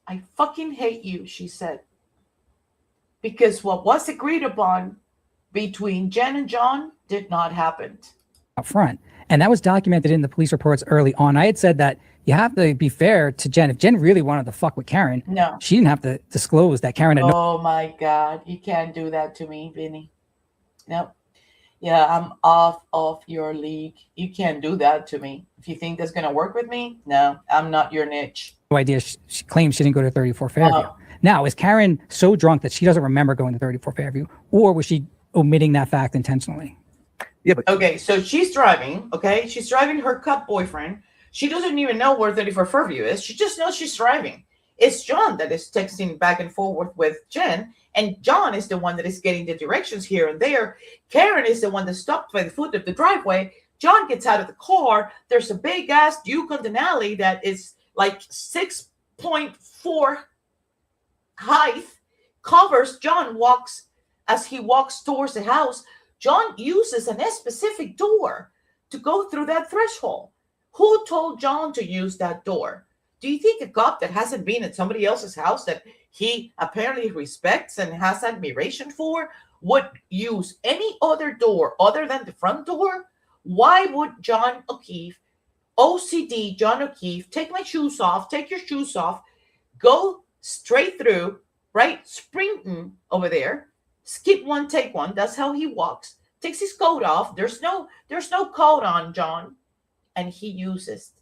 I fucking hate you, she said. Because what was agreed upon between Jen and John did not happen. Out front. And that was documented in the police reports early on. I had said that you have to be fair to Jen. If Jen really wanted to fuck with Karen, No. she didn't have to disclose that Karen had Oh my God. You can't do that to me, Vinny. No. Yeah, I'm off your league. You can't do that to me. If you think that's going to work with me, no, I'm not your niche. no idea. She claims she didn't go to 34 Fairview. Now, is Karen so drunk that she doesn't remember going to 34 Fairview, or was she omitting that fact intentionally? Yeah, but okay, so she's driving. Okay, she's driving her cup boyfriend. She doesn't even know where 34 Fairview is. She just knows she's driving. It's John that is texting back and forth with Jen, and John is the one that is getting the directions here and there. Karen is the one that stopped by the foot of the driveway. John gets out of the car. There's a big ass Duke on Denali that is like 6.4 height, covers John. As he walks towards the house, John uses a specific door to go through that threshold. Who told John to use that door? Do you think a cop that hasn't been at somebody else's house that he apparently respects and has admiration for would use any other door other than the front door? Why would John O'Keefe, OCD John O'Keefe, take my shoes off, take your shoes off, go straight through, right? Sprinting over there, skip one, take one. That's how he walks. Takes his coat off. There's no coat on John, and he uses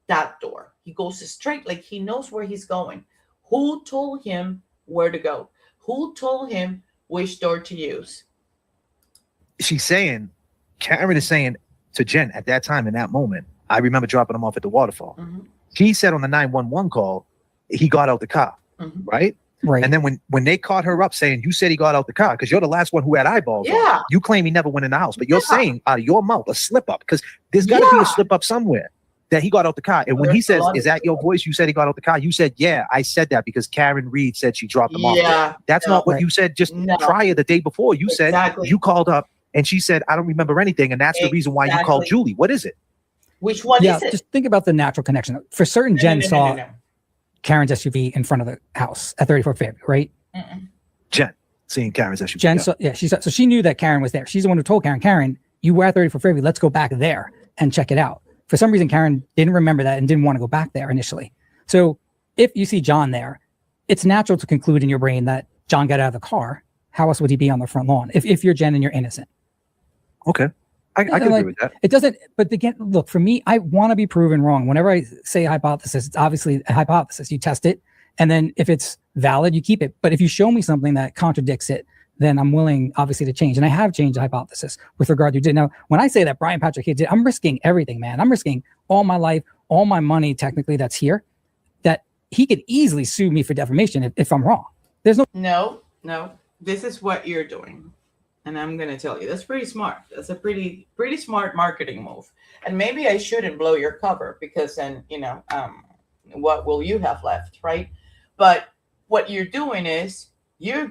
that door. He goes straight, like he knows where he's going. Who told him where to go? Who told him which door to use? Karen is saying to Jen at that time, in that moment, I remember dropping him off at the waterfall. Mm-hmm. She said on the 911 call, he got out the car, right? Right. And then when they caught her up saying, you said he got out the car, because you're the last one who had eyeballs on him. You claim he never went in the house, but you're saying out of your mouth a slip up, because there's got to be a slip up somewhere that he got out the car. And when he says, is that your voice? You said he got out the car. You said, yeah, I said that because Karen Reed said she dropped him off there. That's not what you said just prior the day before. You said you called up and she said, I don't remember anything. And that's the reason why you called Julie. What is it? Which one is it? Just think about the natural connection. For certain, Jen saw Karen's SUV in front of the house at 34 Fairview, right? Jen seeing Karen's SUV. Jen, so she knew that Karen was there. She's the one who told Karen, you were at 34 Fairview. Let's go back there and check it out. For some reason, Karen didn't remember that and didn't want to go back there initially. So if you see John there, it's natural to conclude in your brain that John got out of the car. How else would he be on the front lawn if you're Jen and you're innocent? Okay. I can agree with that. It doesn't, but again, look, for me, I want to be proven wrong. Whenever I say a hypothesis, it's obviously a hypothesis. You test it, and then if it's valid, you keep it. But if you show me something that contradicts it, then I'm willing, obviously, to change. And I have changed the hypothesis with regard to did. Now, when I say that Brian Patrick did, I'm risking everything, man. I'm risking all my life, all my money, technically, that's here, that he could easily sue me for defamation if I'm wrong. There's no. This is what you're doing. And I'm going to tell you, that's pretty smart. That's a pretty smart marketing move. And maybe I shouldn't blow your cover because then, what will you have left, right? But what you're doing is you're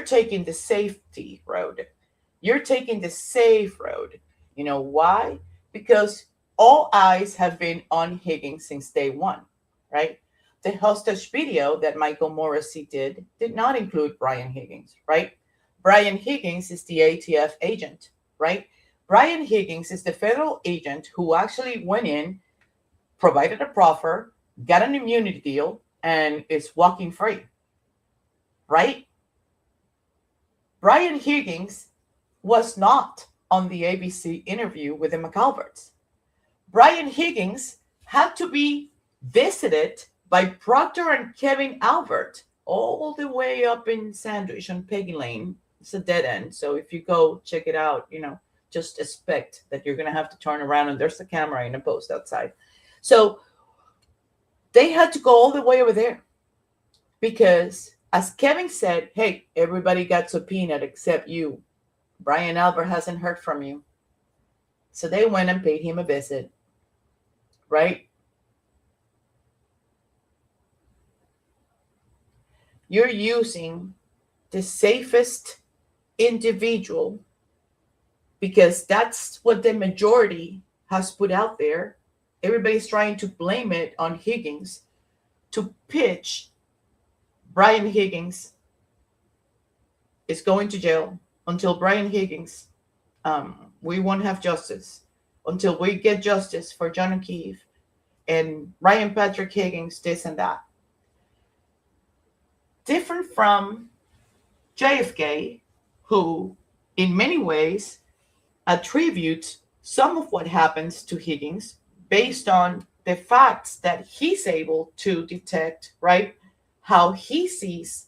taking the safety road. You're taking the safe road. You know why? Because all eyes have been on Higgins since day one, right? The hostage video that Michael Morrissey did not include Brian Higgins, right? Brian Higgins is the ATF agent, right? Brian Higgins is the federal agent who actually went in, provided a proffer, got an immunity deal, and is walking free, right? Brian Higgins was not on the ABC interview with the McAlberts. Brian Higgins had to be visited by Proctor and Kevin Albert all the way up in Sandwich on Peggy Lane. It's a dead end. So if you go check it out, just expect that you're going to have to turn around and there's a camera in a post outside. So they had to go all the way over there because, as Kevin said, hey, everybody got subpoenaed except you. Brian Albert hasn't heard from you. So they went and paid him a visit, right? You're using the safest individual because that's what the majority has put out there. Everybody's trying to blame it on Higgins to pitch Brian Higgins is going to jail until Brian Higgins, we won't have justice. until we get justice for John O'Keefe and Ryan Patrick Higgins, this and that. Different from JFK, who in many ways attributes some of what happens to Higgins based on the facts that he's able to detect, right? How he sees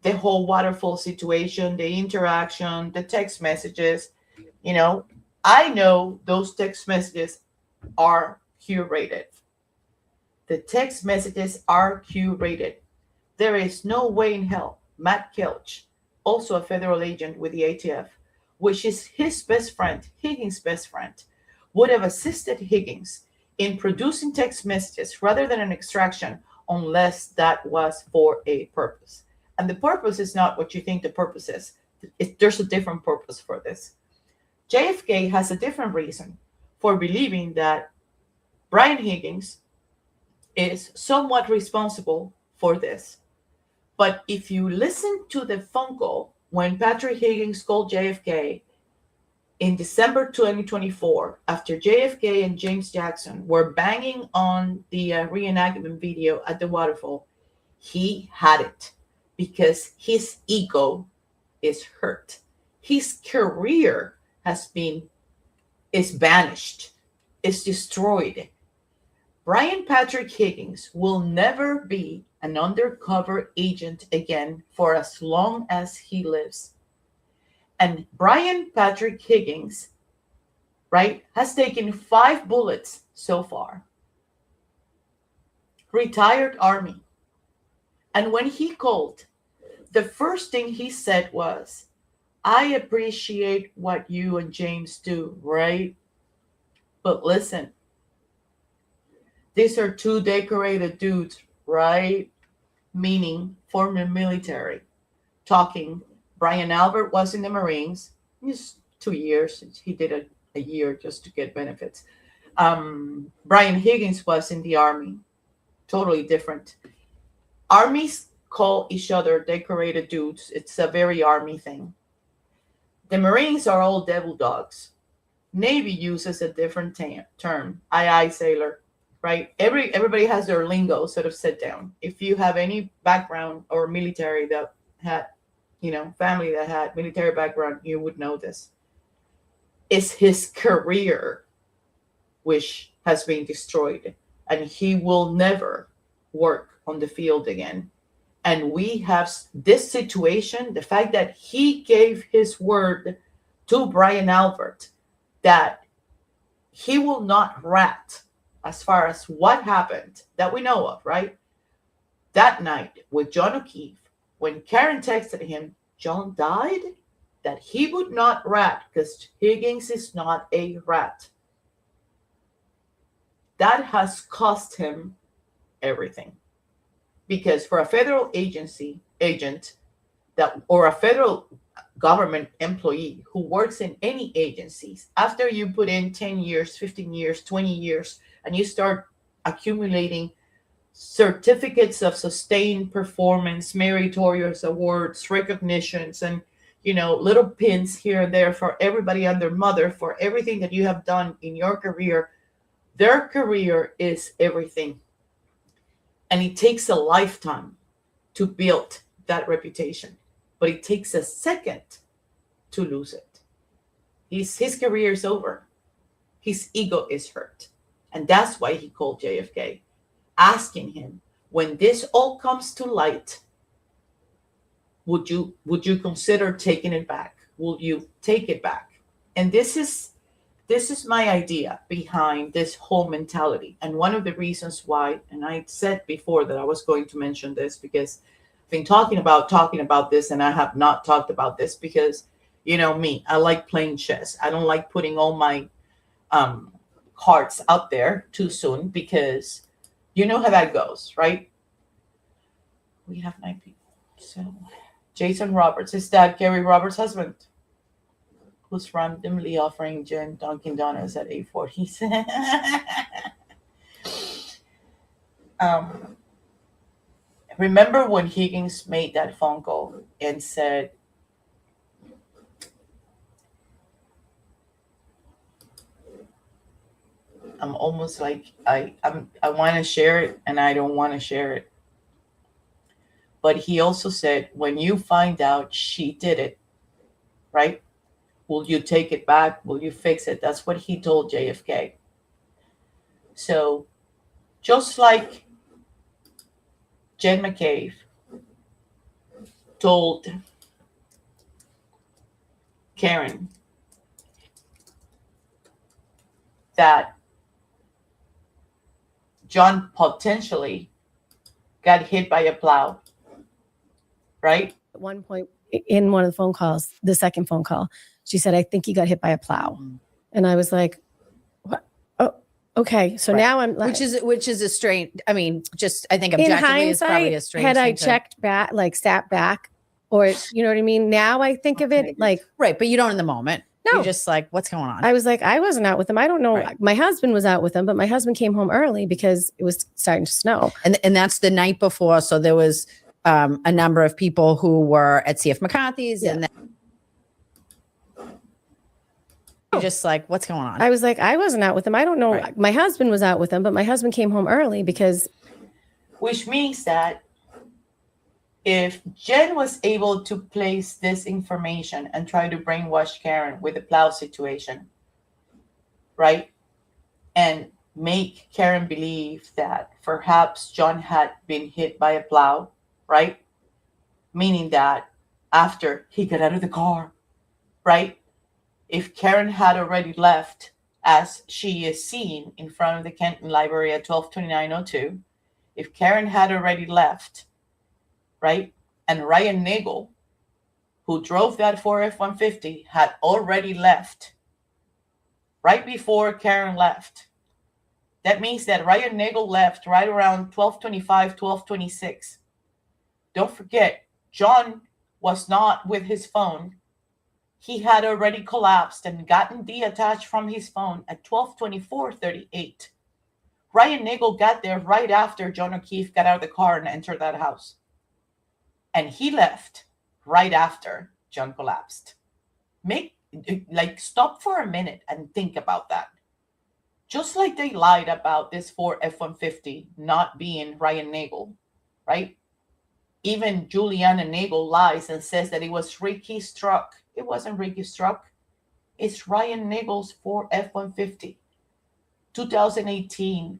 the whole waterfall situation, the interaction, the text messages. You know, I know those text messages are curated. The text messages are curated. There is no way in hell Matt Kelch, also a federal agent with the ATF, which is his best friend, Higgins' best friend, would have assisted Higgins in producing text messages rather than an extraction unless that was for a purpose. And the purpose is not what you think the purpose is. There's a different purpose for this. JFK has a different reason for believing that Brian Higgins is somewhat responsible for this. But if you listen to the phone call when Patrick Higgins called JFK in December 2024, after JFK and James Jackson were banging on the reenactment video at the waterfall, he had it because his ego is hurt. His career is banished, is destroyed. Brian Patrick Higgins will never be an undercover agent again for as long as he lives. And Brian Patrick Higgins, right, has taken 5 bullets so far. Retired Army. And when he called, the first thing he said was, I appreciate what you and James do, right? But listen, these are 2 decorated dudes, right? Meaning former military. Talking, Brian Albert was in the Marines. He's 2 years. He did a year just to get benefits. Brian Higgins was in the Army. Totally different. Armies call each other decorated dudes. It's a very Army thing. The Marines are all devil dogs. Navy uses a different term. Aye, sailor. Right? Everybody has their lingo sort of set down. If you have any background or military that had, family that had military background, you would know this. It's his career which has been destroyed, and he will never work on the field again. And we have this situation, the fact that he gave his word to Brian Albert that he will not rat as far as what happened that we know of, right? That night with John O'Keefe, when Karen texted him, John died, that he would not rat because Higgins is not a rat. That has cost him everything. Because for a federal agent or a federal government employee who works in any agencies, after you put in 10 years, 15 years, 20 years, and you start accumulating certificates of sustained performance, meritorious awards, recognitions, and little pins here and there for everybody and their mother for everything that you have done in your career. Their career is everything. And it takes a lifetime to build that reputation. But it takes a second to lose it. His career is over. His ego is hurt. And that's why he called JFK, asking him, when this all comes to light, would you consider taking it back? Will you take it back? And this is my idea behind this whole mentality. And one of the reasons why, and I said before that I was going to mention this because I've been talking about this, and I have not talked about this because, me, I like playing chess. I don't like putting all my cards out there too soon because you know how that goes, right? We have 9 people. So Jason Roberts, his dad, Gary Roberts' husband, who's randomly offering Jen Dunkin' Donuts at 8:40. Remember when Higgins made that phone call and said, I'm almost like I want to share it and I don't want to share it. But he also said, when you find out she did it, right? Will you take it back? Will you fix it? That's what he told JFK. So just like Jen McCabe told Karen that John potentially got hit by a plow, right? At one point in one of the phone calls, the second phone call, she said, I think he got hit by a plow. And I was like, what? Oh, okay. So Right. now I'm like, which is a strange, I mean, just, I think in objectively it's probably a hindsight, strange had I thing to- checked back, like sat back, or you know what I mean? Now I think of it like, right. But you don't in the moment. No. You're just like, what's going on? I was like, I wasn't out with him. I don't know. Right. My husband was out with him, but my husband came home early because it was starting to snow. And that's the night before. So there was a number of people who were at CF McCarthy's and then you're just like, what's going on? I was like, I wasn't out with him. I don't know. Right. My husband was out with him, but my husband came home early because. Which means that if Jen was able to place this information and try to brainwash Karen with the plow situation, right? And make Karen believe that perhaps John had been hit by a plow, right? Meaning that after he got out of the car, right? If Karen had already left, as she is seen in front of the Kenton Library at 122902, if Karen had already left, right, and Ryan Nagel, who drove that Ford F-150, had already left right before Karen left, that means that Ryan Nagel left right around 12:25, 12:26. Don't forget, John was not with his phone. He had already collapsed and gotten detached from his phone at 12:24:38. Ryan Nagel got there right after John O'Keefe got out of the car and entered that house. And he left right after John collapsed. Stop for a minute and think about that. Just like they lied about this Ford F-150 not being Ryan Nagel, right? Even Juliana Nagel lies and says that it was Ricky's truck. It wasn't Ricky's truck. It's Ryan Nagel's Ford F-150. 2018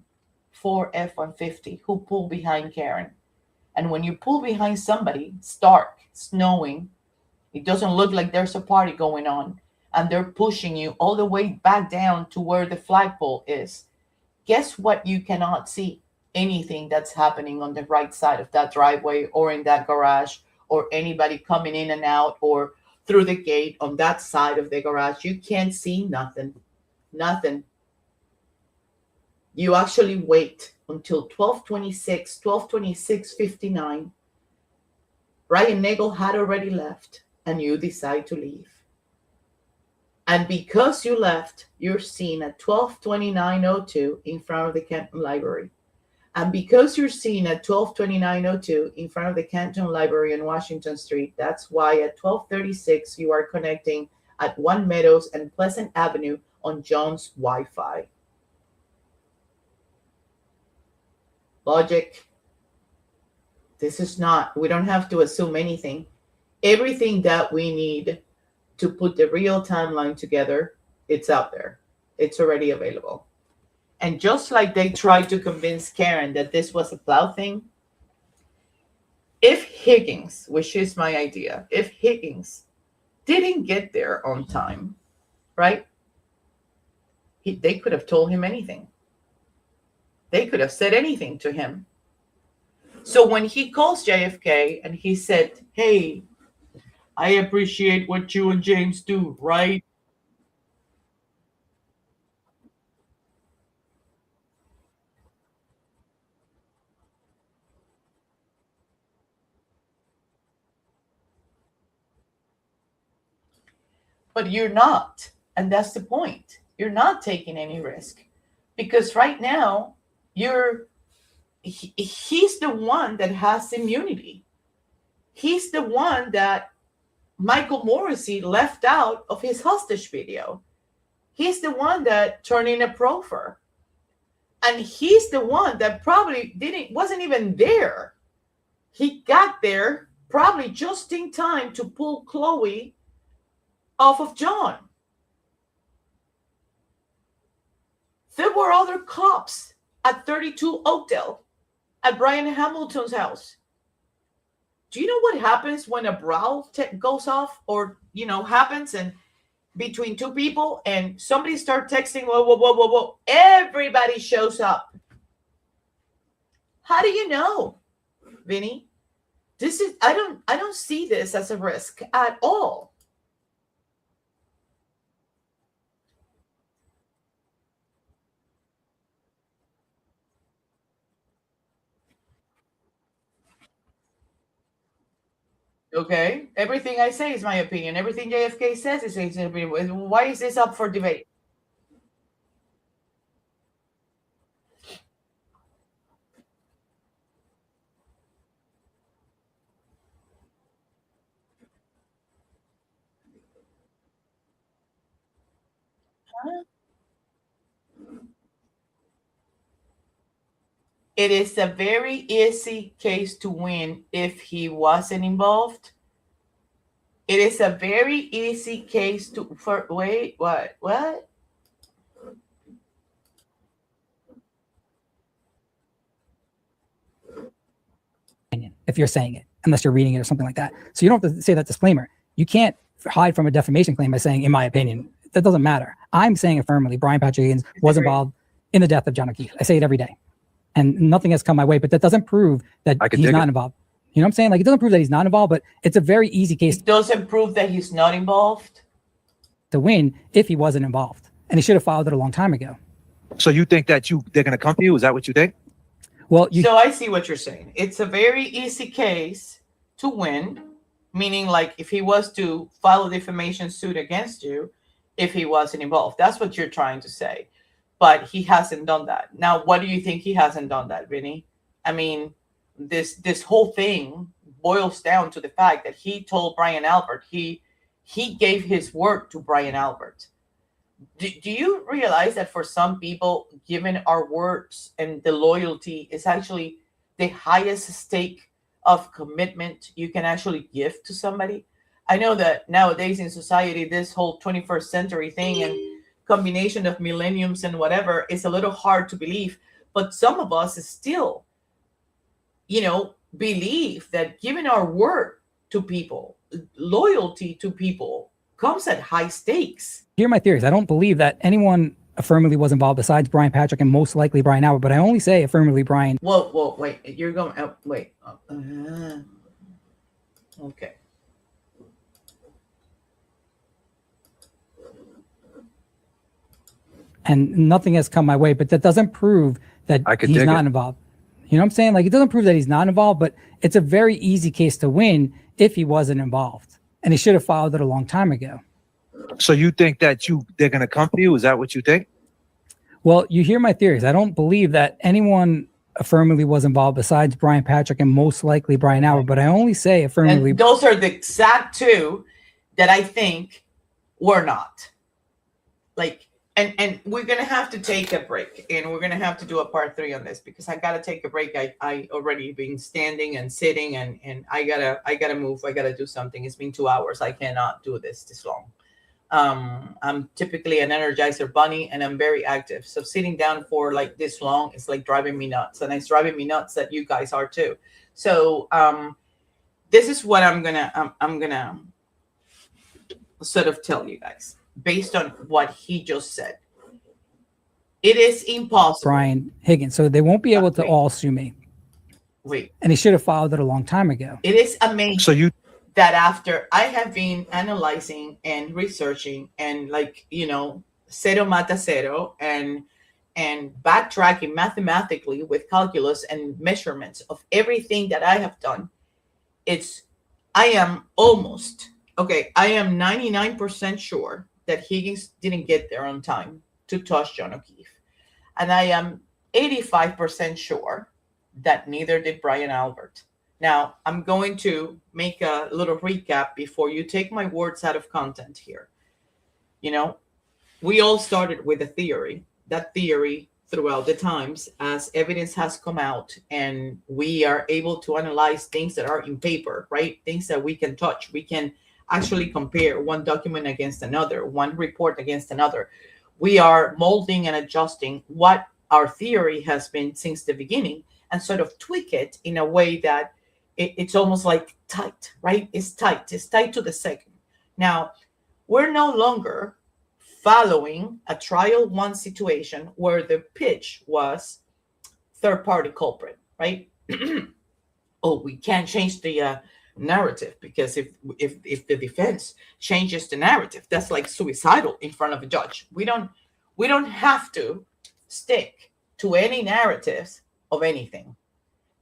Ford F-150 who pulled behind Karen. And when you pull behind somebody, it's dark, snowing, it doesn't look like there's a party going on, and they're pushing you all the way back down to where the flagpole is. Guess what? You cannot see anything that's happening on the right side of that driveway or in that garage or anybody coming in and out or through the gate on that side of the garage. You can't see nothing. Nothing. You actually wait until 12:26, 12:26:59. Ryan Nagel had already left, and you decide to leave. And because you left, you're seen at 12:29:02 in front of the Kenton Library. And because you're seen at 12:29:02 in front of the Kenton Library on Washington Street, that's why at 12:36 you are connecting at One Meadows and Pleasant Avenue on John's Wi-Fi. Logic. This is not, we don't have to assume anything. Everything that we need to put the real timeline together, it's out there. It's already available. And just like they tried to convince Karen that this was a plow thing, if Higgins, which is my idea, if Higgins didn't get there on time, right? They could have told him anything. They could have said anything to him. So when he calls JFK and he said, hey, I appreciate what you and James do, right? But you're not. And that's the point. You're not taking any risk. Because right now, he's the one that has immunity. He's the one that Michael Morrissey left out of his hostage video. He's the one that turned in a proffer. And he's the one that probably wasn't even there. He got there probably just in time to pull Chloe off of John. There were other cops at 32 Oakdale, at Brian Hamilton's house. Do you know what happens when a brawl goes off, or happens, and between two people, and somebody starts texting, whoa, everybody shows up? How do you know, Vinny? I don't see this as a risk at all. Okay, everything I say is my opinion. Everything JFK says is his opinion. Why is this up for debate? It is a very easy case to win if he wasn't involved. It is a very easy case wait, what? If you're saying it, unless you're reading it or something like that. So you don't have to say that disclaimer. You can't hide from a defamation claim by saying, in my opinion. That doesn't matter. I'm saying affirmatively, Brian Patrick Higgins was involved in the death of John O'Keefe. I say it every day. And nothing has come my way, but that doesn't prove that he's not involved. You know what I'm saying? Like, it doesn't prove that he's not involved, but it's a very easy case. It doesn't prove that he's not involved to win if he wasn't involved. And he should have filed it a long time ago. So you think that they're going to come to you? Is that what you think? Well, so I see what you're saying. It's a very easy case to win, meaning like if he was to file a defamation suit against you, if he wasn't involved. That's what you're trying to say. But he hasn't done that. Now, what do you think he hasn't done that, Vinny? I mean, this whole thing boils down to the fact that he told Brian Albert, he gave his word to Brian Albert. Do you realize that for some people, giving our words and the loyalty is actually the highest stake of commitment you can actually give to somebody? I know that nowadays in society, this whole 21st century thing and combination of millenniums and whatever is a little hard to believe, but some of us still, believe that giving our word to people, loyalty to people, comes at high stakes. Here are my theories. I don't believe that anyone affirmatively was involved besides Brian Patrick and most likely Brian Albert, but I only say affirmatively Brian. Well, wait, you're going, wait. Okay. And nothing has come my way, but that doesn't prove that he's not involved. You know what I'm saying? Like, it doesn't prove that he's not involved, but it's a very easy case to win if he wasn't involved. And he should have filed it a long time ago. So you think that they're going to come to you? Is that what you think? Well, you hear my theories. I don't believe that anyone affirmatively was involved besides Brian Patrick and most likely Brian Albert, but I only say affirmatively. And those are the exact two that I think were not. Like, and we're going to have to take a break, and we're going to have to do a part 3 on this because I got to take a break. I already been standing and sitting and I gotta move. I got to do something. It's been 2 hours. I cannot do this long. I'm typically an Energizer bunny and I'm very active. So sitting down for like this long, it's like driving me nuts, and it's driving me nuts that you guys are too. So, this is what I'm gonna sort of tell you guys based on what he just said. It is impossible. Brian Higgins. So they won't be able to all sue me. Wait. And he should have filed it a long time ago. It is amazing. So that after I have been analyzing and researching and cero mata cero and backtracking mathematically with calculus and measurements of everything that I have done, I am 99% sure that Higgins didn't get there on time to touch John O'Keefe. And I am 85% sure that neither did Brian Albert. Now, I'm going to make a little recap before you take my words out of content here. We all started with a theory. That theory throughout the times as evidence has come out and we are able to analyze things that are in paper, right? Things that we can touch. We can actually compare one document against another, one report against another. We are molding and adjusting what our theory has been since the beginning and sort of tweak it in a way that it's almost like tight, right? It's tight to the second. Now, we're no longer following a trial one situation where the pitch was third party culprit, right? Oh, we can't change the narrative because if the defense changes the narrative, that's like suicidal in front of a judge. We don't have to stick to any narratives of anything.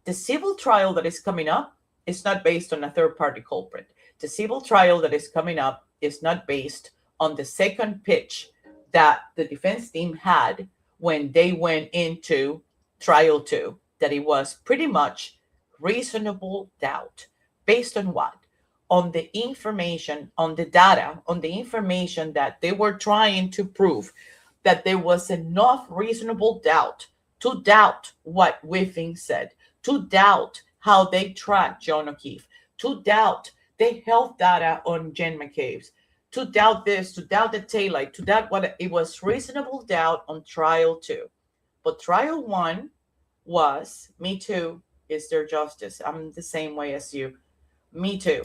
The civil trial that is coming up is not based on a third party culprit. The civil trial that is coming up is not based on the second pitch that the defense team had when they went into trial 2, that it was pretty much reasonable doubt. Based on what? On the information, on the data, on the information that they were trying to prove that there was enough reasonable doubt to doubt what Whiffing said, to doubt how they tracked John O'Keefe, to doubt the health data on Jen McCabe's, to doubt this, to doubt the taillight, to doubt what it was reasonable doubt on trial 2. But trial 1 was, me too, is there justice? I'm the same way as you. Me too.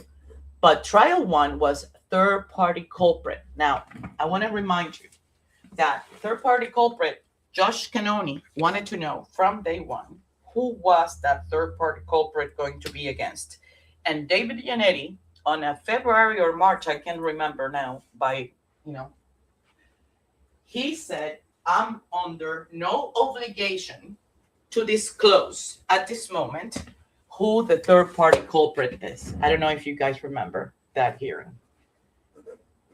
But trial 1 was third party culprit. Now, I want to remind you that third party culprit, Josh Canoni wanted to know from day one, who was that third party culprit going to be against? And David Giannetti, on a February or March, I can't remember now, he said, I'm under no obligation to disclose at this moment who the third party culprit is. I don't know if you guys remember that hearing.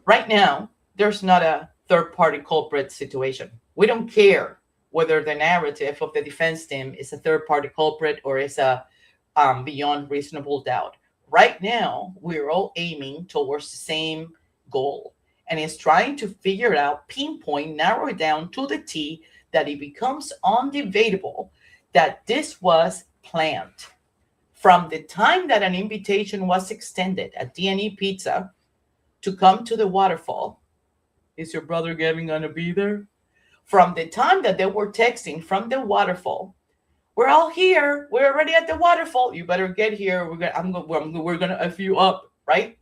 Right now, there's not a third party culprit situation. We don't care whether the narrative of the defense team is a third party culprit or is a beyond reasonable doubt. Right now, we're all aiming towards the same goal, and it's trying to figure out, pinpoint, narrow it down to the T, that it becomes undebatable that this was planned. From the time that an invitation was extended at D&E Pizza to come to the waterfall, is your brother Gavin going to be there? From the time that they were texting from the waterfall, we're all here. We're already at the waterfall. You better get here. We're gonna F you up, right?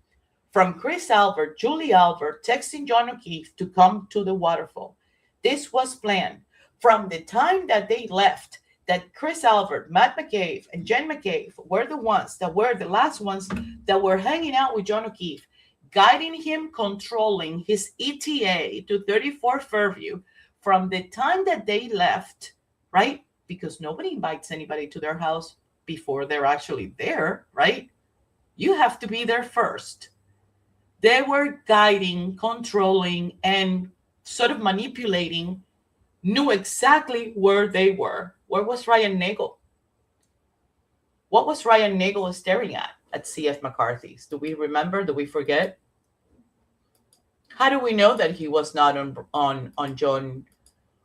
From Chris Albert, Julie Albert, texting John O'Keefe to come to the waterfall. This was planned. From the time that they left, that Chris Albert, Matt McCabe, and Jen McCabe were the last ones that were hanging out with John O'Keefe, guiding him, controlling his ETA to 34 Fairview. From the time that they left, right? Because nobody invites anybody to their house before they're actually there, right? You have to be there first. They were guiding, controlling, and sort of manipulating, knew exactly where they were. Where was Ryan Nagel? What was Ryan Nagel staring at CF McCarthy's? Do we remember? Do we forget? How do we know that he was not on John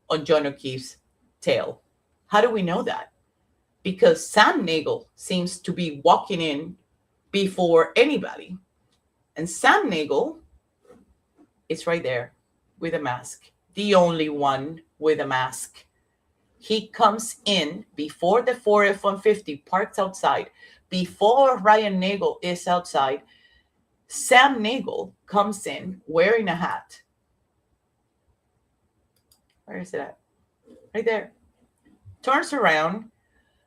O'Keefe's tail? How do we know that? Because Sam Nagel seems to be walking in before anybody. And Sam Nagel is right there with a mask. The only one with a mask. He comes in before the Ford F-150 parks outside. Before Ryan Nagel is outside, Sam Nagel comes in wearing a hat. Where is it at? Right there. Turns around,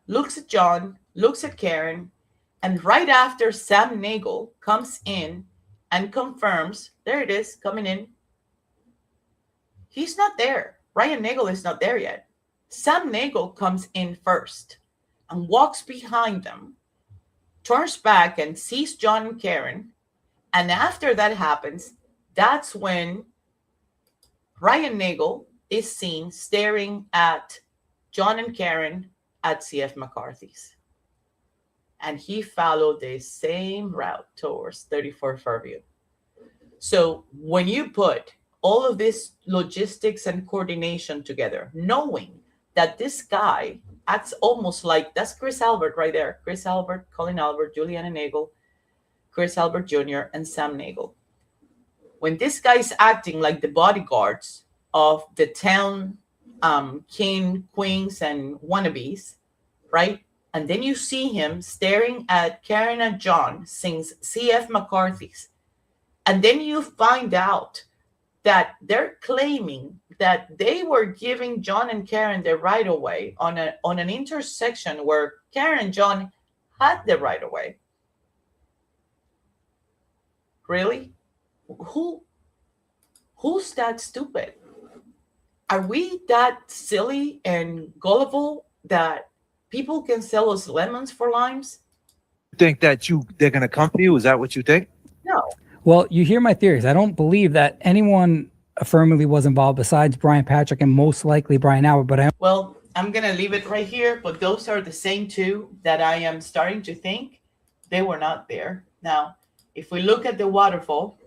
looks at John, looks at Karen, and right after Sam Nagel comes in and confirms, there it is, coming in. He's not there. Ryan Nagel is not there yet. Sam Nagel comes in first and walks behind them, turns back and sees John and Karen. And after that happens, that's when Ryan Nagel is seen staring at John and Karen at CF McCarthy's. And he followed the same route towards 34 Fairview. So when you put all of this logistics and coordination together, knowing that this guy acts almost like, that's Chris Albert right there. Chris Albert, Colin Albert, Juliana Nagel, Chris Albert Jr., and Sam Nagel. When this guy's acting like the bodyguards of the town king, queens, and wannabes, right? And then you see him staring at Karen and John since C.F. McCarthy's. And then you find out that they're claiming that they were giving John and Karen the right of way on an intersection where Karen and John had the right of way. Really? Who's that stupid? Are we that silly and gullible that people can sell us lemons for limes? Think that they're going to come for you? Is that what you think? No. Well, you hear my theories. I don't believe that anyone affirmatively was involved besides Brian Patrick and most likely Brian Albert. But well, I'm going to leave it right here. But those are the same two that I am starting to think they were not there. Now, if we look at the waterfall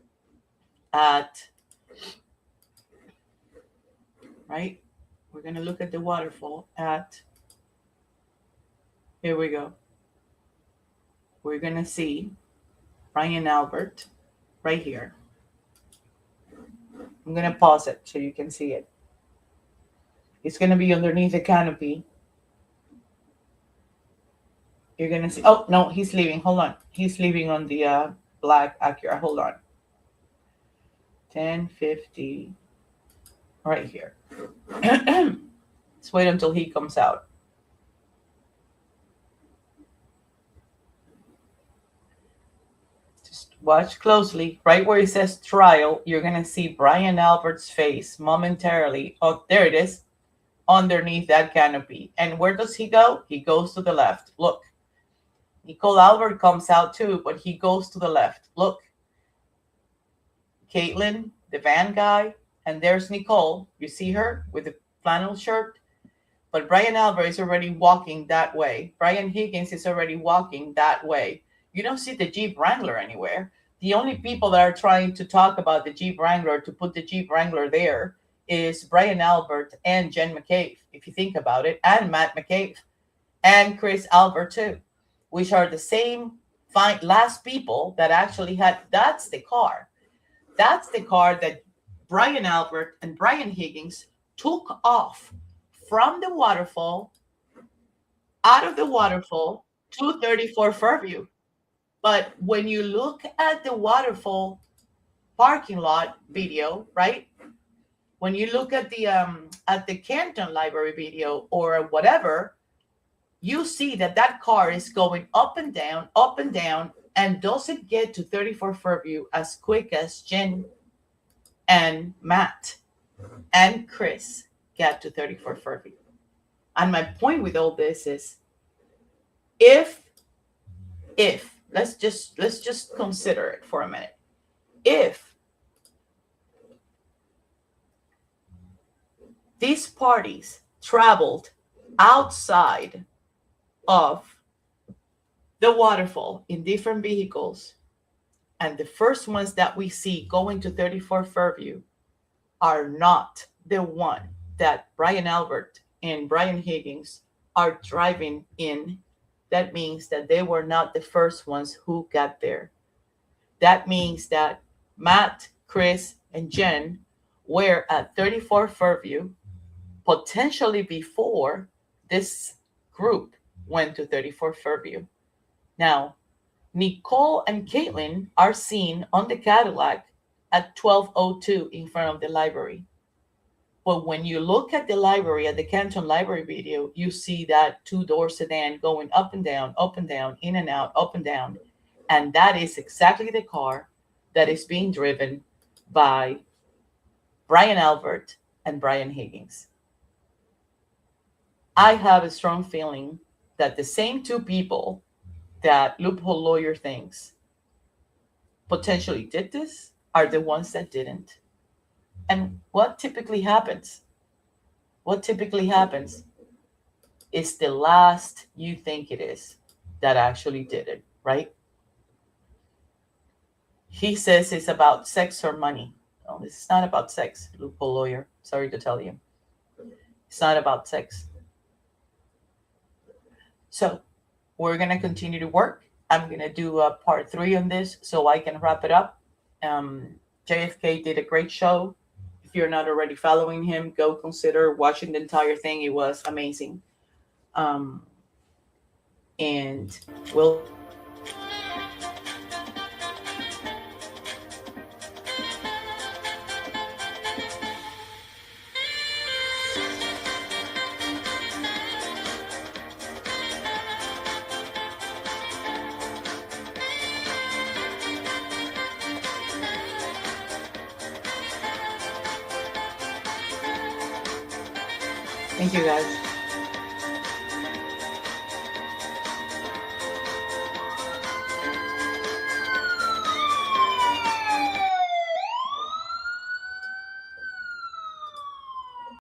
right? We're going to look at the waterfall here we go. We're going to see Brian Albert right here. I'm going to pause it so you can see it. It's going to be underneath the canopy. You're going to see, oh, no, he's leaving. Hold on. He's leaving on the black Acura. Hold on. 1050. Right here. Let's wait until he comes out. Just watch closely. Right where it says trial, you're going to see Brian Albert's face momentarily. Oh, there it is. Underneath that canopy. And where does he go? He goes to the left. Look. Nicole Albert comes out too, but he goes to the left. Look. Caitlin, the van guy, and there's Nicole. You see her with the flannel shirt? But Brian Albert is already walking that way. Brian Higgins is already walking that way. You don't see the Jeep Wrangler anywhere. The only people that are trying to talk about the Jeep Wrangler, to put the Jeep Wrangler there, is Brian Albert and Jen McCabe, if you think about it, and Matt McCabe, and Chris Albert too, which are the same last people that actually had, that's the car. That's the car that Brian Albert and Brian Higgins took off from the waterfall, out of the waterfall to 34 Fairview. But when you look at the waterfall parking lot video, right? When you look at the Canton Library video or whatever, you see that that car is going up and down, and doesn't get to 34 Fairview as quick as Jen and Matt and Chris get to 34 Fairview. And my point with all this is, if let's just consider it for a minute. If these parties traveled outside of the waterfall in different vehicles, and the first ones that we see going to 34 Fairview are not the one that Brian Albert and Brian Higgins are driving in, that means that they were not the first ones who got there. That means that Matt, Chris, and Jen were at 34 Fairview potentially before this group went to 34 Fairview. Now, Nicole and Caitlin are seen on the Cadillac at 12:02 in front of the library. But when you look at the library, at the Canton Library video, you see that two-door sedan going up and down, in and out, up and down. And that is exactly the car that is being driven by Brian Albert and Brian Higgins. I have a strong feeling that the same two people that Loophole Lawyer thinks potentially did this are the ones that didn't. And what typically happens? What typically happens is the last you think it is that actually did it, right? He says it's about sex or money. No, this is not about sex, Loophole Lawyer. Sorry to tell you. It's not about sex. So we're going to continue to work. I'm going to do a part 3 on this so I can wrap it up. JFK did a great show. If you're not already following him, go consider watching the entire thing. It was amazing. And we'll thank you guys.